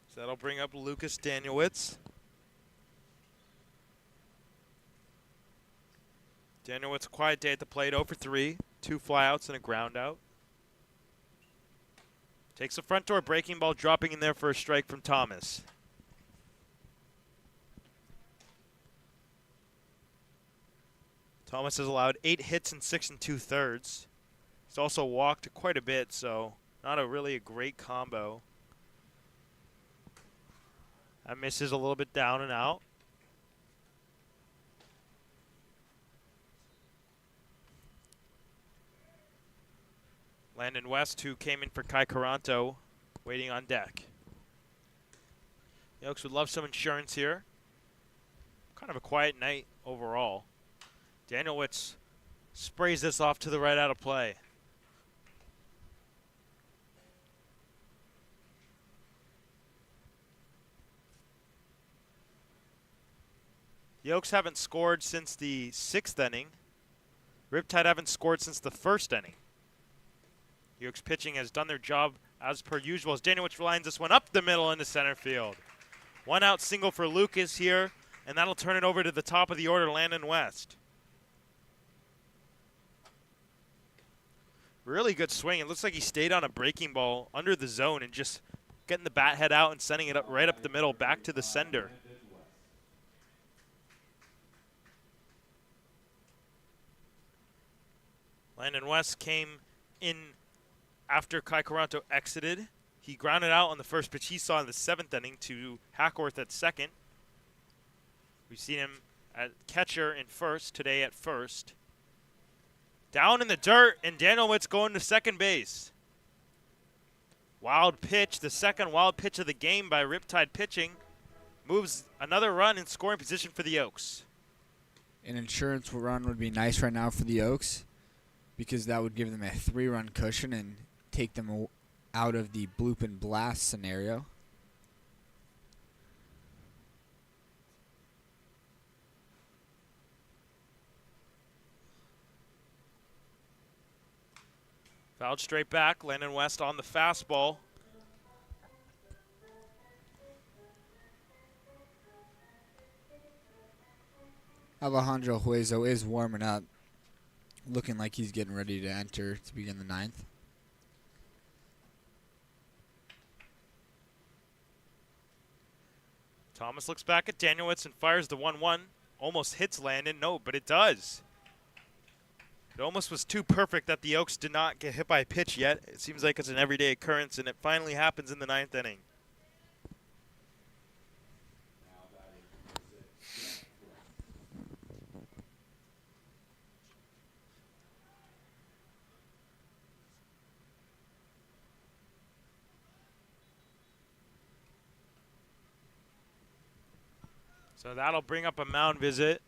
So that'll bring up Lucas Danielewicz. Danielewicz, a quiet day at the plate, 0 for 3, 2 flyouts and a ground out. Takes the front door, breaking ball, dropping in there for a strike from Thomas. Thomas has allowed 8 hits in 6 2/3. He's also walked quite a bit, so Not really a great combo. That misses a little bit down and out. Landon West, who came in for Kai Caranto, waiting on deck. The Oaks would love some insurance here. Kind of a quiet night overall. Danielewicz sprays this off to the right out of play. The Oaks haven't scored since the 6th inning. Riptide haven't scored since the 1st inning. The Oaks pitching has done their job as per usual as Danielewicz lines this one up the middle into center field. One out single for Lucas here, and that'll turn it over to the top of the order, Landon West. Really good swing. It looks like he stayed on a breaking ball under the zone and just getting the bat head out and sending it up right up the middle back to the sender. Landon West came in after Kai Caranto exited. He grounded out on the first pitch he saw in the 7th inning to Hackworth at second. We've seen him at catcher in first, today at first. Down in the dirt, and Danielewicz going to second base. Wild pitch, the second wild pitch of the game by Riptide pitching. Moves another run in scoring position for the Oaks. An insurance run would be nice right now for the Oaks because that would give them a 3-run cushion and take them out of the bloop and blast scenario. Fouled straight back, Landon West on the fastball. Alejandro Hueso is warming up, looking like he's getting ready to enter to begin the 9th. Thomas looks back at Danielewicz and fires the 1-1. Almost hits Landon. No, but it does. It almost was too perfect that the Oaks did not get hit by a pitch yet. It seems like it's an everyday occurrence, and it finally happens in the 9th inning. So that'll bring up a mound visit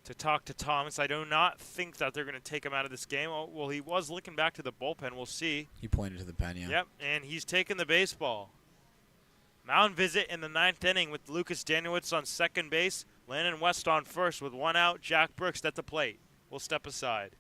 to talk to Thomas. I do not think that they're going to take him out of this game. Oh, well, he was looking back to the bullpen. We'll see. He pointed to the pen, yeah. Yep, and he's taking the baseball. Mound visit in the 9th inning with Lucas Danielewicz on second base, Landon West on first with 1 out, Jack Brooks at the plate. We'll step aside.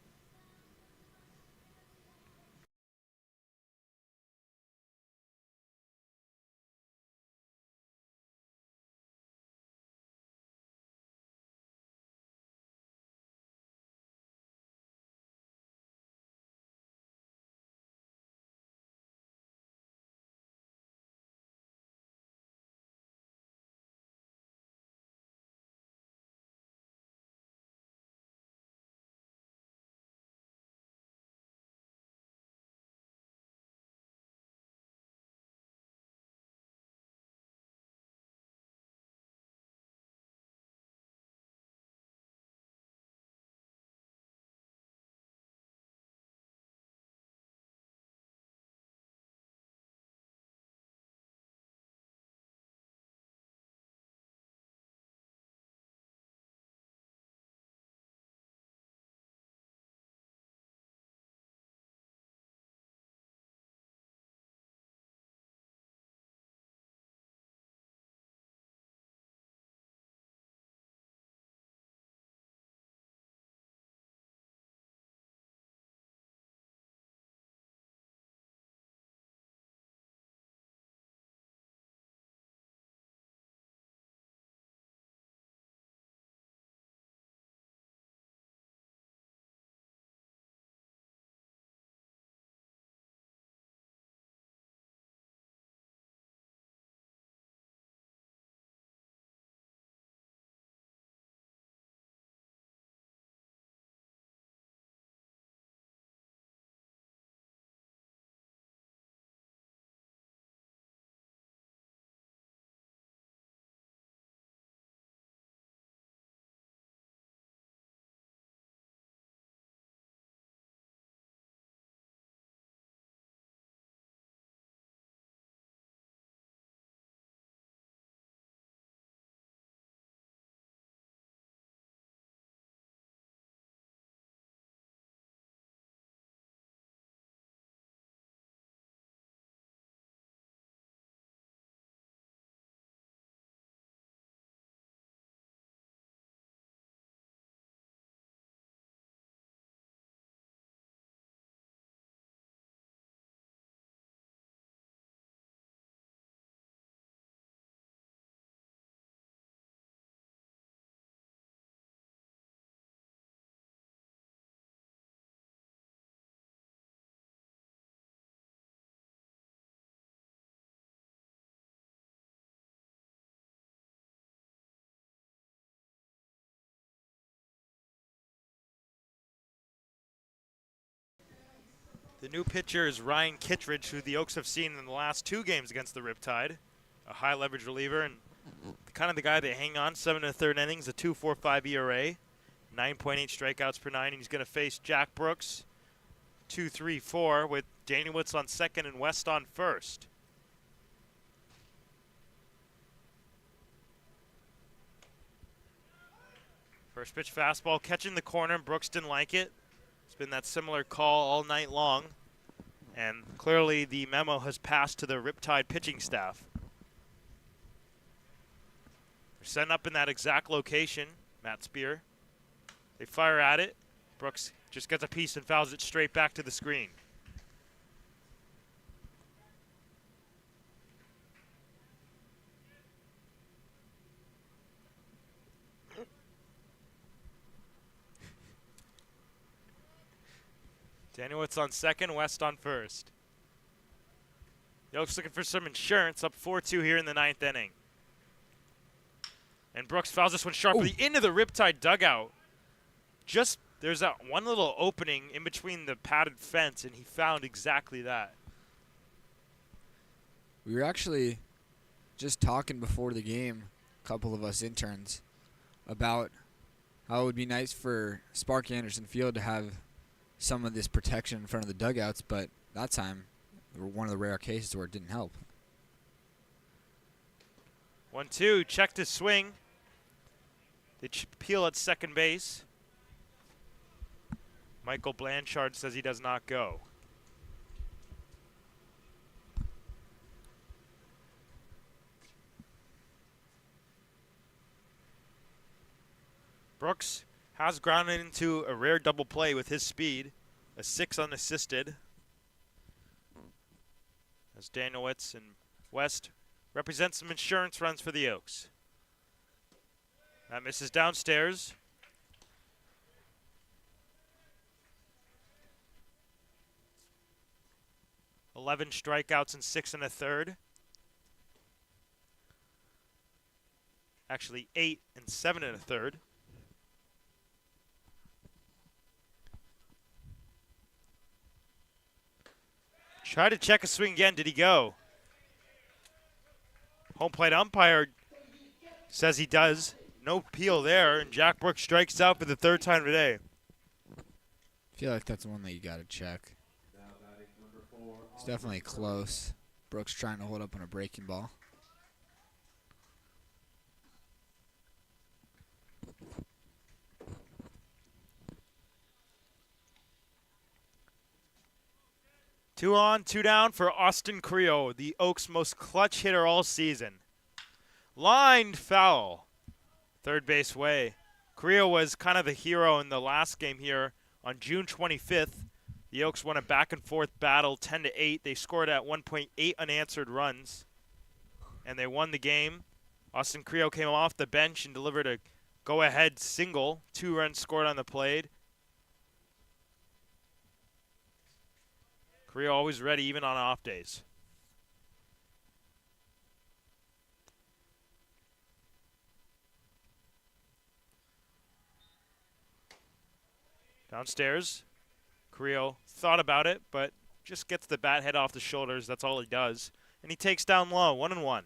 The new pitcher is Ryan Kittredge, who the Oaks have seen in the last 2 games against the Riptide. A high leverage reliever and kind of the guy they hang on. 7 1/3 innings, a 2.45 ERA, 9.8 strikeouts per 9. And he's going to face Jack Brooks, 2-3-4, with Danielwitz on second and West on first. First pitch fastball catching the corner. Brooks didn't like it. It's been that similar call all night long. And clearly the memo has passed to the Riptide pitching staff. They're setting up in that exact location, Matt Spear. They fire at it. Brooks just gets a piece and fouls it straight back to the screen. Danielwitz on second, West on first. The Oaks looking for some insurance, up 4-2 here in the 9th inning. And Brooks fouls this one sharply into the Riptide dugout. Just, there's that one little opening in between the padded fence, and he found exactly that. We were actually just talking before the game, a couple of us interns, about how it would be nice for Sparky Anderson Field to have some of this protection in front of the dugouts, but that time, one of the rare cases where it didn't help. 1-2, check to swing. They peel at second base. Michael Blanchard says he does not go. Brooks has grounded into a rare double play with his speed, a 6 unassisted. As Danielwitz and West represent some insurance runs for the Oaks. That misses downstairs. Eleven strikeouts and 6 1/3. Actually 8 and 7 1/3. Try to check a swing again. Did he go? Home plate umpire says he does. No peel there, and Jack Brooks strikes out for the 3rd time today. I feel like that's one that you got to check. It's definitely close. Brooks trying to hold up on a breaking ball. Two on, 2 down for Austin Creo, the Oaks' most clutch hitter all season. Lined foul. Third base way. Creo was kind of the hero in the last game here on June 25th. The Oaks won a back-and-forth battle, 10-8. They scored at 1.8 unanswered runs, and they won the game. Austin Creo came off the bench and delivered a go-ahead single. 2 runs scored on the plate. Creo always ready, even on off days. Downstairs, Creo thought about it, but just gets the bat head off the shoulders. That's all he does. And he takes down low, 1-1.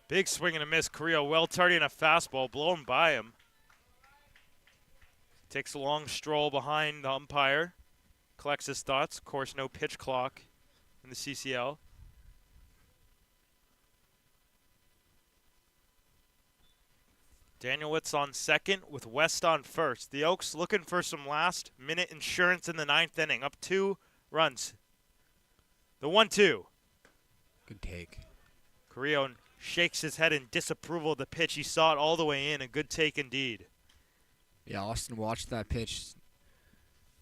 Big swing and a miss. Creo well targeting a fastball, blown by him. Takes a long stroll behind the umpire. Collects his thoughts. Of course, no pitch clock in the CCL. Danielwitz on second with West on first. The Oaks looking for some last-minute insurance in the 9th inning. Up 2 runs. The 1-2. Good take. Creo shakes his head in disapproval of the pitch. He saw it all the way in. A good take indeed. Yeah, Austin watched that pitch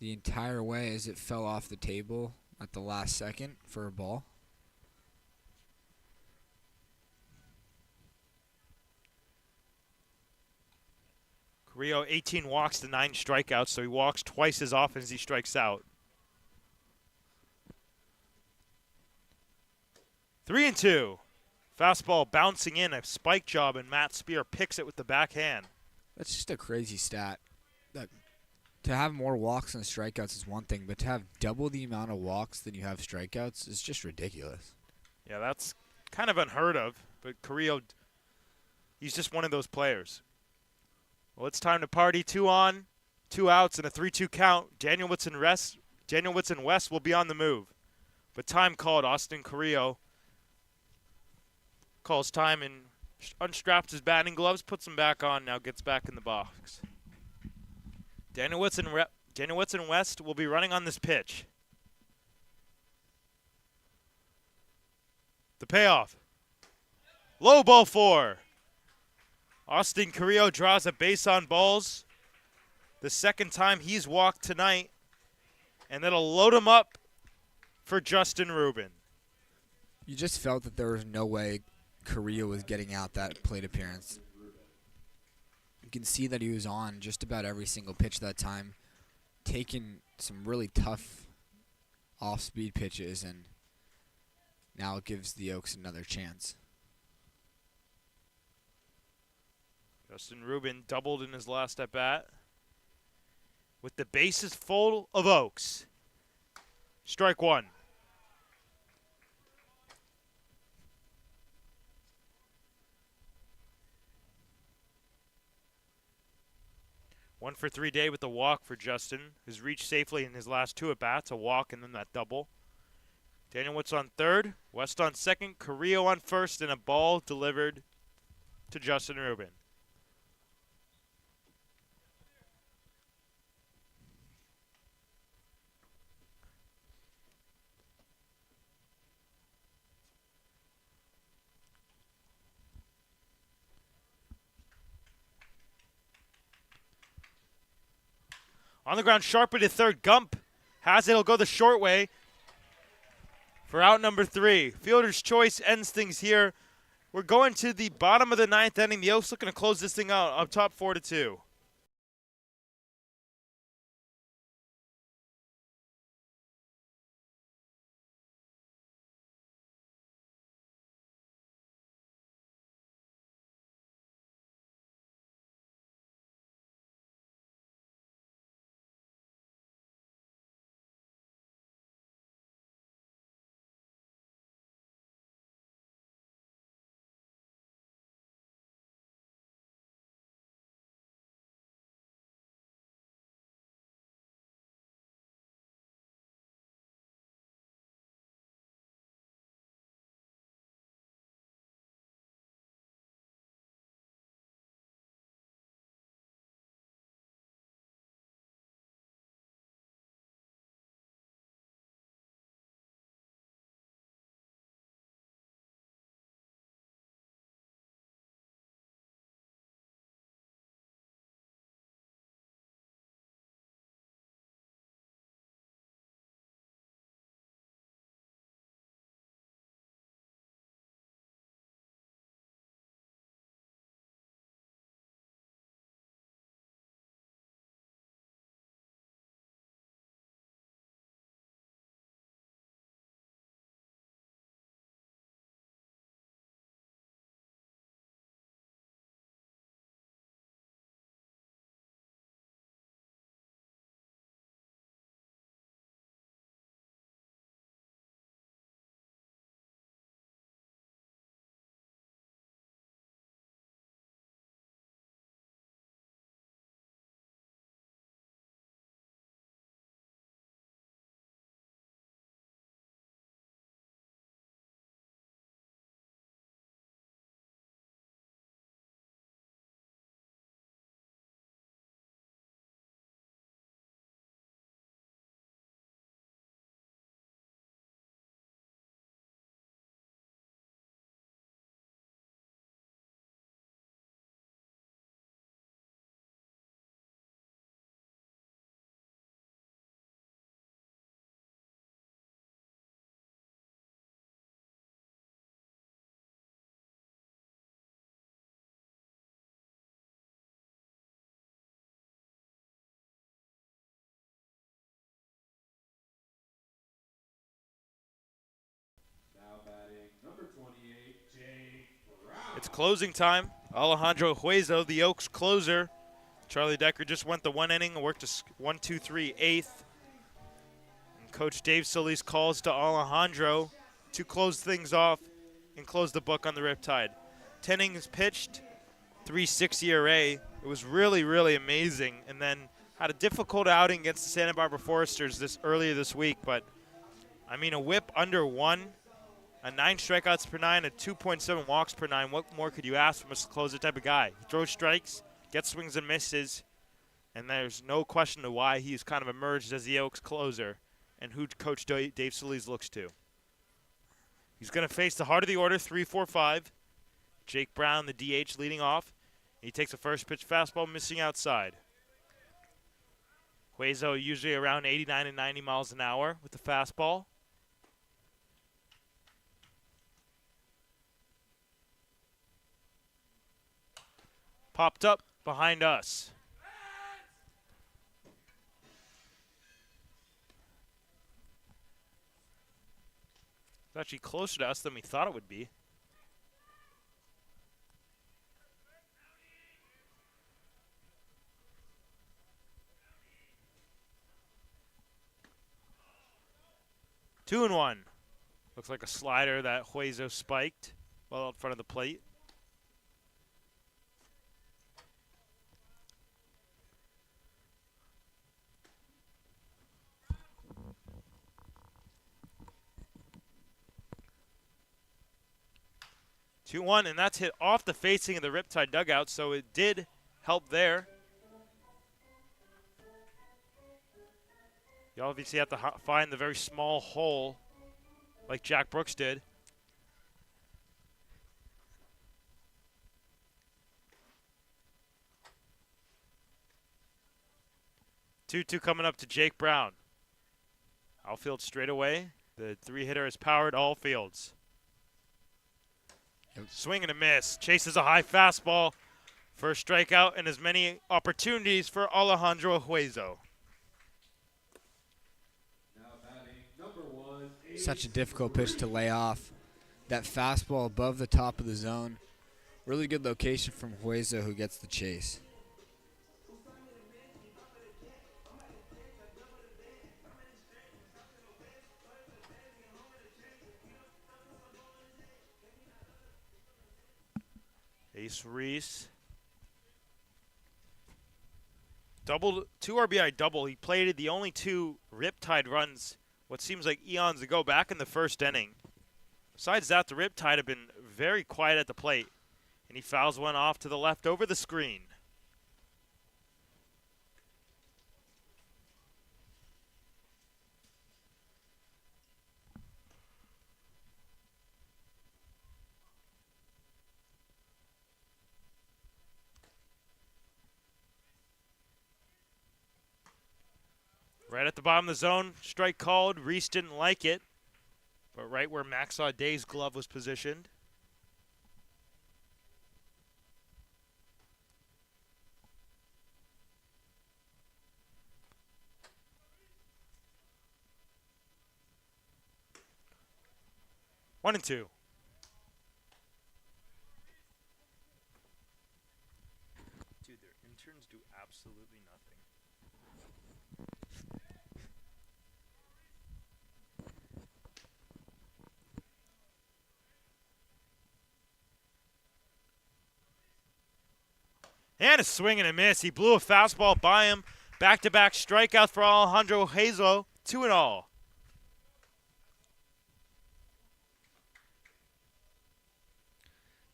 the entire way as it fell off the table at the last second for a ball. Carrillo 18 walks to 9 strikeouts, so he walks twice as often as he strikes out. 3-2. Fastball bouncing in, a spike job, and Matt Spear picks it with the backhand. That's just a crazy stat. To have more walks than strikeouts is one thing, but to have double the amount of walks than you have strikeouts is just ridiculous. Yeah, that's kind of unheard of, but Carrillo, he's just one of those players. Well, it's time to party. 2 on, 2 outs, and a 3-2 count. Daniel Whitson West will be on the move. But time called. Austin Carrillo calls time and unstraps his batting gloves, puts them back on, now gets back in the box. Daniel Whitson West will be running on this pitch. The payoff. Low ball 4. Austin Carrillo draws a base on balls. The second time he's walked tonight. And that'll load him up for Justin Rubin. You just felt that there was no way Carrillo was getting out that plate appearance. You can see that he was on just about every single pitch that time, taking some really tough off-speed pitches, and now it gives the Oaks another chance. Justin Rubin doubled in his last at-bat. With the bases full of Oaks. Strike 1. One for 3 day with the walk for Justin, who's reached safely in his last 2 at-bats, a walk and then that double. Daniel Woods on third, West on second, Carrillo on first, and a ball delivered to Justin Rubin. On the ground, sharply to third. Gump has it. He'll go the short way for out number 3. Fielder's choice ends things here. We're going to the bottom of the 9th inning. The Oaks looking to close this thing out up top 4-2. It's closing time. Alejandro Huezo, the Oaks closer. Charlie Decker just went the 1 inning, worked a 1-2-3 eighth. And Coach Dave Solis calls to Alejandro to close things off and close the book on the Riptide. 10 innings pitched, 3.6 ERA. It was really, really amazing. And then had a difficult outing against the Santa Barbara Foresters earlier this week. But, I mean, a whip under 1, a 9 strikeouts per 9, a 2.7 walks per 9. What more could you ask from a closer type of guy? He throws strikes, gets swings and misses, and there's no question to why he's kind of emerged as the Oaks closer and who Coach Dave Solis looks to. He's going to face the heart of the order, 3-4-5. Jake Brown, the DH, leading off. He takes a first pitch fastball, missing outside. Huezo usually around 89 and 90 miles an hour with the fastball. Popped up behind us. It's actually closer to us than we thought it would be. Two and one. Looks like a slider that Huezo spiked well out front of the plate. Two one, and that's hit off the facing of the Riptide dugout, so it did help there. You obviously have to find the very small hole like Jack Brooks did. Two coming up to Jake Brown. Outfield straight away. The 3-hitter has powered all fields. Swing and a miss. Chases a high fastball. First strikeout and as many opportunities for Alejandro Huezo. Such a difficult pitch to lay off. That fastball above the top of the zone. Really good location from Huezo, who gets the chase. Ace Reese. Double, 2 RBI double. He plated the only 2 Riptide runs what seems like eons ago back in the first inning. Besides that, the Riptide have been very quiet at the plate. And he fouls one off to the left over the screen. Right at the bottom of the zone, strike called. Reese didn't like it, but right where Max Auday's glove was positioned. One and two. Dude, their interns do absolutely nothing. And a swing and a miss. He blew a fastball by him. Back-to-back strikeouts for Alejandro Huezo. 2-0.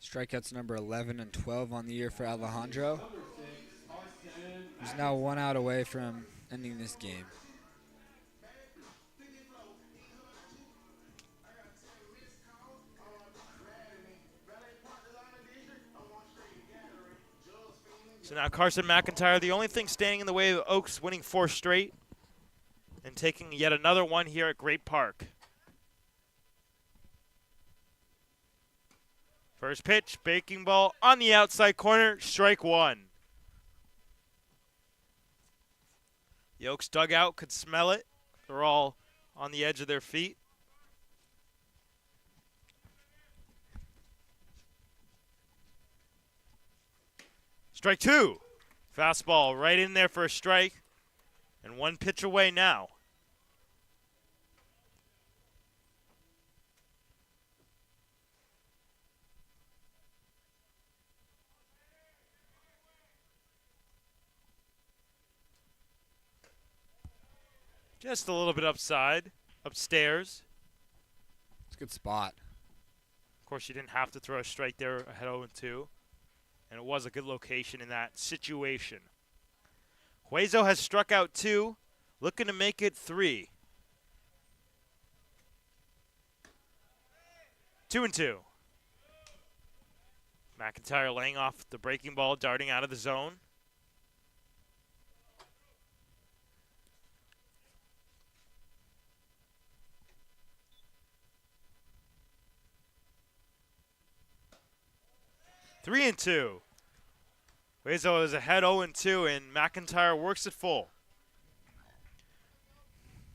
Strikeouts number 11 and 12 on the year for Alejandro. He's now 1 out away from ending this game. So now Carson McIntyre, the only thing standing in the way of Oaks winning 4 straight and taking yet another one here at Great Park. First pitch, breaking ball on the outside corner, strike 1. The Oaks dugout could smell it. They're all on the edge of their feet. Strike two. Fastball right in there for a strike. And one pitch away now. Just a little bit upstairs. It's a good spot. Of course, you didn't have to throw a strike there ahead 0-2. And it was a good location in that situation. Huezo has struck out 2, looking to make it 3. 2-2. McIntyre laying off the breaking ball, darting out of the zone. Three and 2. Huezo is ahead 0-2, and McIntyre works it full.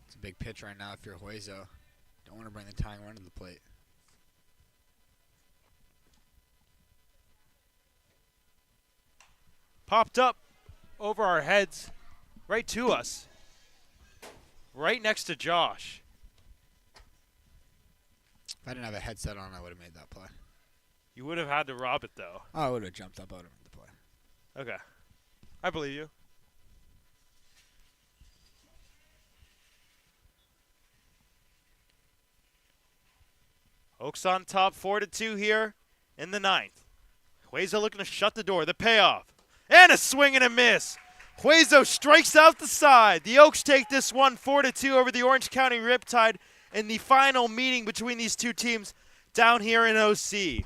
It's a big pitch right now if you're Huezo. Don't want to bring the tying run to the plate. Popped up over our heads, right to us. Right next to Josh. If I didn't have a headset on, I would have made that play. You would have had to rob it, though. Oh, I would have jumped up. I would have made the play. Okay. I believe you. Oaks on top, 4-2 here in the 9th. Huezo looking to shut the door. The payoff. And a swing and a miss. Huezo strikes out the side. The Oaks take this one 4-2 over the Orange County Riptide in the final meeting between these two teams down here in OC.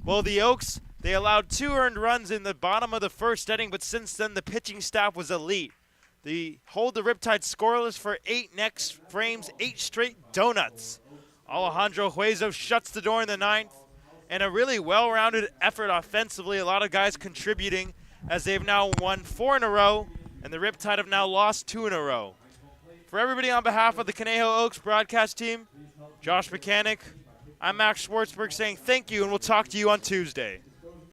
Well, the Oaks, they allowed 2 earned runs in the bottom of the first inning, but since then the pitching staff was elite. They hold the Riptide scoreless for 8 next frames, 8 straight donuts. Alejandro Huezo shuts the door in the 9th, and a really well-rounded effort offensively. A lot of guys contributing as they've now won 4 in a row, and the Riptide have now lost 2 in a row. For everybody on behalf of the Conejo Oaks broadcast team, Josh Mechanic, I'm Max Schwartzberg saying thank you, and we'll talk to you on Tuesday.